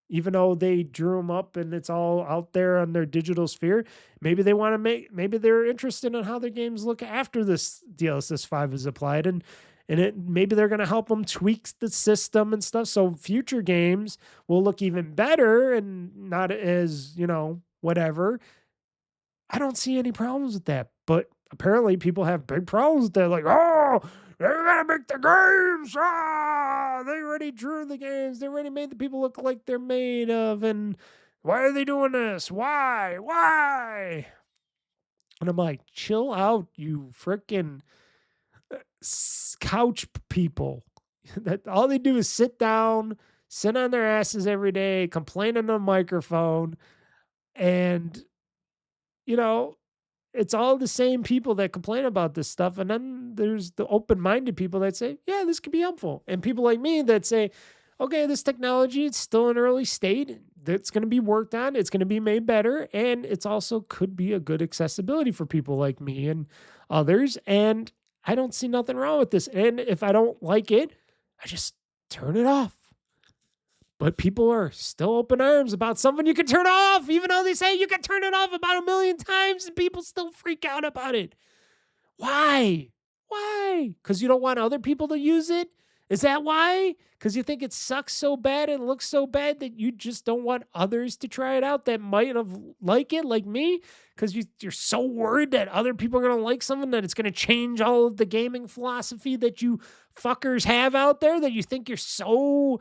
even though they drew them up and it's all out there on their digital sphere, maybe they want to maybe they're interested in how their games look after this DLSS 5 is applied, and maybe they're going to help them tweak the system and stuff so future games will look even better and not as, whatever. I don't see any problems with that, but apparently people have big problems with that. Like, oh, they're gonna make the games. They already drew the games. They already made the people look like they're made of. And why are they doing this? Why? Why? And I'm like, chill out, you freaking couch people. That all they do is sit down, sit on their asses every day, complain on a microphone, and it's all the same people that complain about this stuff. And then there's the open-minded people that say, yeah, this could be helpful. And people like me that say, okay, this technology, it's still an early state. That's going to be worked on. It's going to be made better. And it's also could be a good accessibility for people like me and others. And I don't see nothing wrong with this. And if I don't like it, I just turn it off. But people are still open arms about something you can turn off, even though they say you can turn it off about 1 million times and people still freak out about it. Why? Why? Because you don't want other people to use it? Is that why? Because you think it sucks so bad and looks so bad that you just don't want others to try it out that might have liked it, like me? Because you're so worried that other people are going to like something that it's going to change all of the gaming philosophy that you fuckers have out there, that you think you're so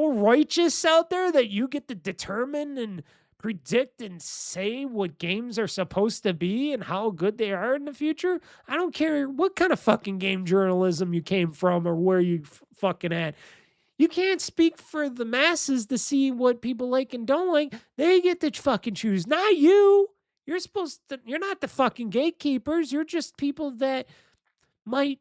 righteous out there that you get to determine and predict and say what games are supposed to be and how good they are in the future. I don't care what kind of fucking game journalism you came from or where you fucking at. You can't speak for the masses to see what people like and don't like. They get to fucking choose, not you. You're not the fucking gatekeepers. You're just people that might,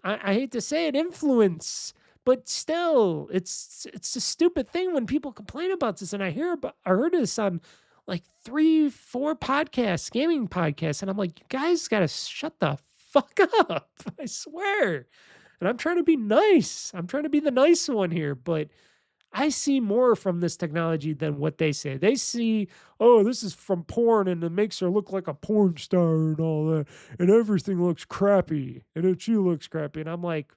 I hate to say it, influence. But still, it's a stupid thing when people complain about this. And I heard this on like 3-4 podcasts, gaming podcasts. And I'm like, you guys got to shut the fuck up. I swear. And I'm trying to be nice. I'm trying to be the nice one here. But I see more from this technology than what they say. They see, oh, this is from porn and it makes her look like a porn star and all that. And everything looks crappy. And she looks crappy. And I'm like,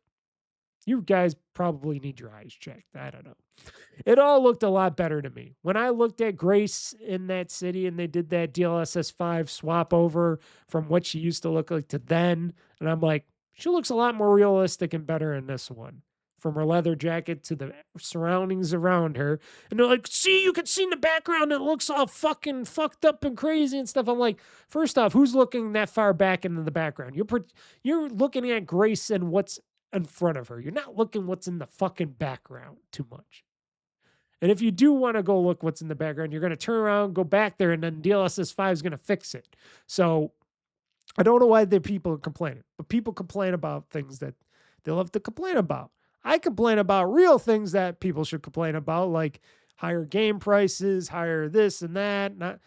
you guys probably need your eyes checked. I don't know. It all looked a lot better to me. When I looked at Grace in that city and they did that DLSS 5 swap over from what she used to look like to then, and I'm like, she looks a lot more realistic and better in this one. From her leather jacket to the surroundings around her. And they're like, see, you can see in the background it looks all fucking fucked up and crazy and stuff. I'm like, first off, who's looking that far back into the background? You're looking at Grace and what's in front of her. You're not looking what's in the fucking background too much. And if you do want to go look what's in the background, you're going to turn around, go back there, and then DLSS 5 is going to fix it. So I don't know why the people are complaining, but people complain about things that they love to complain about. I complain about real things that people should complain about, like higher game prices, higher this and that,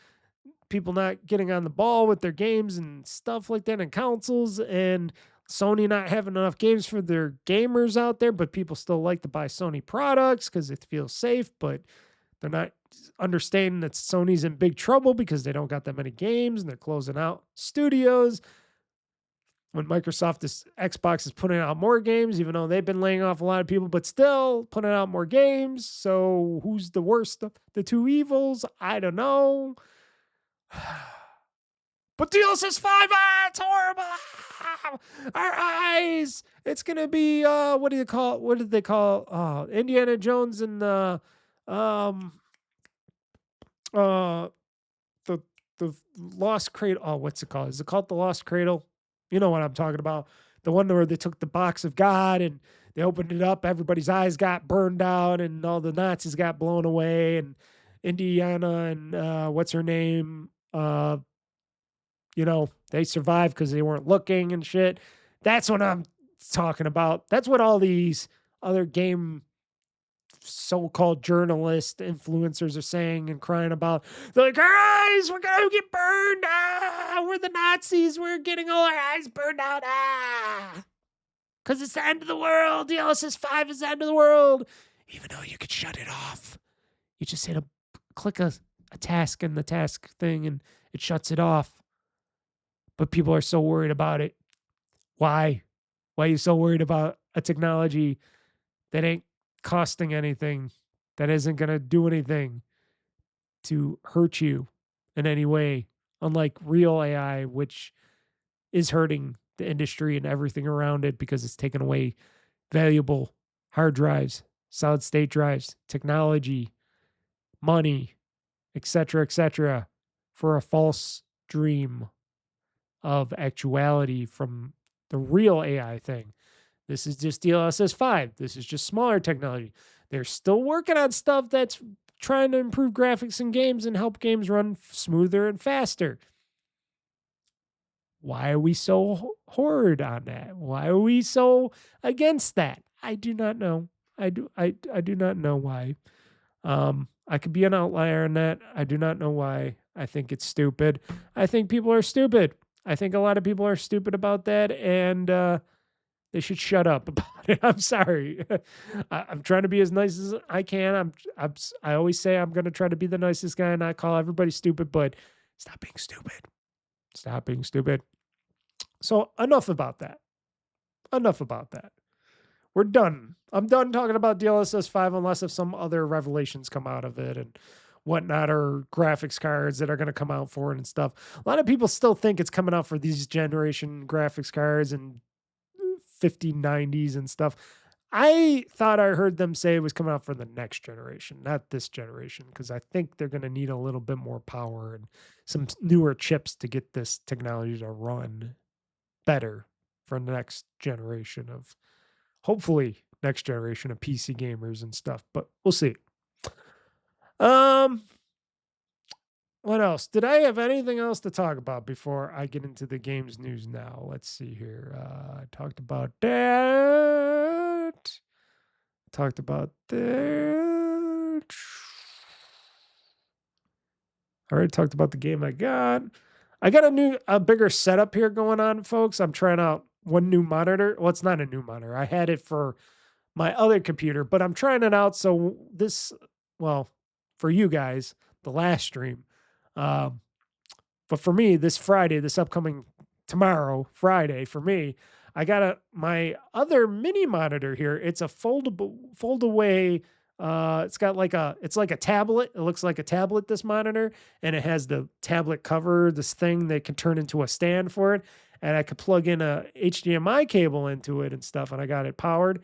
people not getting on the ball with their games and stuff like that, and consoles, and Sony not having enough games for their gamers out there, but people still like to buy Sony products because it feels safe, but they're not understanding that Sony's in big trouble because they don't got that many games and they're closing out studios. When Xbox is putting out more games, even though they've been laying off a lot of people, but still putting out more games. So who's the worst of the two evils? I don't know. But DLSS 5, it's horrible. Our eyes. It's gonna be what do you call it? What did they call Indiana Jones and the Lost Cradle. Oh, what's it called? Is it called the Lost Cradle? You know what I'm talking about. The one where they took the box of God and they opened it up. Everybody's eyes got burned out and all the Nazis got blown away. And Indiana and what's her name? They survived because they weren't looking and shit. That's what I'm talking about. That's what all these other game so-called journalists, influencers are saying and crying about. They're like, our eyes, we're gonna get burned. We're the Nazis. We're getting all our eyes burned out. Because it's the end of the world. DLSS 5 is the end of the world. Even though you could shut it off. You just hit click a task in the task thing and it shuts it off. But people are so worried about it. Why? Why are you so worried about a technology that ain't costing anything, that isn't going to do anything to hurt you in any way, unlike real AI, which is hurting the industry and everything around it because it's taken away valuable hard drives, solid state drives, technology, money, etc., for a false dream of actuality from the real AI thing. This is just DLSS 5. This is just smaller technology. They're still working on stuff that's trying to improve graphics in games and help games run smoother and faster. Why are we so horrid on that? Why are we so against that? I do not know. I do not know why. I could be an outlier in that. I do not know why. I think it's stupid. I think people are stupid. I think a lot of people are stupid about that, and they should shut up about it. I'm sorry. I'm trying to be as nice as I can. I always say I'm going to try to be the nicest guy and not call everybody stupid, but stop being stupid. Stop being stupid. So enough about that. Enough about that. We're done. I'm done talking about DLSS 5 unless if some other revelations come out of it and whatnot, or graphics cards that are going to come out for it and stuff. A lot of people still think it's coming out for these generation graphics cards and 5090s and stuff. I thought I heard them say it was coming out for the next generation, not this generation, because I think they're going to need a little bit more power and some newer chips to get this technology to run better for the next generation of, hopefully, next generation of PC gamers and stuff, but we'll see. What else? Did I have anything else to talk about before I get into the Gamez Newz Now? Let's see here. I talked about that. Talked about that. I already talked about the game I got. I got a bigger setup here going on, folks. I'm trying out one new monitor. Well, it's not a new monitor. I had it for my other computer, but I'm trying it out. So this, well, for you guys, the last stream. But for me, this Friday, this upcoming tomorrow, Friday, for me, I got my other mini monitor here. It's a fold away. It's got it's like a tablet. It looks like a tablet, this monitor, and it has the tablet cover, this thing that can turn into a stand for it. And I could plug in a HDMI cable into it and stuff. And I got it powered.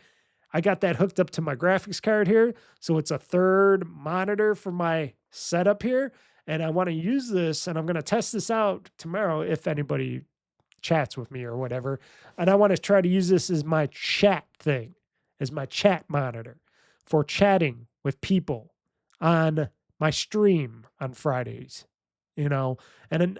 I got that hooked up to my graphics card here. So it's a third monitor for my setup here. And I want to use this, and I'm going to test this out tomorrow if anybody chats with me or whatever. And I want to try to use this as my chat thing, as my chat monitor for chatting with people on my stream on Fridays, you know. And then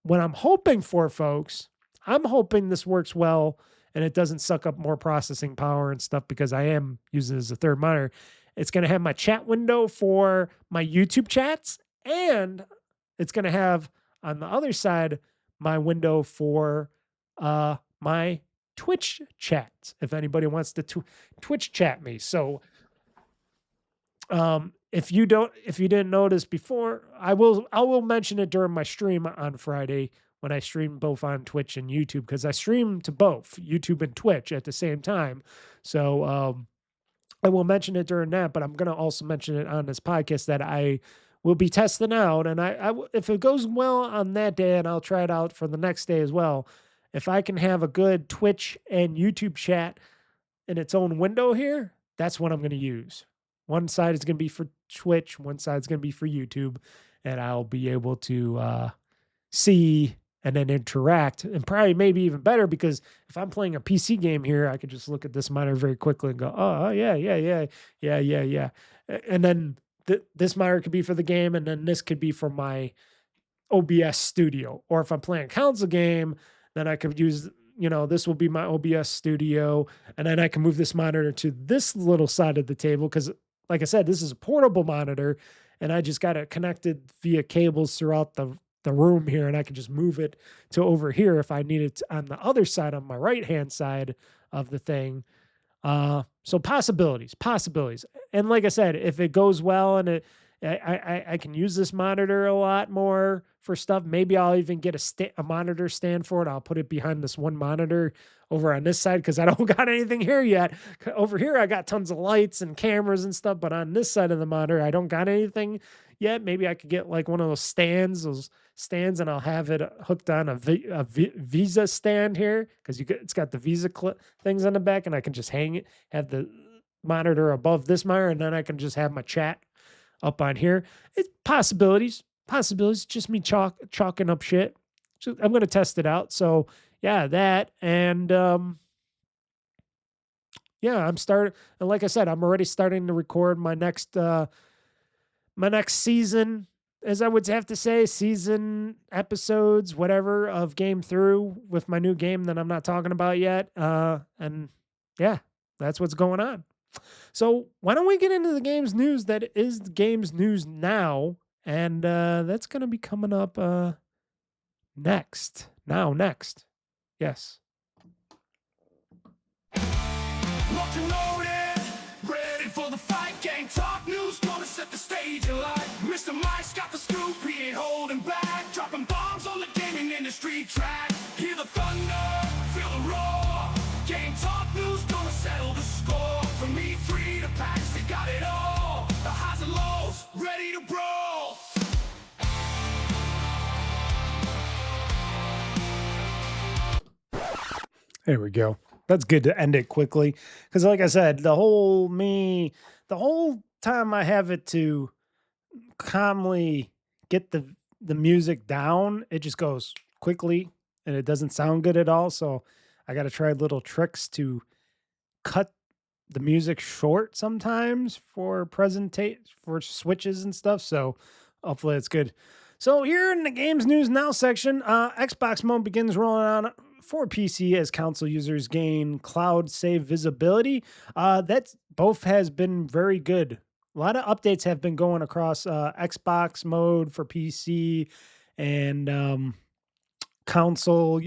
what I'm hoping for, folks, I'm hoping this works well and it doesn't suck up more processing power and stuff, because I am using it as a third monitor. It's going to have my chat window for my YouTube chats, and it's going to have on the other side my window for my Twitch chats, if anybody wants to Twitch chat me. So if you didn't notice before, I will mention it during my stream on Friday when I stream both on Twitch and YouTube, because I stream to both YouTube and Twitch at the same time. So I will mention it during that, but I'm going to also mention it on this podcast that I will be testing out. And if it goes well on that day, and I'll try it out for the next day as well, if I can have a good Twitch and YouTube chat in its own window here, that's what I'm going to use. One side is going to be for Twitch, one side is going to be for YouTube, and I'll be able to see and then interact, and probably maybe even better, because if I'm playing a PC game here, I could just look at this monitor very quickly and go, oh yeah. And then this monitor could be for the game, and then this could be for my OBS studio. Or if I'm playing a console game, then I could use this will be my OBS studio, and then I can move this monitor to this little side of the table because, like I said, this is a portable monitor, and I just got it connected via cables throughout the room here, and I can just move it to over here if I need it on the other side, on my right-hand side of the thing. So possibilities. And like I said, if it goes well and I can use this monitor a lot more for stuff. Maybe I'll even get a monitor stand for it. I'll put it behind this one monitor over on this side because I don't got anything here yet. Over here, I got tons of lights and cameras and stuff, but on this side of the monitor, I don't got anything yet. Maybe I could get like one of those stands, and I'll have it hooked on a Visa stand here because it's got the Visa things on the back, and I can just have the monitor above this monitor, and then I can just have my chat up on here. It's possibilities, just me chalking up shit. So I'm going to test it out. So yeah, that. And, yeah, and like I said, I'm already starting to record my next season, as I would have to say, season episodes, whatever, of Game Through with my new game that I'm not talking about yet. And yeah, that's what's going on. So why don't we get into the games news that is the Gamez Newz Now, and that's going to be coming up next. Yes. Locked and loaded, ready for the fight. Game talk news, gonna set the stage alight. Mr. Mike's got the scoop, he ain't holding back. Dropping bombs on the gaming industry track. Hear the thunder, feel the roar. Game talk news, gonna settle the score. From E3 to PAX, they got it all. The highs and lows, ready to brawl. There we go. That's good to end it quickly. Because like I said, the whole time I have it to calmly get the music down, it just goes quickly and it doesn't sound good at all. So I got to try little tricks to cut the music short sometimes for switches and stuff. So hopefully it's good. So here in the Gamez Newz Now section, Xbox mode begins rolling out for PC as console users gain cloud save visibility. That's both has been very good. A lot of updates have been going across Xbox mode for PC and console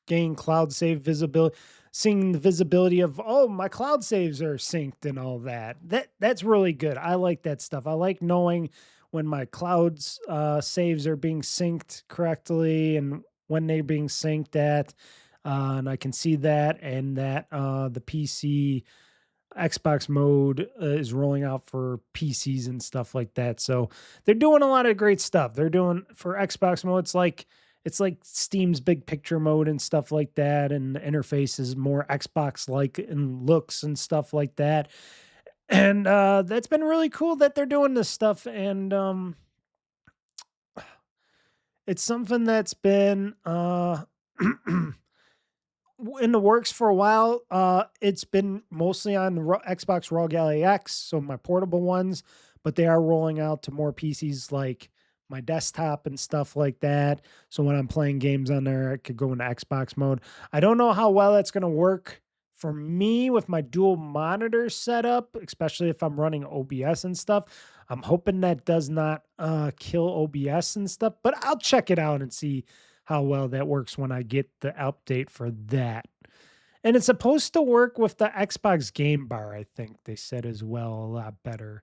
gain cloud save visibility. Seeing the visibility of, oh, my cloud saves are synced and all that. That's really good. I like that stuff. I like knowing when my clouds saves are being synced correctly and when they're being synced at. And I can see that, and that the PC Xbox mode is rolling out for PCs and stuff like that. So they're doing a lot of great stuff. They're doing for Xbox mode. It's like Steam's big picture mode and stuff like that, and the interface is more Xbox-like in looks and stuff like that. And that's been really cool that they're doing this stuff. And it's something that's been in the works for a while. It's been mostly on the Xbox Raw Gallery X, so my portable ones, but they are rolling out to more PCs like my desktop and stuff like that. So when I'm playing games on there, I could go into Xbox mode. I don't know how well that's going to work for me with my dual monitor setup, especially if I'm running OBS and stuff. I'm hoping that does not kill OBS and stuff, but I'll check it out and see how well that works when I get the update for that. And it's supposed to work with the Xbox Game Bar, I think they said as well, a lot better.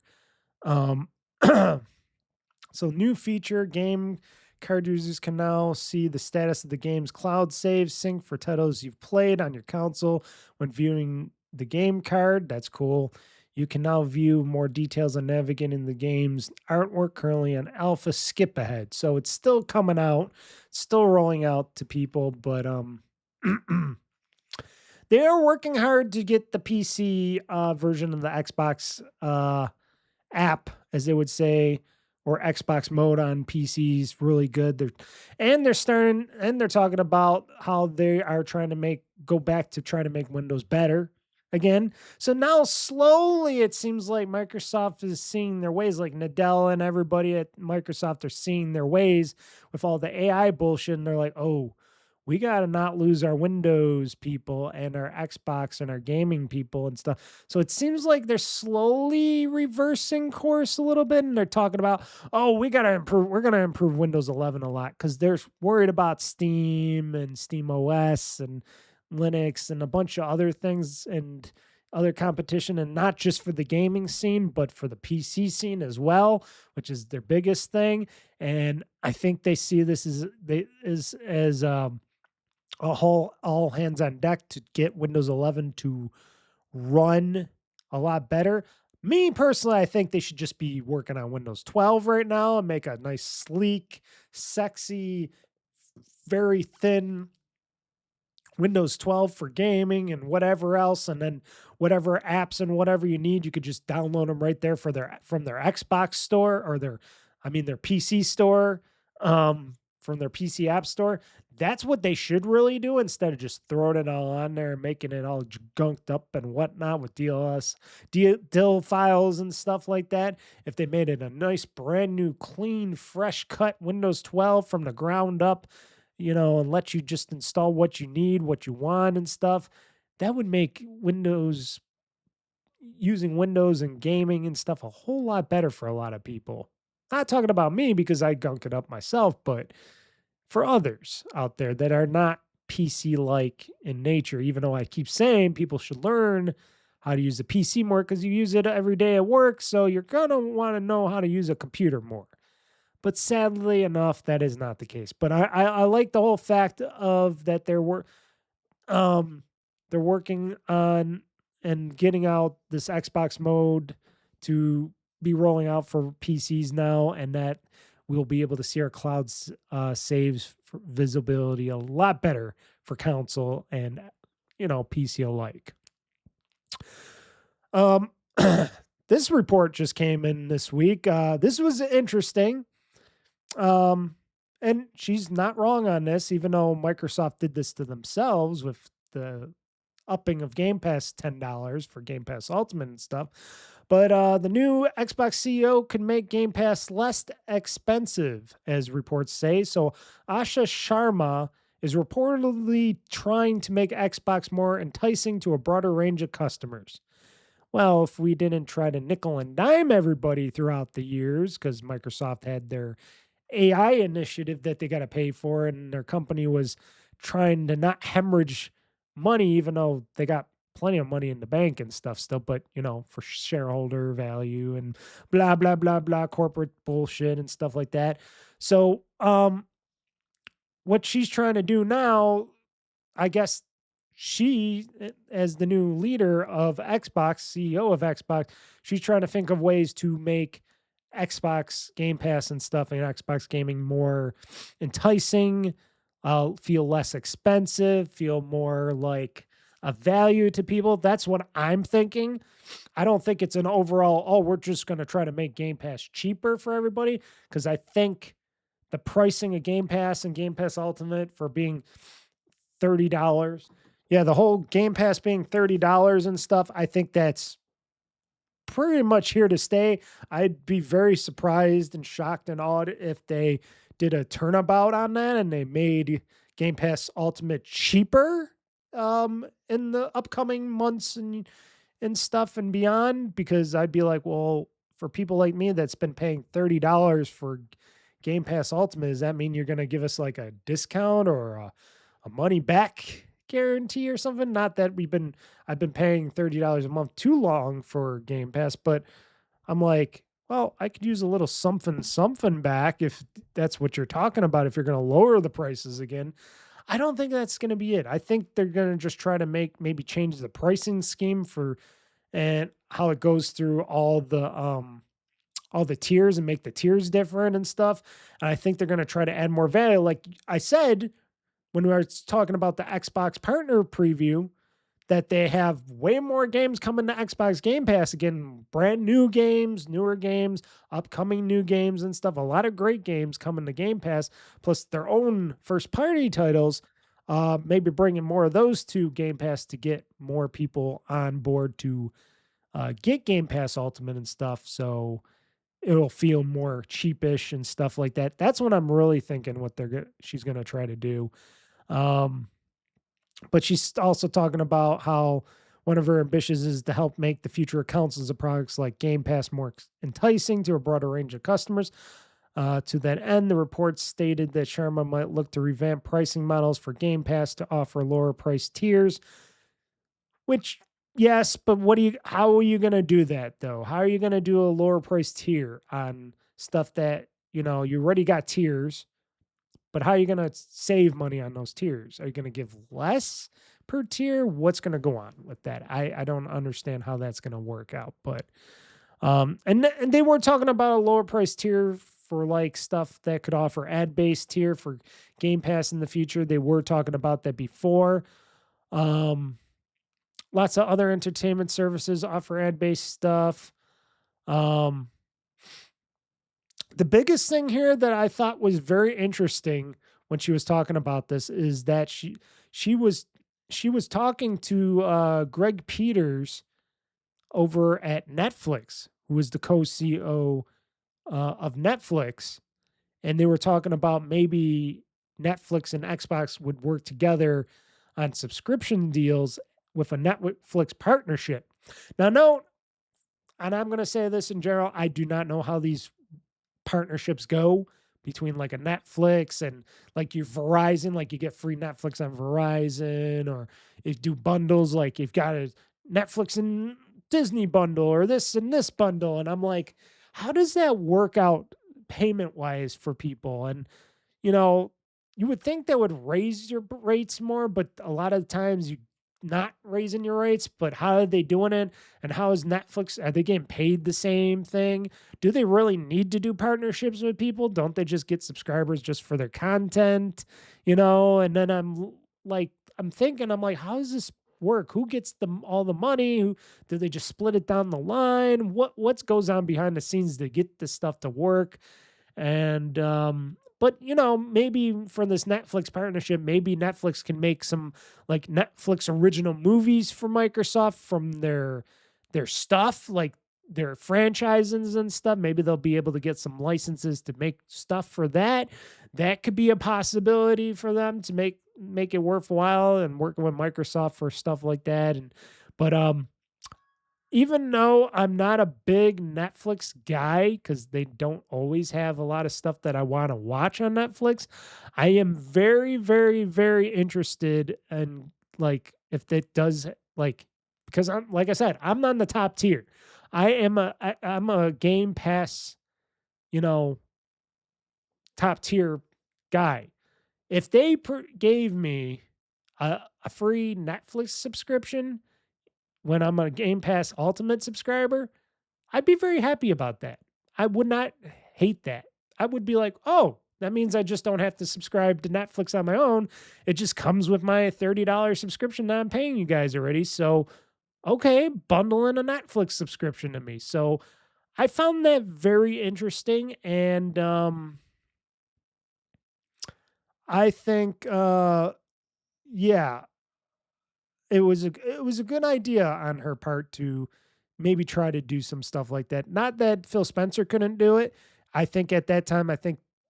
So new feature, game card users can now see the status of the game's cloud save sync for titles you've played on your console when viewing the game card. That's cool. You can now view more details on navigating the game's artwork, currently on alpha skip ahead. So it's still coming out, still rolling out to people, but they are working hard to get the PC version of the Xbox app, as they would say, or Xbox mode on PCs really good. They're talking about how they are trying to go back to try to make Windows better again. So now slowly it seems like Microsoft is seeing their ways, like Nadella and everybody at Microsoft are seeing their ways with all the AI bullshit. And they're like, oh, we got to not lose our Windows people and our Xbox and our gaming people and stuff. So it seems like they're slowly reversing course a little bit. And they're talking about, oh, we got to improve. We're going to improve Windows 11 a lot because they're worried about Steam and Steam OS and Linux and a bunch of other things and other competition, and not just for the gaming scene, but for the PC scene as well, which is their biggest thing. And I think they see this as a whole all hands on deck to get Windows 11 to run a lot better. Me personally, I think they should just be working on Windows 12 right now and make a nice, sleek, sexy, very thin Windows 12 for gaming and whatever else, and then whatever apps and whatever you need, you could just download them right there for from their Xbox store or their PC store, from their PC app store. That's what they should really do instead of just throwing it all on there and making it all gunked up and whatnot with DIL files and stuff like that. If they made it a nice, brand new, clean, fresh cut Windows 12 from the ground up, and let you just install what you need, what you want and stuff, that would make using Windows and gaming and stuff a whole lot better for a lot of people. Not talking about me because I gunk it up myself, but for others out there that are not PC-like in nature, even though I keep saying people should learn how to use the PC more because you use it every day at work, so you're going to want to know how to use a computer more. But sadly enough, that is not the case. But I like the whole fact of that they're working on and getting out this Xbox mode to be rolling out for PCs now, and that we'll be able to see our cloud saves for visibility a lot better for console and PC alike. This report just came in this week. This was interesting. And she's not wrong on this, even though Microsoft did this to themselves with the upping of Game Pass $10 for Game Pass Ultimate and stuff. But the new Xbox CEO can make Game Pass less expensive, as reports say. So Asha Sharma is reportedly trying to make Xbox more enticing to a broader range of customers. Well, if we didn't try to nickel and dime everybody throughout the years, because Microsoft had their AI initiative that they got to pay for, and their company was trying to not hemorrhage money, even though they got plenty of money in the bank and stuff still, but for shareholder value and blah, blah, blah, blah, corporate bullshit and stuff like that. So, what she's trying to do now, I guess she, as the new leader of Xbox, CEO of Xbox, she's trying to think of ways to make Xbox Game Pass and stuff and Xbox gaming more enticing, feel less expensive, feel more like a value to people. That's what I'm thinking. I don't think it's an overall, we're just going to try to make Game Pass cheaper for everybody, because I think the pricing of Game Pass and Game Pass Ultimate for being $30, the whole Game Pass being $30 and stuff, I think that's pretty much here to stay. I'd be very surprised and shocked and awed if they did a turnabout on that and they made Game Pass Ultimate cheaper in the upcoming months and stuff and beyond, because I'd be like, well, for people like me that's been paying $30 for Game Pass Ultimate, does that mean you're going to give us like a discount or a money back guarantee or something? Not that I've been paying $30 a month too long for Game Pass, but I'm like, well, I could use a little something back if that's what you're talking about, if you're going to lower the prices again. I don't think that's going to be it. I think they're going to just try to maybe change the pricing scheme and how it goes through all the tiers and make the tiers different and stuff. And I think they're going to try to add more value. Like I said, when we were talking about the Xbox partner preview, that they have way more games coming to Xbox Game Pass again, brand new games, newer games, upcoming new games and stuff. A lot of great games coming to Game Pass, plus their own first-party titles. Maybe bringing more of those to Game Pass to get more people on board to get Game Pass Ultimate and stuff. So it'll feel more cheapish and stuff like that. That's what I'm really thinking. She's going to try to do. Um, but she's also talking about how one of her ambitions is to help make the future of consoles and products like Game Pass more enticing to a broader range of customers. To that end, the report stated that Sharma might look to revamp pricing models for Game Pass to offer lower price tiers. Which, yes, but how are you going to do that though? How are you going to do a lower price tier on stuff that, you already got tiers, but how are you going to save money on those tiers? Are you going to give less per tier? What's going to go on with that? I don't understand how that's going to work out, but, and they were talking about a lower price tier for like stuff that could offer ad-based tier for Game Pass in the future. They were talking about that before. Lots of other entertainment services offer ad-based stuff. The biggest thing here that I thought was very interesting when she was talking about this is that she was talking to Greg Peters over at Netflix, who was the co-CEO of Netflix, and they were talking about maybe Netflix and Xbox would work together on subscription deals with a Netflix partnership. Now, note, and I'm going to say this in general, I do not know how these partnerships go between like a Netflix and like your Verizon, like you get free Netflix on Verizon, or you do bundles, like you've got a Netflix and Disney bundle or this and this bundle. And I'm like, how does that work out payment wise for people? And, you would think that would raise your rates more, but a lot of times you not raising your rates, but how are they doing it? And how is Netflix? Are they getting paid the same thing? Do they really need to do partnerships with people? Don't they just get subscribers just for their content? And then I'm thinking, how does this work? Who gets all the money? Do they just split it down the line? What goes on behind the scenes to get this stuff to work? And but maybe for this Netflix partnership, maybe Netflix can make some like Netflix original movies for Microsoft from their stuff, like their franchises and stuff. Maybe they'll be able to get some licenses to make stuff for that. That could be a possibility for them to make it worthwhile, and working with Microsoft for stuff like that. But even though I'm not a big Netflix guy, because they don't always have a lot of stuff that I want to watch on Netflix, I am very, very, very interested in like if that does because I'm like I said, I'm not in the top tier. I'm a Game Pass, top tier guy. If they gave me a free Netflix subscription when I'm a Game Pass Ultimate subscriber, I'd be very happy about that. I would not hate that. I would be like, oh, that means I just don't have to subscribe to Netflix on my own. It just comes with my $30 subscription that I'm paying you guys already. So, okay, bundle in a Netflix subscription to me. So I found that very interesting. And I think, yeah, it was a good idea on her part to maybe try to do some stuff like that. Not that Phil Spencer couldn't do it. I think at that time,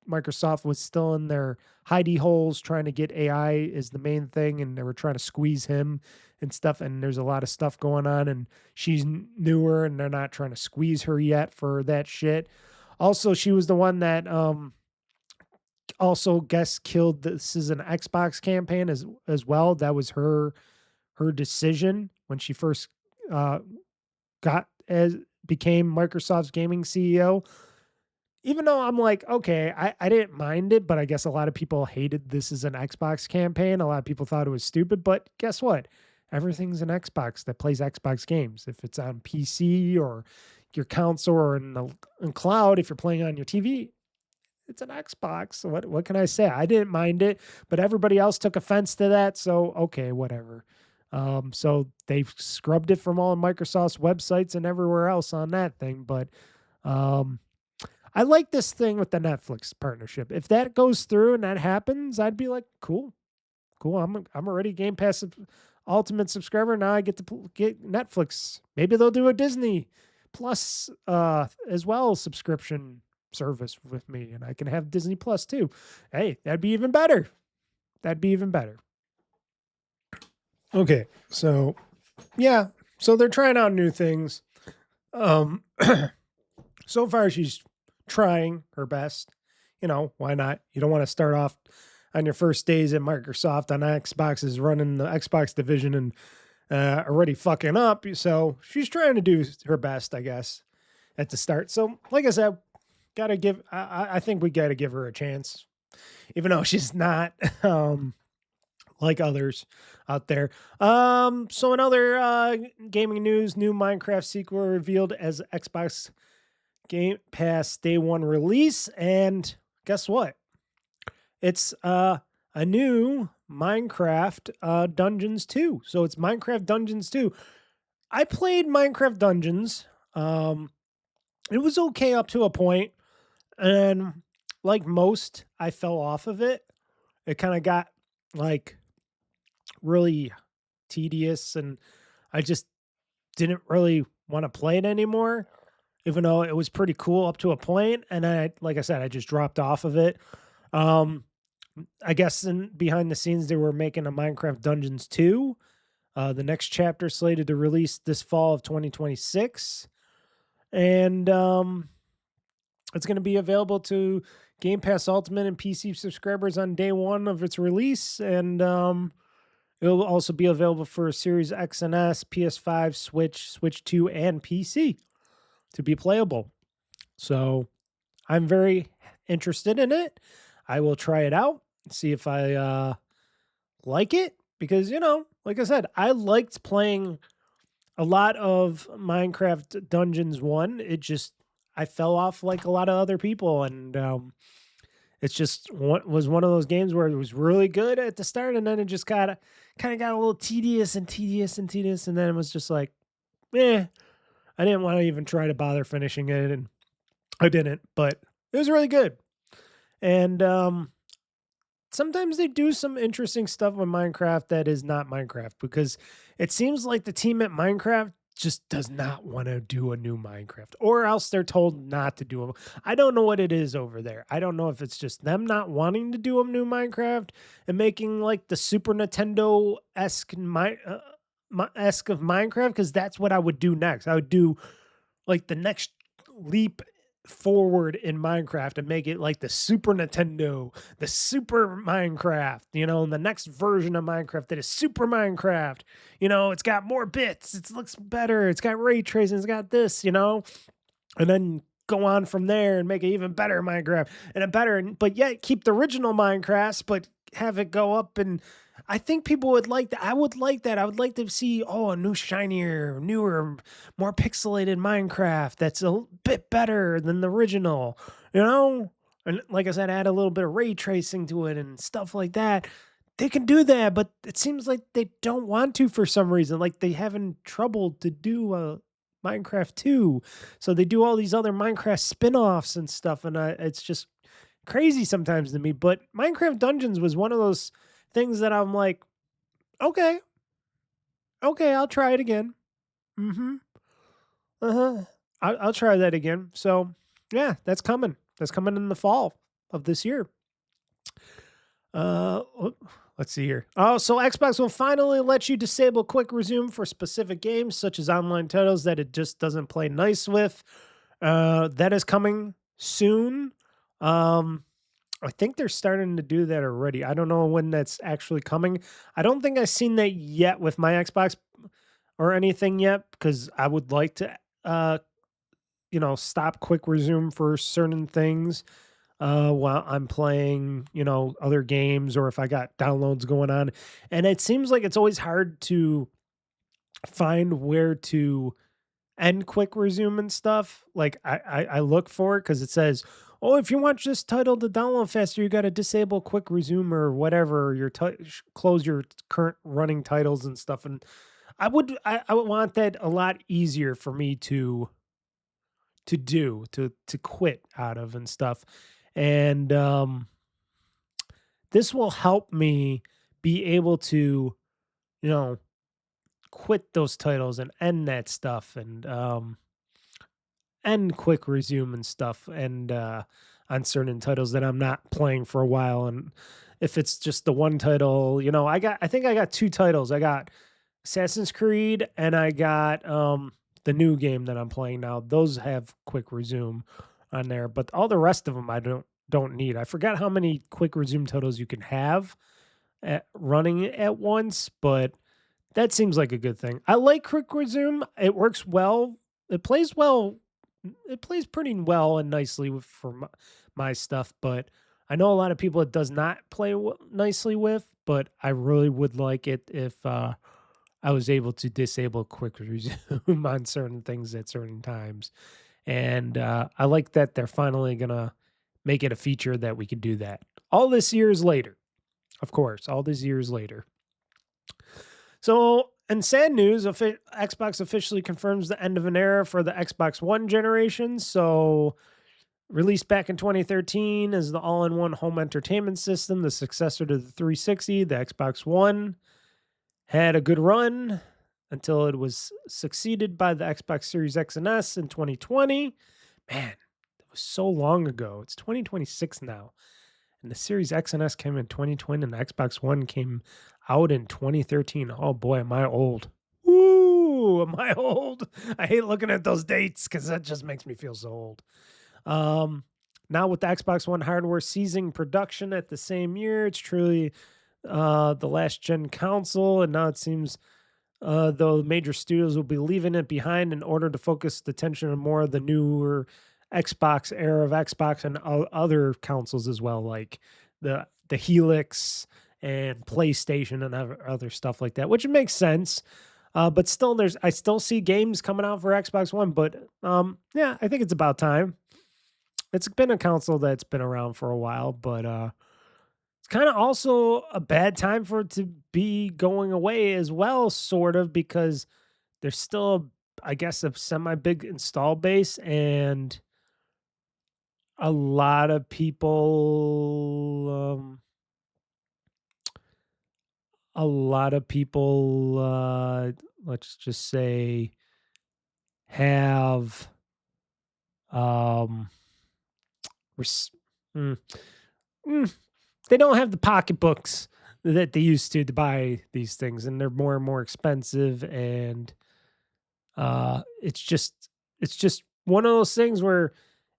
Microsoft was still in their hidey holes trying to get AI is the main thing, and they were trying to squeeze him and stuff. And there's a lot of stuff going on, and she's newer, and they're not trying to squeeze her yet for that shit. Also, she was the one that also killed This Is an Xbox campaign as well. That was her decision when she first became Microsoft's gaming CEO. Even though I'm like, okay, I didn't mind it, but I guess a lot of people hated This Is an Xbox campaign. A lot of people thought it was stupid, but guess what? Everything's an Xbox that plays Xbox games. If it's on PC or your console or in cloud, if you're playing on your TV, it's an Xbox. What can I say? I didn't mind it, but everybody else took offense to that. So, okay, whatever. So they've scrubbed it from all of Microsoft's websites and everywhere else on that thing. But I like this thing with the Netflix partnership. If that goes through and that happens, I'd be like, cool. I'm already Game Pass Ultimate subscriber. Now I get to get Netflix. Maybe they'll do a Disney Plus as well subscription service with me, and I can have Disney Plus too. Hey, that'd be even better. that'd be even better. Okay, so yeah, so they're trying out new things. So far she's trying her best. You know, why not? You don't want to start off on your first days at Microsoft on Xbox is running the Xbox division and already fucking up. So she's trying to do her best, I guess, at the start. So like I said, I think we gotta give her a chance, even though she's not like others out there. So another gaming news, new Minecraft sequel revealed as Xbox Game Pass Day 1 release. And guess what? It's a new Minecraft Dungeons 2. So it's Minecraft Dungeons 2. I played Minecraft Dungeons. It was okay up to a point. And like most, I fell off of it. It kind of got like really tedious and I just didn't really want to play it anymore, even though it was pretty cool up to a point. And like I said, I just dropped off of it. I guess behind the scenes, they were making a Minecraft Dungeons 2. The next chapter slated to release this fall of 2026. And it's going to be available to Game Pass Ultimate and PC subscribers on day 1 of its release. And it will also be available for Series X and S, PS5, Switch, Switch 2, and PC to be playable. So I'm very interested in it. I will try it out, see if I like it. Because, you know, like I said, I liked playing a lot of Minecraft Dungeons 1. I fell off like a lot of other people. And it's just was one of those games where it was really good at the start. And then it just kind of got a little tedious. And then it was just like, I didn't want to even try to bother finishing it. And I didn't, but it was really good. And sometimes they do some interesting stuff with Minecraft that is not Minecraft, because it seems like the team at Minecraft just does not want to do a new Minecraft, or else they're told not to do them. I don't know what it is over there. I don't know if it's just them not wanting to do a new Minecraft and making like the Super Nintendo-esque esque of Minecraft, because that's what I would do next. I would do like the next leap forward in Minecraft and make it like the Super Nintendo, the Super Minecraft, you know, and the next version of Minecraft that is Super Minecraft. You know, it's got more bits, it looks better, it's got ray tracing, it's got this, you know, and then go on from there and make an even better Minecraft and a better, but yet keep the original Minecraft, but have it go up. And I think people would like that. I would like that. I would like to see, a new, shinier, newer, more pixelated Minecraft that's a bit better than the original, you know? And like I said, add a little bit of ray tracing to it and stuff like that. They can do that, but it seems like they don't want to for some reason. Like they having trouble to do a Minecraft 2. So they do all these other Minecraft spin-offs and stuff. And it's just crazy sometimes to me. But Minecraft Dungeons was one of those things that I'm like, okay, I'll try it again. I'll try that again. So yeah, that's coming. That's coming in the fall of this year. Let's see here. Oh, so Xbox will finally let you disable quick resume for specific games, such as online titles that it just doesn't play nice with. That is coming soon. I think they're starting to do that already. I don't know when that's actually coming. I don't think I've seen that yet with my Xbox or anything yet, because I would like to, stop quick resume for certain things while I'm playing, other games, or if I got downloads going on. And it seems like it's always hard to find where to end quick resume and stuff. Like I look for it because it says, if you want this title to download faster, you got to disable quick resume or whatever, close your current running titles and stuff. And I would want that a lot easier for me to quit out of and stuff. And this will help me be able to, quit those titles and end that stuff. And and quick resume and stuff, and on certain titles that I'm not playing for a while. And if it's just the one title, I think I got two titles. I got Assassin's Creed and I got the new game that I'm playing now. Those have quick resume on there, but all the rest of them I don't need. I forgot how many quick resume titles you can have running at once, but that seems like a good thing. I like quick resume. It works well. It plays well. It plays pretty well and nicely for my stuff, but I know a lot of people it does not play nicely with, but I really would like it if I was able to disable quick resume on certain things at certain times. And I like that they're finally going to make it a feature that we could do that. All this years later, of course, all these years later. So, in sad news, Xbox officially confirms the end of an era for the Xbox One generation. So, released back in 2013 as the all-in-one home entertainment system, the successor to the 360, the Xbox One had a good run until it was succeeded by the Xbox Series X and S in 2020. Man, that was so long ago. It's 2026 now. And the Series X and S came in 2020 and the Xbox One came out in 2013. Oh boy, am I old. Ooh, am I old? I hate looking at those dates because that just makes me feel so old. Now with the Xbox One hardware ceasing production at the same year, it's truly the last gen console, and now it seems though major studios will be leaving it behind in order to focus the attention on more of the newer Xbox era of Xbox and other consoles as well, like the Helix and PlayStation and other stuff like that, which makes sense. But still, I still see games coming out for Xbox One. But yeah, I think it's about time. It's been a console that's been around for a while, but it's kind of also a bad time for it to be going away as well, sort of, because there's still, I guess, a semi big install base and a lot of people, let's just say, have, they don't have the pocketbooks that they used to buy these things, and they're more and more expensive. And it's just one of those things where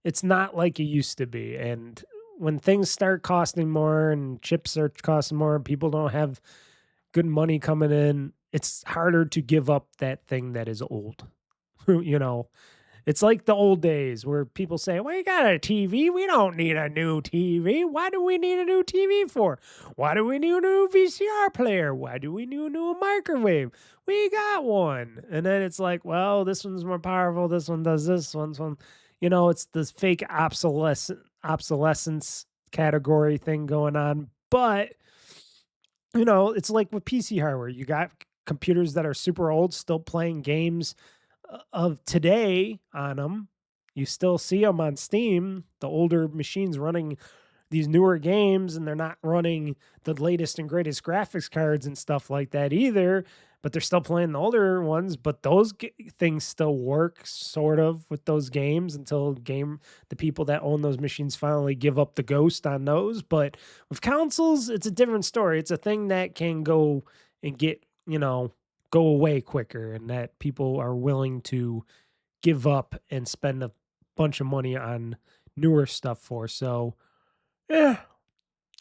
it's not like it used to be. And when things start costing more and chips are costing more and people don't have good money coming in, it's harder to give up that thing that is old. It's like the old days where people say, "We got a TV. We don't need a new TV. Why do we need a new TV for? Why do we need a new VCR player? Why do we need a new microwave? We got one." And then it's like, well, this one's more powerful. This one does this. One. It's this fake obsolescence category thing going on. But, it's like with PC hardware. You got computers that are super old still playing games of today on them. You still see them on Steam, the older machines running these newer games, and they're not running the latest and greatest graphics cards and stuff like that either, but they're still playing the older ones. But those things still work sort of with those games until the people that own those machines finally give up the ghost on those. But with consoles, it's a different story. It's a thing that can go and get, go away quicker, and that people are willing to give up and spend a bunch of money on newer stuff for. So, yeah,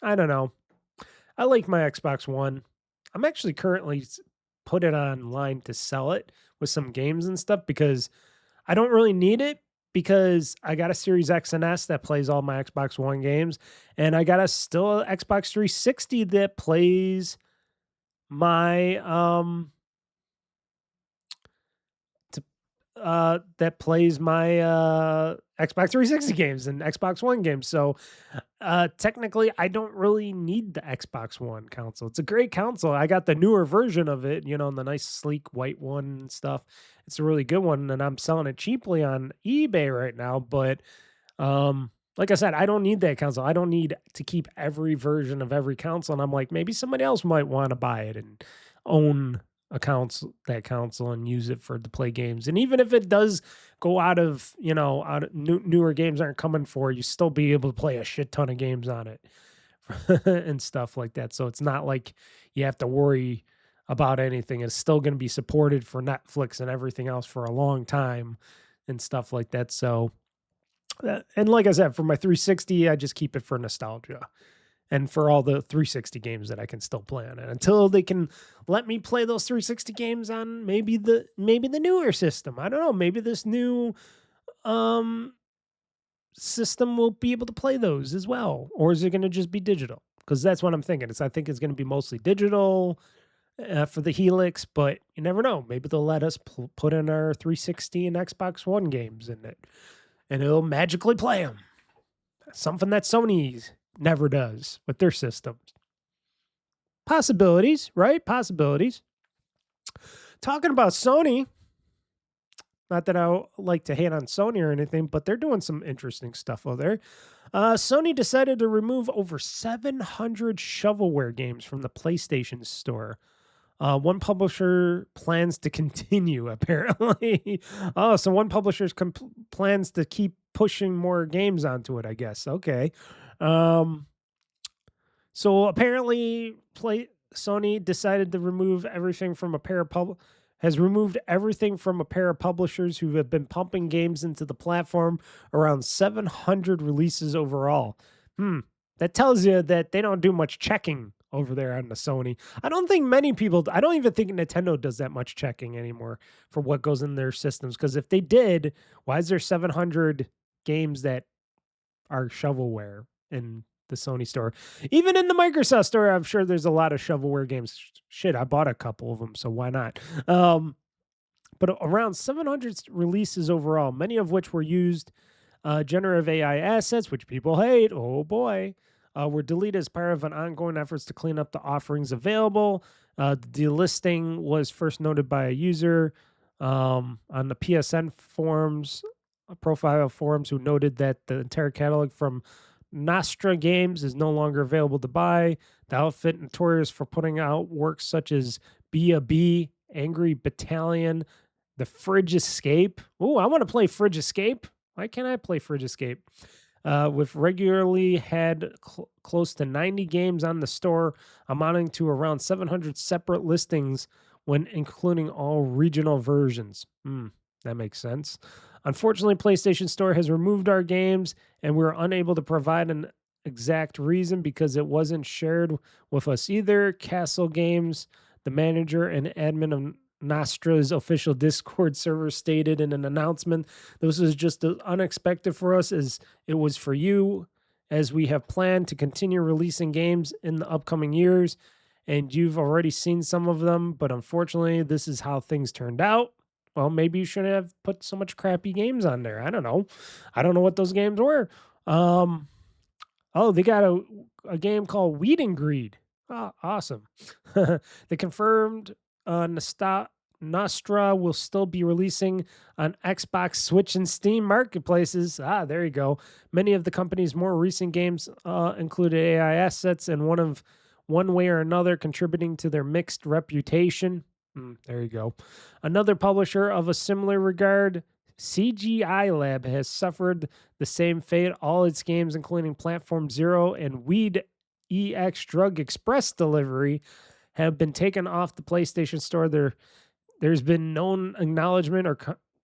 I don't know. I like my Xbox One. I'm actually currently put it online to sell it with some games and stuff because I don't really need it, because I got a Series X and S that plays all my Xbox One games, and I got still an Xbox 360 that plays my Xbox 360 games and Xbox One games. So technically I don't really need the Xbox One console. It's a great console. I got the newer version of it, the nice sleek white one and stuff. It's a really good one, and I'm selling it cheaply on eBay right now. But like I said, I don't need that console. I don't need to keep every version of every console. And I'm like, maybe somebody else might want to buy it and own that console and use it to play games. And even if it does go out of, newer games aren't coming for, you still be able to play a shit ton of games on it and stuff like that. So it's not like you have to worry about anything. It's still going to be supported for Netflix and everything else for a long time and stuff like that. So, and like I said, for my 360, I just keep it for nostalgia and for all the 360 games that I can still play on it until they can let me play those 360 games on maybe the newer system. I don't know. Maybe this new system will be able to play those as well, or is it going to just be digital? Because that's what I'm thinking. I think it's going to be mostly digital for the Helix, but you never know. Maybe they'll let us put in our 360 and Xbox One games in it, and it'll magically play them. Something that Sony never does with their systems. Possibilities, right? Possibilities. Talking about Sony, not that I like to hate on Sony or anything, but they're doing some interesting stuff over there. Sony decided to remove over 700 shovelware games from the PlayStation Store. One publisher plans to continue, apparently. So one publisher plans to keep pushing more games onto it, I guess. Okay. So apparently Sony decided to remove everything from a pair of publishers who have been pumping games into the platform, around 700 releases overall. That tells you that they don't do much checking over there on the Sony. I don't even think Nintendo does that much checking anymore for what goes in their systems. Because if they did, why is there 700 games that are shovelware in the Sony store? Even in the Microsoft store, I'm sure there's a lot of shovelware games. Shit, I bought a couple of them, so why not? But around 700 releases overall, many of which were used generative AI assets, which people hate. Oh boy. Were deleted as part of an ongoing efforts to clean up the offerings available. The delisting was first noted by a user on the PSN forums, profile forums, who noted that the entire catalog from Nostra Games is no longer available to buy. The outfit, notorious for putting out works such as Be a Bee, Angry Battalion, The Fridge Escape. Oh, I want to play Fridge Escape. Why can't I play Fridge Escape? With regularly had close to 90 games on the store, amounting to around 700 separate listings when including all regional versions. That makes sense. Unfortunately, PlayStation Store has removed our games, and we're unable to provide an exact reason because it wasn't shared with us either. Castle Games, the manager and admin of Nostra's official Discord server, stated in an announcement, "This was just unexpected for us as it was for you, as we have planned to continue releasing games in the upcoming years, and you've already seen some of them, but unfortunately, this is how things turned out." Well, maybe you shouldn't have put so much crappy games on there. I don't know. I don't know what those games were. They got a game called Weed and Greed. Oh, awesome. They confirmed Nostra will still be releasing on Xbox, Switch, and Steam marketplaces. There you go. Many of the company's more recent games included AI assets and one way or another contributing to their mixed reputation. There you go. Another publisher of a similar regard, CGI Lab, has suffered the same fate. All its games, including Platform Zero and Weed EX Drug Express Delivery, have been taken off the PlayStation Store. There's been no acknowledgement or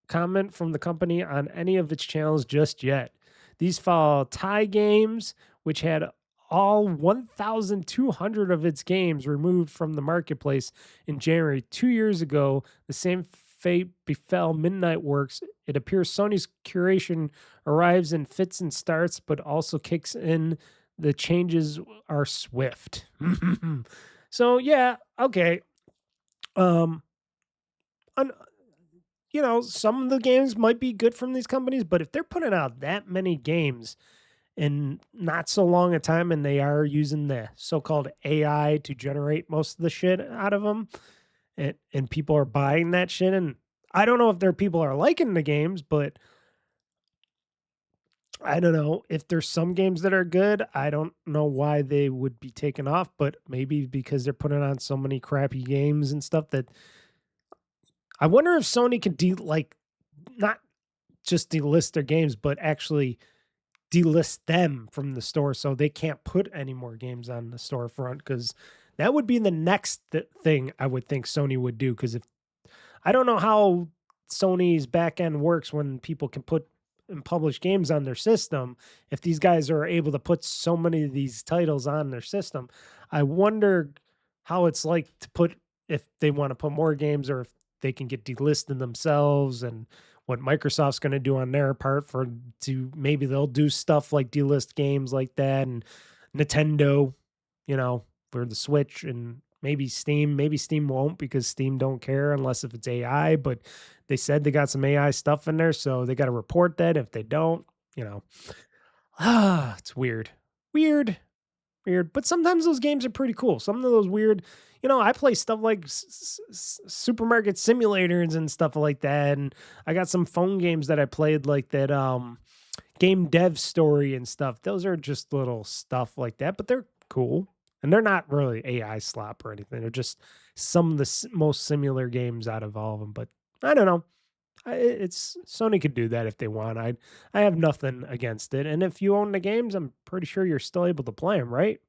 comment from the company on any of its channels just yet. These follow Thai Games, which had all 1,200 of its games removed from the marketplace in January 2 years ago. The same fate befell Midnight Works. It appears Sony's curation arrives in fits and starts, but also kicks in. The changes are swift. So yeah, okay. Some of the games might be good from these companies, but if they're putting out that many games in not so long a time, and they are using the so-called AI to generate most of the shit out of them, and people are buying that shit, and I don't know if people are liking the games, but I don't know if there's some games that are good. I don't know why they would be taken off, but maybe because they're putting on so many crappy games and stuff that I wonder if Sony could like not just delist their games, but actually delist them from the store so they can't put any more games on the storefront, because that would be the next thing I would think Sony would do. Because if I don't know how Sony's back end works when people can put and publish games on their system, if these guys are able to put so many of these titles on their system, I wonder how it's like to put, if they want to put more games or if they can get delisted themselves, and what Microsoft's going to do on their part maybe they'll do stuff like delist games like that, and Nintendo, for the Switch, and maybe Steam won't, because Steam don't care unless if it's AI, but they said they got some AI stuff in there, so they got to report that. If they don't, it's weird. But sometimes those games are pretty cool. Some of those weird, I play stuff like supermarket simulators and stuff like that. And I got some phone games that I played like that, game dev story and stuff. Those are just little stuff like that, but they're cool. And they're not really AI slop or anything. They're just some of the most similar games out of all of them. But I don't know. It's Sony could do that if they want. I have nothing against it. And if you own the games, I'm pretty sure you're still able to play them, right?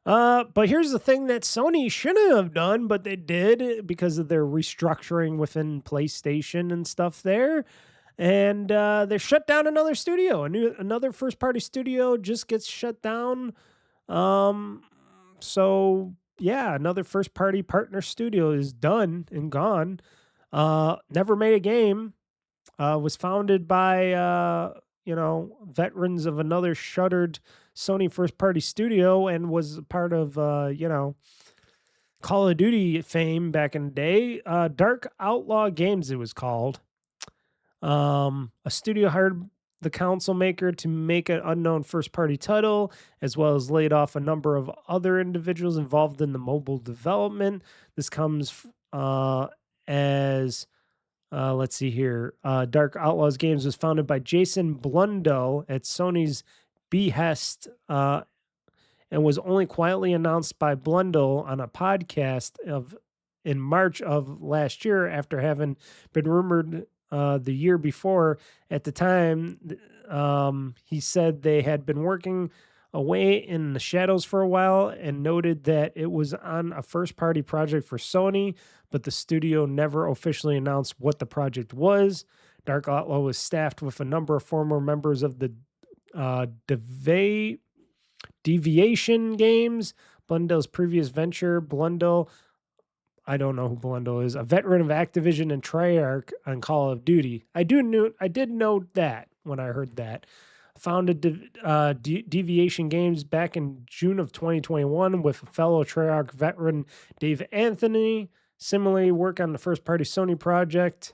But here's the thing that Sony shouldn't have done, but they did because of their restructuring within PlayStation and stuff there. And they shut down another studio. Another first-party studio just gets shut down. So yeah, another first-party partner studio is done and gone. Never made a game. Was founded by veterans of another shuttered Sony first-party studio, and was part of Call of Duty fame back in the day. Dark Outlaw Games, it was called. A studio hired the console maker to make an unknown first-party title, as well as laid off a number of other individuals involved in the mobile development. This comes as let's see here. Dark Outlaws Games was founded by Jason Blundell at Sony's behest, and was only quietly announced by Blundell on a podcast in March of last year, after having been rumored the year before. At the time, he said they had been working away in the shadows for a while, and noted that it was on a first-party project for Sony, but the studio never officially announced what the project was. Dark Outlaw was staffed with a number of former members of the Deviation Games, Blundell's previous venture. Blundell, I don't know who Blundell is, a veteran of Activision and Treyarch on Call of Duty. I did know that when I heard that. Founded Deviation Games back in June of 2021 with fellow Treyarch veteran Dave Anthony. Similarly, work on the first-party Sony project.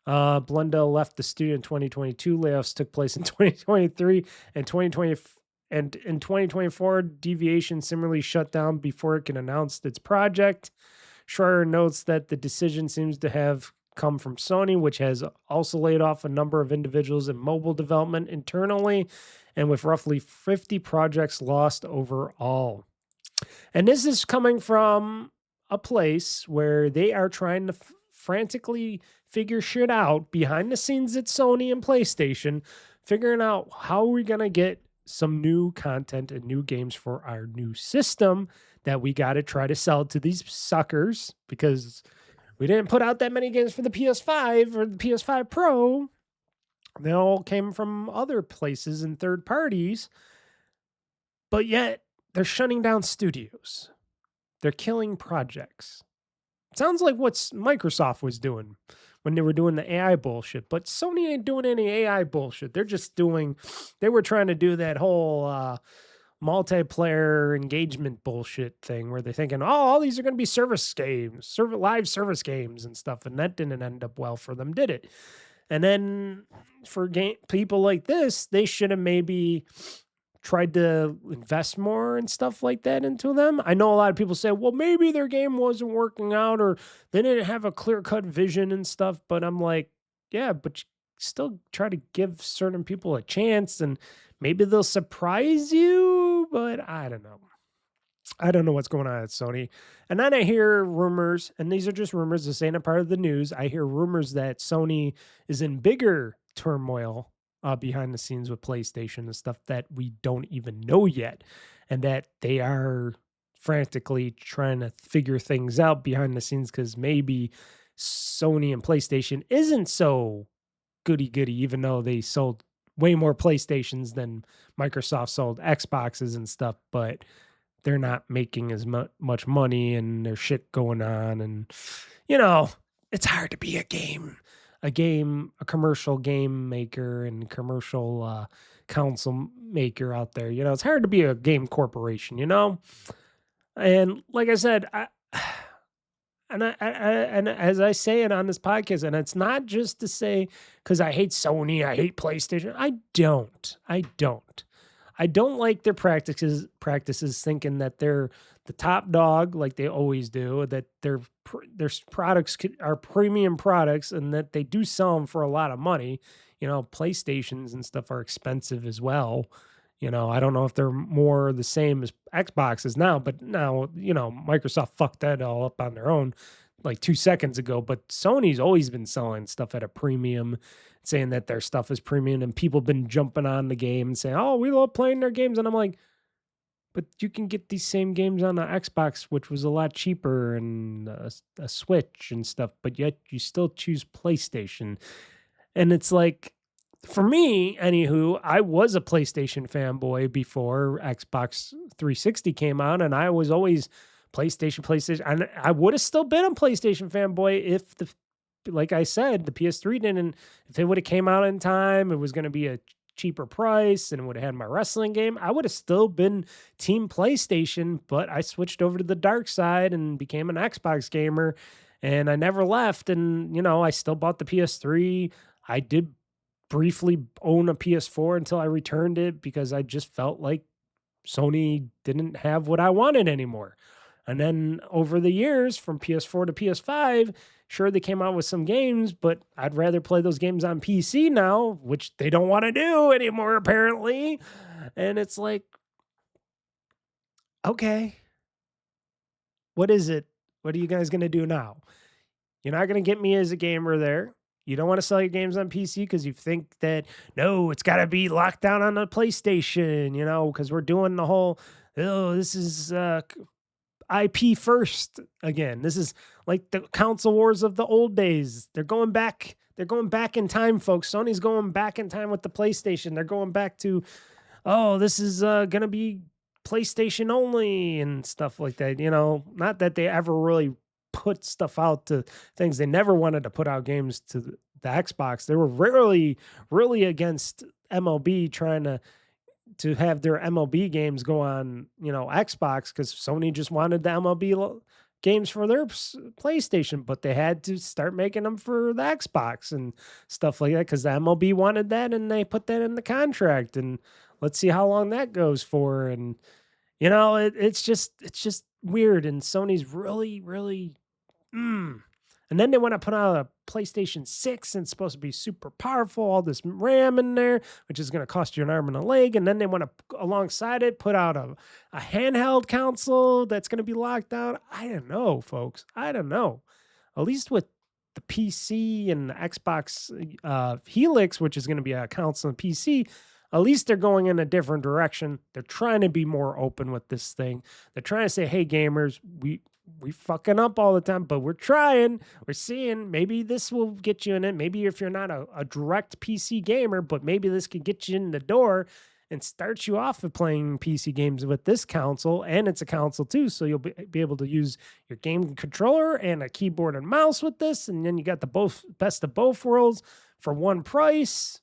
Blundell left the studio in 2022. Layoffs took place in 2023 and 2020. And in 2024, Deviation similarly shut down before it can announce its project. Schreier notes that the decision seems to have come from Sony, which has also laid off a number of individuals in mobile development internally, and with roughly 50 projects lost overall. And this is coming from a place where they are trying to frantically figure shit out behind the scenes at Sony and PlayStation, figuring out how we're going to get some new content and new games for our new system that we got to try to sell to these suckers, because we didn't put out that many games for the PS5 or the PS5 Pro. They all came from other places and third parties, but yet they're shutting down studios. They're killing projects. Sounds like what Microsoft was doing when they were doing the AI bullshit, but Sony ain't doing any AI bullshit. They were trying to do that whole multiplayer engagement bullshit thing where they're thinking, oh, all these are going to be service games, live service games and stuff. And that didn't end up well for them, did it? And then for people like this, they should have maybe tried to invest more and stuff like that into them. I know a lot of people say, well, maybe their game wasn't working out or they didn't have a clear-cut vision and stuff. But I'm like, yeah, but still try to give certain people a chance, and maybe they'll surprise you, but I don't know. I don't know what's going on at Sony. And then I hear rumors, and these are just rumors, this ain't a part of the news. I hear rumors that Sony is in bigger turmoil behind the scenes with PlayStation and stuff that we don't even know yet. And that they are frantically trying to figure things out behind the scenes because maybe Sony and PlayStation isn't so goody goody, even though they sold way more PlayStations than Microsoft sold Xboxes and stuff. But they're not making as much money and there's shit going on. And, it's hard to be a commercial game maker and commercial console maker out there. It's hard to be a game corporation, And like I said, and as I say it on this podcast, and it's not just to say because I hate Sony, I hate PlayStation. I don't. I don't like their practices thinking that they're the top dog like they always do, that their products are premium products and that they do sell them for a lot of money. PlayStations and stuff are expensive as well. I don't know if they're more the same as Xboxes now, but now, Microsoft fucked that all up on their own like 2 seconds ago. But Sony's always been selling stuff at a premium, saying that their stuff is premium, and people been jumping on the game and saying, oh, we love playing their games. And I'm like, but you can get these same games on the Xbox, which was a lot cheaper, and a Switch and stuff, but yet you still choose PlayStation. And it's like, for me, anywho, I was a PlayStation fanboy before Xbox 360 came out, and I was always PlayStation. And I would have still been a PlayStation fanboy if like I said, the PS3 didn't. If it would have came out in time, it was going to be a cheaper price, and it would have had my wrestling game. I would have still been Team PlayStation, but I switched over to the dark side and became an Xbox gamer, and I never left. And I still bought the PS3. I did briefly own a PS4 until I returned it because I just felt like Sony didn't have what I wanted anymore. And then over the years, from PS4 to PS5, sure, they came out with some games, but I'd rather play those games on PC now, which they don't want to do anymore, apparently. And it's like, okay, what is it? What are you guys going to do now? You're not going to get me as a gamer there. You don't want to sell your games on PC because you think that, no, it's got to be locked down on the PlayStation, because we're doing the whole, this is IP first again. This is like the console wars of the old days. They're going back in time, folks. Sony's going back in time with the PlayStation. They're going back to, this is going to be PlayStation only and stuff like that. Not that they ever really put stuff out to things. They never wanted to put out games to the Xbox. They were really, really against MLB trying to have their MLB games go on, Xbox, because Sony just wanted the MLB games for their PlayStation, but they had to start making them for the Xbox and stuff like that because the MLB wanted that, and they put that in the contract. And let's see how long that goes for. And it's just weird. And Sony's really, really, And then they want to put out a PlayStation 6 and it's supposed to be super powerful, all this RAM in there, which is going to cost you an arm and a leg. And then they want to, alongside it, put out a handheld console that's going to be locked down. I don't know, folks. I don't know. At least with the PC and the Xbox Helix, which is going to be a console and PC, at least they're going in a different direction. They're trying to be more open with this thing. They're trying to say, hey, gamers, we fucking up all the time, but we're trying. We're seeing maybe this will get you in it. Maybe if you're not a direct PC gamer, but maybe this could get you in the door and start you off with playing PC games with this console. And it's a console too, so you'll be able to use your game controller and a keyboard and mouse with this. And then you got the best of both worlds for one price.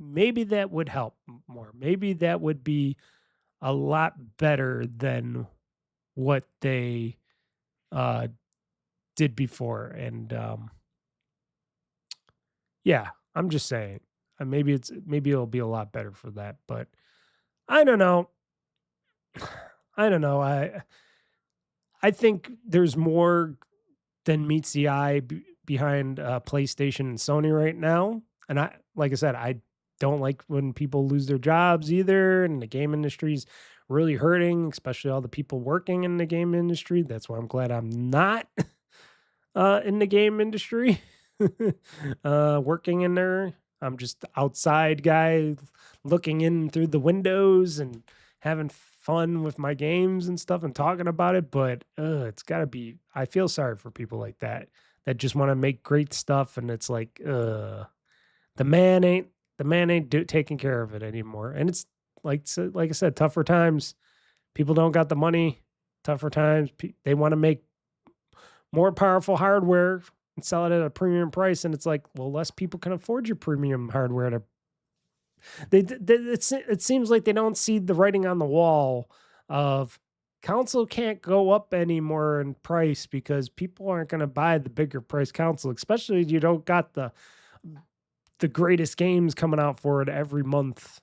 Maybe that would help more. Maybe that would be a lot better than what they did before. And yeah, I'm just saying. Maybe it'll be a lot better for that, but I don't know. I think there's more than meets the eye behind PlayStation and Sony right now. And like I said, I don't like when people lose their jobs either. And the game industry's really hurting, especially all the people working in the game industry. That's why I'm glad I'm not in the game industry, working in there. I'm just outside guy looking in through the windows and having fun with my games and stuff and talking about it. But it's got to be, I feel sorry for people like that just want to make great stuff. And it's like, the man ain't taking care of it anymore. And it's like I said, tougher times. People don't got the money. Tougher times. They want to make more powerful hardware and sell it at a premium price. And it's like, well, less people can afford your premium hardware. It seems like they don't see the writing on the wall of console can't go up anymore in price because people aren't going to buy the bigger price console, especially if you don't got the greatest games coming out for it every month.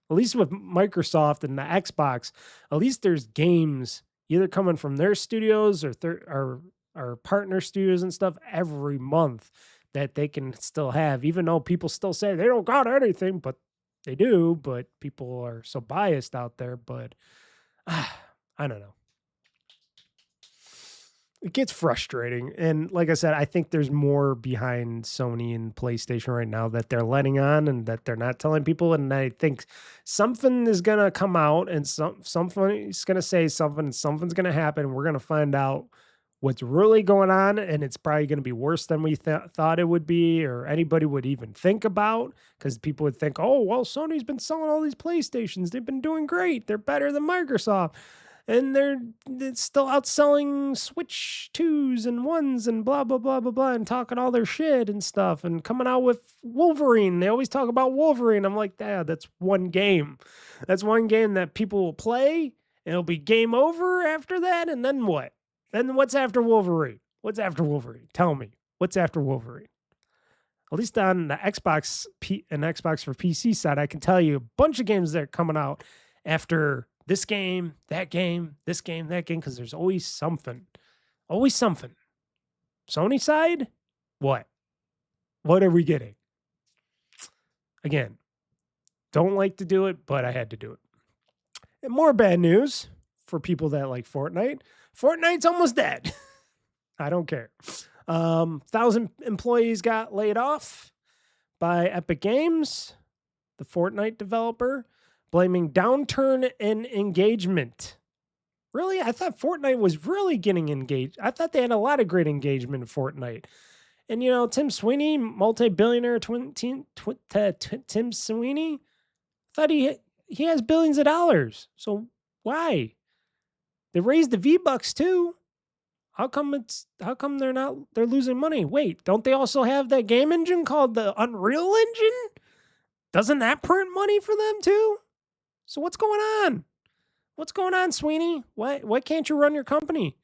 At least with Microsoft and the Xbox, at least there's games either coming from their studios or partner studios and stuff every month that they can still have, even though people still say they don't got anything, but they do. But people are so biased out there. But I don't know. It gets frustrating. And like I said, I think there's more behind Sony and PlayStation right now that they're letting on and that they're not telling people. And I think something is going to come out and somebody's going to say something and something's going to happen. And we're going to find out what's really going on. And it's probably going to be worse than we thought it would be, or anybody would even think about, because people would think, oh, well, Sony's been selling all these PlayStations. They've been doing great. They're better than Microsoft. And they're still outselling Switch 2s and 1s and blah, blah, blah, blah, blah, and talking all their shit and stuff and coming out with Wolverine. They always talk about Wolverine. I'm like, yeah, that's one game. That's one game that people will play, and it'll be game over after that. And then what? Then what's after Wolverine? What's after Wolverine? Tell me. What's after Wolverine? At least on the Xbox and Xbox for PC side, I can tell you a bunch of games that are coming out after this game, that game, this game, that game, because there's always something. Always something. Sony side? What? What are we getting? Again, don't like to do it, but I had to do it. And more bad news for people that like Fortnite. Fortnite's almost dead. I don't care. 1,000 employees got laid off by Epic Games, the Fortnite developer, blaming downturn in engagement. Really? I thought Fortnite was really getting engaged. I thought they had a lot of great engagement in Fortnite. And, you know, Tim Sweeney, multi-billionaire Tim Sweeney, thought he has billions of dollars. So why? They raised the V-Bucks too. How come they're losing money? Wait, don't they also have that game engine called the Unreal Engine? Doesn't that print money for them too? So what's going on? What's going on, Sweeney? Why can't you run your company?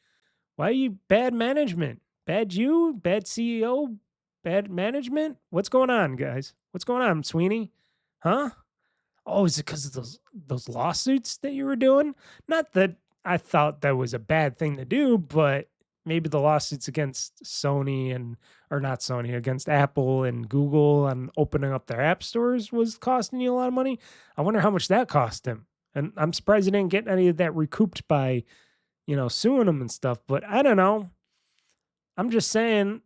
Why are you bad management? Bad CEO, bad management? What's going on, guys? What's going on, Sweeney? Huh? Oh, is it because of those lawsuits that you were doing? Not that I thought that was a bad thing to do, but maybe the lawsuits against against Apple and Google and opening up their app stores was costing you a lot of money. I wonder how much that cost him. And I'm surprised he didn't get any of that recouped by, suing them and stuff. But I don't know. I'm just saying,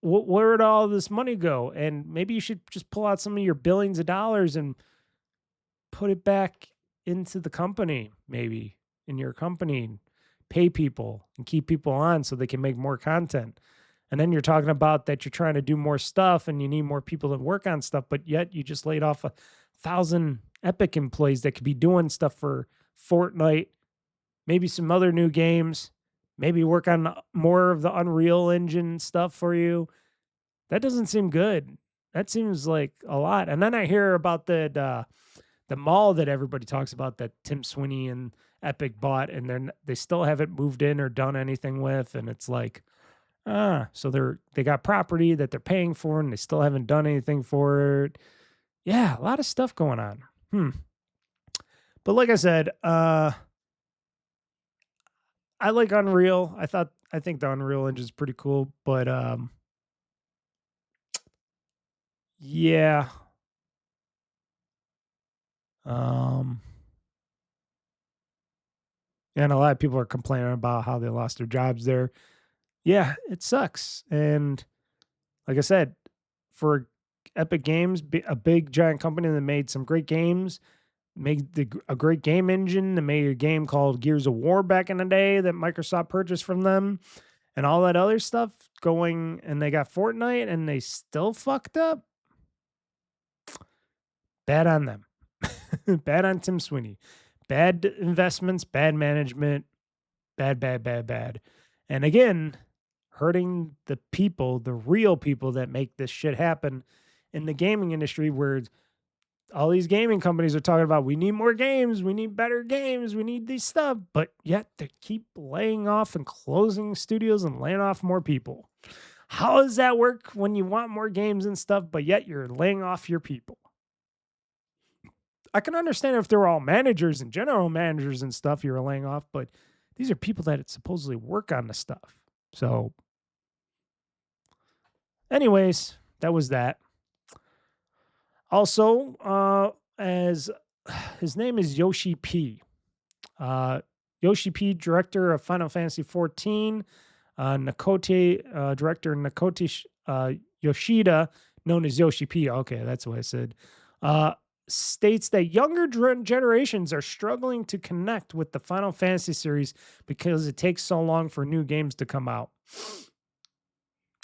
where'd all this money go? And maybe you should just pull out some of your billions of dollars and put it back into the company, maybe in your company, pay people and keep people on so they can make more content. And then you're talking about that you're trying to do more stuff and you need more people to work on stuff, but yet you just laid off 1,000 Epic employees that could be doing stuff for Fortnite, maybe some other new games, maybe work on more of the Unreal Engine stuff for you. That doesn't seem good. That seems like a lot. And then I hear about the mall that everybody talks about that Tim Sweeney and Epic bought, and they still haven't moved in or done anything with. And it's like, so they got property that they're paying for and they still haven't done anything for it. Yeah, a lot of stuff going on. But like I said, I like Unreal. I think the Unreal Engine is pretty cool, but Yeah. Um, and a lot of people are complaining about how they lost their jobs there. Yeah, it sucks. And like I said, for Epic Games, a big giant company that made some great games, made a great game engine, that made a game called Gears of War back in the day that Microsoft purchased from them, and all that other stuff going, and they got Fortnite and they still fucked up. Bad on them. Bad on Tim Sweeney. Bad investments, bad management, bad, bad, bad, bad. And again, hurting the people, the real people that make this shit happen in the gaming industry, where all these gaming companies are talking about, we need more games, we need better games, we need these stuff, but yet they keep laying off and closing studios and laying off more people. How does that work when you want more games and stuff, but yet you're laying off your people? I can understand if they're all managers and general managers and stuff you're laying off, but these are people that supposedly work on the stuff. So, anyways, that was that. Also, as his name is Yoshi P. Yoshi P, director of Final Fantasy 14. Nakote, director Nakote Yoshida, known as Yoshi P. Okay, that's what I said. States that younger generations are struggling to connect with the Final Fantasy series because it takes so long for new games to come out.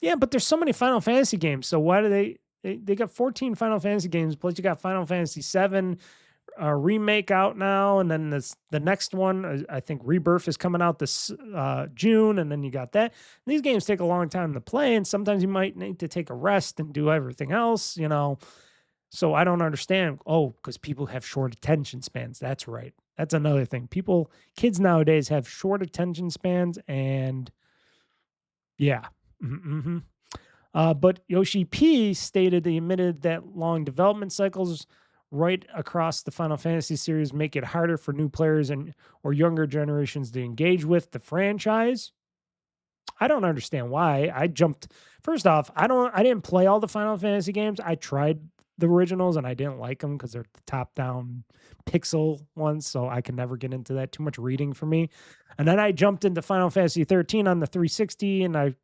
Yeah, but there's so many Final Fantasy games. So why do they got 14 Final Fantasy games, plus you got Final Fantasy 7 remake out now, and then the next one, I think Rebirth is coming out this June, and then you got that. And these games take a long time to play, and sometimes you might need to take a rest and do everything else, you know. So I don't understand. Oh, because people have short attention spans. That's right. That's another thing. Kids nowadays have short attention spans, and yeah. Mm-hmm. But Yoshi P stated he admitted that long development cycles right across the Final Fantasy series make it harder for new players or younger generations to engage with the franchise. I don't understand why. First off, I didn't play all the Final Fantasy games. I tried the originals and I didn't like them because they're the top-down pixel ones, so I can never get into that. Too much reading for me. And then I jumped into Final Fantasy 13 on the 360, and I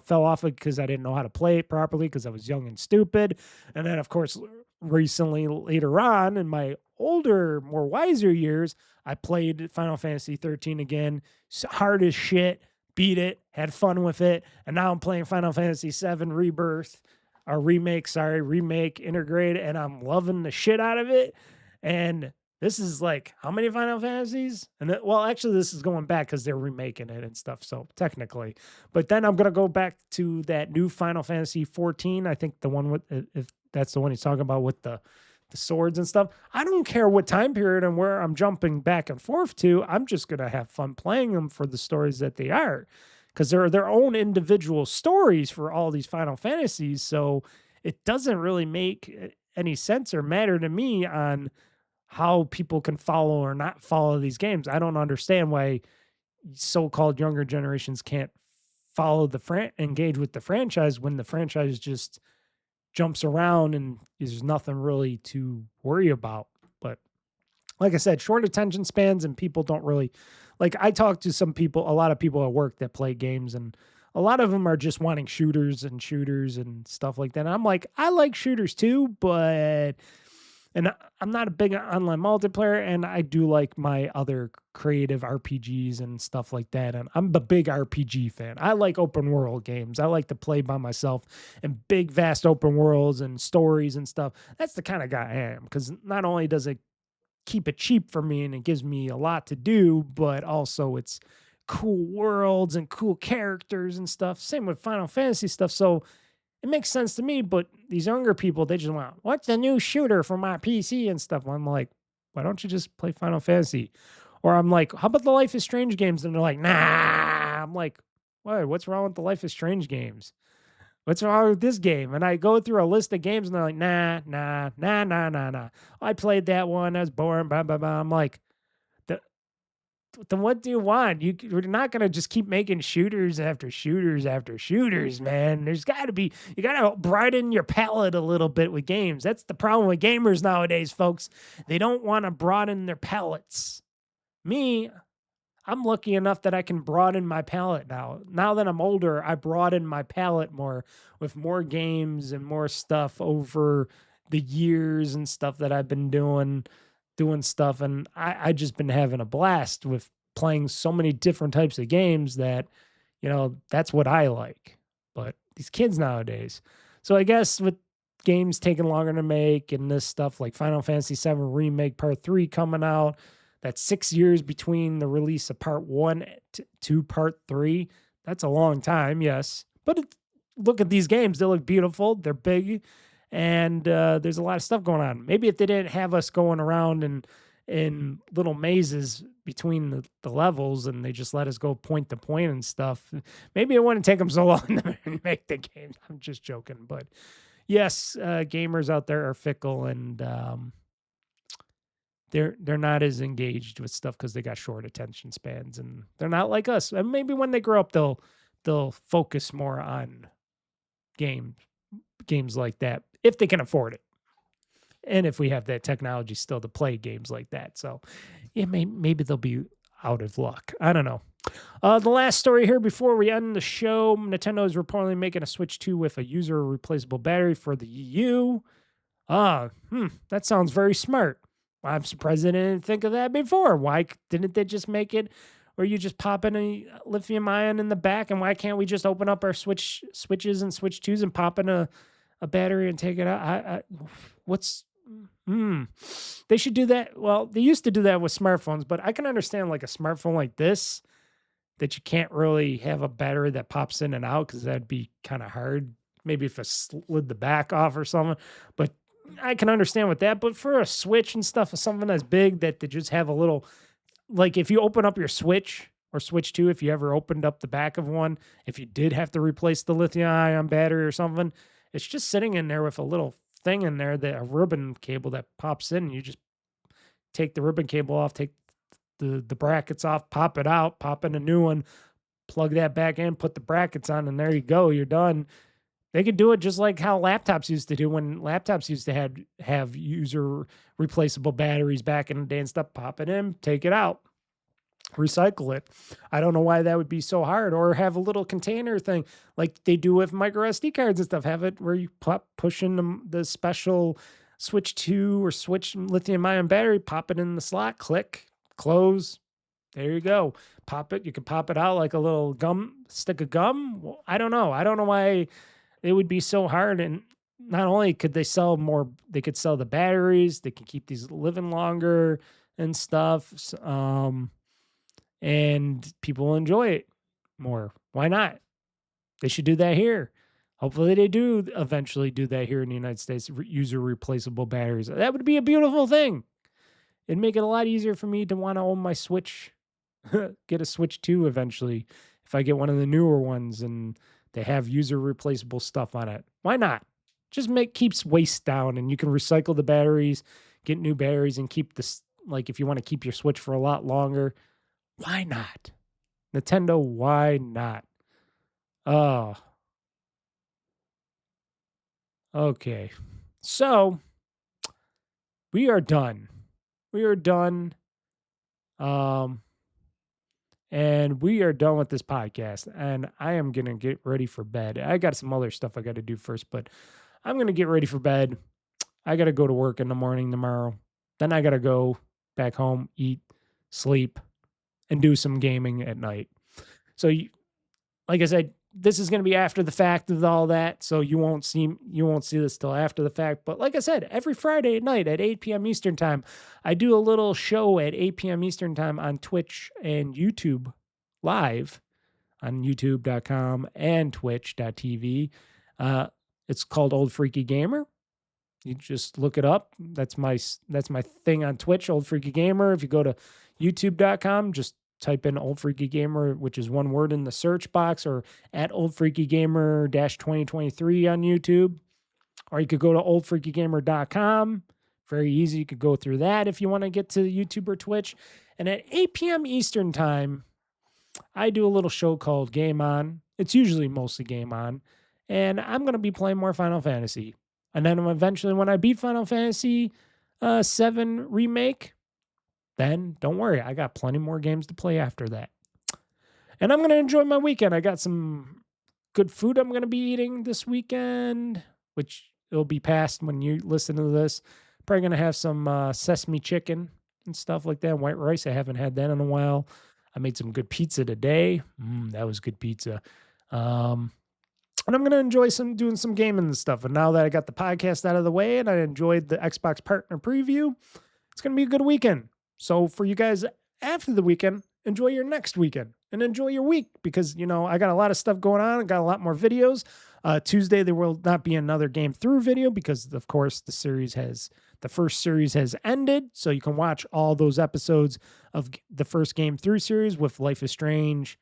fell off it because I didn't know how to play it properly because I was young and stupid. And then, of course, recently, later on, in my older, more wiser years, I played Final Fantasy 13 again. Hard as shit. Beat it. Had fun with it. And now I'm playing Final Fantasy 7 Rebirth. Or remake, Intergrade, and I'm loving the shit out of it. And this is like, how many Final Fantasies? And actually, this is going back because they're remaking it and stuff, so technically. But then I'm going to go back to that new Final Fantasy 14. I think the one with, if that's the one he's talking about with the swords and stuff. I don't care what time period and where I'm jumping back and forth to. I'm just going to have fun playing them for the stories that they are. Because they're their own individual stories for all these Final Fantasies. So it doesn't really make any sense or matter to me on how people can follow or not follow these games. I don't understand why so-called younger generations can't follow engage with the franchise when the franchise just jumps around and there's nothing really to worry about. But like I said, short attention spans, and people don't really... Like, I talk to a lot of people at work that play games, and a lot of them are just wanting shooters and stuff like that. And I'm like, I like shooters too, and I'm not a big online multiplayer, and I do like my other creative RPGs and stuff like that. And I'm a big RPG fan. I like open world games. I like to play by myself in big, vast open worlds and stories and stuff. That's the kind of guy I am, because not only does it keep it cheap for me and it gives me a lot to do, but also it's cool worlds and cool characters and stuff. Same with Final Fantasy stuff. So it makes sense to me, but these younger people, they just want, what's the new shooter for my PC and stuff? I'm like, why don't you just play Final Fantasy? Or I'm like, how about the Life is Strange games? And they're like, nah. I'm like, what's wrong with the Life is Strange games? What's wrong with this game? And I go through a list of games and they're like, nah. I played that one. That's boring. Blah, blah, blah. I'm like, then what do you want? You're not gonna just keep making shooters after shooters after shooters, man. There's got to be, you gotta broaden your palette a little bit with games. That's the problem with gamers nowadays, folks. They don't want to broaden their palettes. Me, I'm lucky enough that I can broaden my palette now. Now that I'm older, I broaden my palette more with more games and more stuff over the years and stuff that I've been doing stuff. And I just been having a blast with playing so many different types of games that, that's what I like. But these kids nowadays. So I guess with games taking longer to make and this stuff like Final Fantasy VII Remake Part 3 coming out, that's 6 years between the release of Part 1 to Part 3. That's a long time, yes. But look at these games. They look beautiful. They're big. And there's a lot of stuff going on. Maybe if they didn't have us going around in little mazes between the levels and they just let us go point to point and stuff, maybe it wouldn't take them so long to make the game. I'm just joking. But yes, gamers out there are fickle and they're not as engaged with stuff because they got short attention spans and they're not like us. And maybe when they grow up, they'll focus more on games like that if they can afford it, and if we have that technology still to play games like that. So, yeah, maybe they'll be out of luck. I don't know. The last story here before we end the show: Nintendo is reportedly making a Switch 2 with a user replaceable battery for the EU. That sounds very smart. I'm surprised they didn't think of that before. Why didn't they just make it where you just pop in a lithium ion in the back? And why can't we just open up our switches and Switch 2s and pop in a battery and take it out? They should do that. Well, they used to do that with smartphones, but I can understand like a smartphone like this that you can't really have a battery that pops in and out because that'd be kind of hard. Maybe if I slid the back off or something, but I can understand with that. But for a Switch and stuff, something that's big that they just have a little, like if you open up your Switch or Switch 2, if you ever opened up the back of one, if you did have to replace the lithium ion battery or something, it's just sitting in there with a little thing in there, that a ribbon cable that pops in, and you just take the ribbon cable off, take the brackets off, pop it out, pop in a new one, plug that back in, put the brackets on, and there you go, you're done. They could do it just like how laptops used to do when laptops used to have user replaceable batteries back in the day and stuff. Pop it in, take it out, recycle it. I don't know why that would be so hard. Or have a little container thing like they do with micro SD cards and stuff. Have it where you push in the special Switch 2 or Switch lithium ion battery, pop it in the slot, click, close. There you go. Pop it. You can pop it out like a little stick of gum. Well, I don't know. I don't know why it would be so hard. And not only could they sell more, they could sell the batteries. They can keep these living longer and stuff. And people will enjoy it more. Why not? They should do that here. Hopefully they do eventually do that here in the United States, user replaceable batteries. That would be a beautiful thing. It'd make it a lot easier for me to want to own my Switch, get a Switch 2 eventually, if I get one of the newer ones and they have user replaceable stuff on it. Why not? Just keeps waste down, and you can recycle the batteries, get new batteries, and keep this, like if you want to keep your Switch for a lot longer, why not? Nintendo, why not? Oh. Okay. So, we are done. We are done. And we are done with this podcast. And I am going to get ready for bed. I got some other stuff I got to do first, but I'm going to get ready for bed. I got to go to work in the morning tomorrow. Then I got to go back home, eat, sleep, and do some gaming at night. So, like I said, this is going to be after the fact of all that, so you won't see this till after the fact. But like I said, every Friday at night at 8 p.m. Eastern Time, I do a little show at 8 p.m. Eastern Time on Twitch and YouTube live on youtube.com and twitch.tv. It's called OldFreakyGamer. You just look it up. That's my thing on Twitch, OldFreakyGamer. If you go to youtube.com, just type in OldFreakyGamer, which is one word in the search box, or at OldFreakyGamer-2023 on YouTube. Or you could go to OldFreakyGamer.com. Very easy. You could go through that if you want to get to YouTube or Twitch. And at 8 p.m. Eastern time, I do a little show called GameOn. It's usually mostly GameOn. And I'm going to be playing more Final Fantasy. And then eventually when I beat Final Fantasy 7 Remake, then don't worry, I got plenty more games to play after that. And I'm going to enjoy my weekend. I got some good food I'm going to be eating this weekend, which it'll be past when you listen to this. Probably going to have some sesame chicken and stuff like that. White rice. I haven't had that in a while. I made some good pizza today. That was good pizza. And I'm going to enjoy doing some gaming and stuff. And now that I got the podcast out of the way and I enjoyed the Xbox partner preview, it's going to be a good weekend. So for you guys after the weekend, enjoy your next weekend and enjoy your week because, you know, I got a lot of stuff going on. I got a lot more videos. Tuesday, there will not be another game through video because, of course, the first series has ended. So you can watch all those episodes of the first game through series with Life is Strange,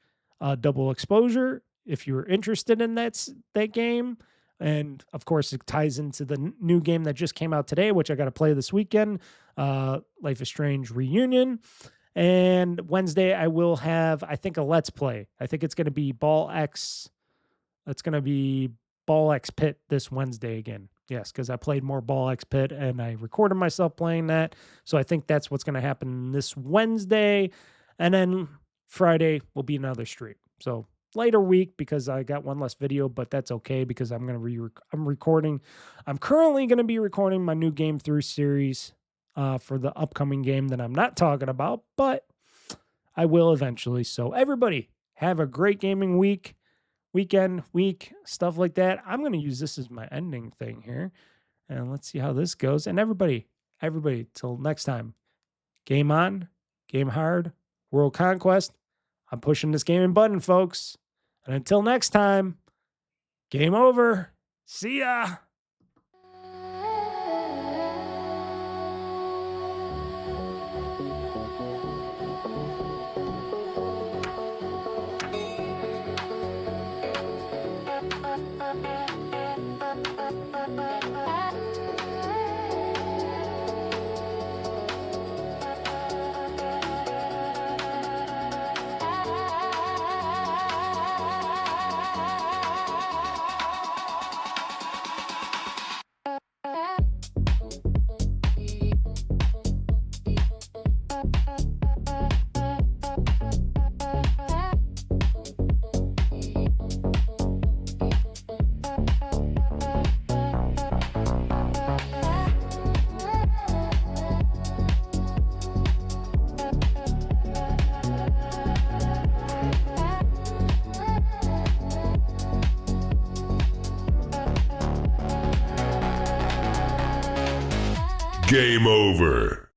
Double Exposure, if you're interested in that game. And of course, it ties into the new game that just came out today, which I got to play this weekend, Life is Strange Reunion. And Wednesday, I will have, I think, a Let's Play. I think it's going to be Ball X. It's going to be Ball X Pit this Wednesday again. Yes, because I played more Ball X Pit and I recorded myself playing that. So I think that's what's going to happen this Wednesday. And then Friday will be another stream. So later week because I got one less video, but that's okay because I'm recording. I'm currently going to be recording my new game through series for the upcoming game that I'm not talking about, but I will eventually. So everybody have a great gaming week, stuff like that. I'm going to use this as my ending thing here and let's see how this goes. And everybody, till next time, game on, game hard, world conquest. I'm pushing this gaming button, folks. And until next time, game over. See ya. Game over.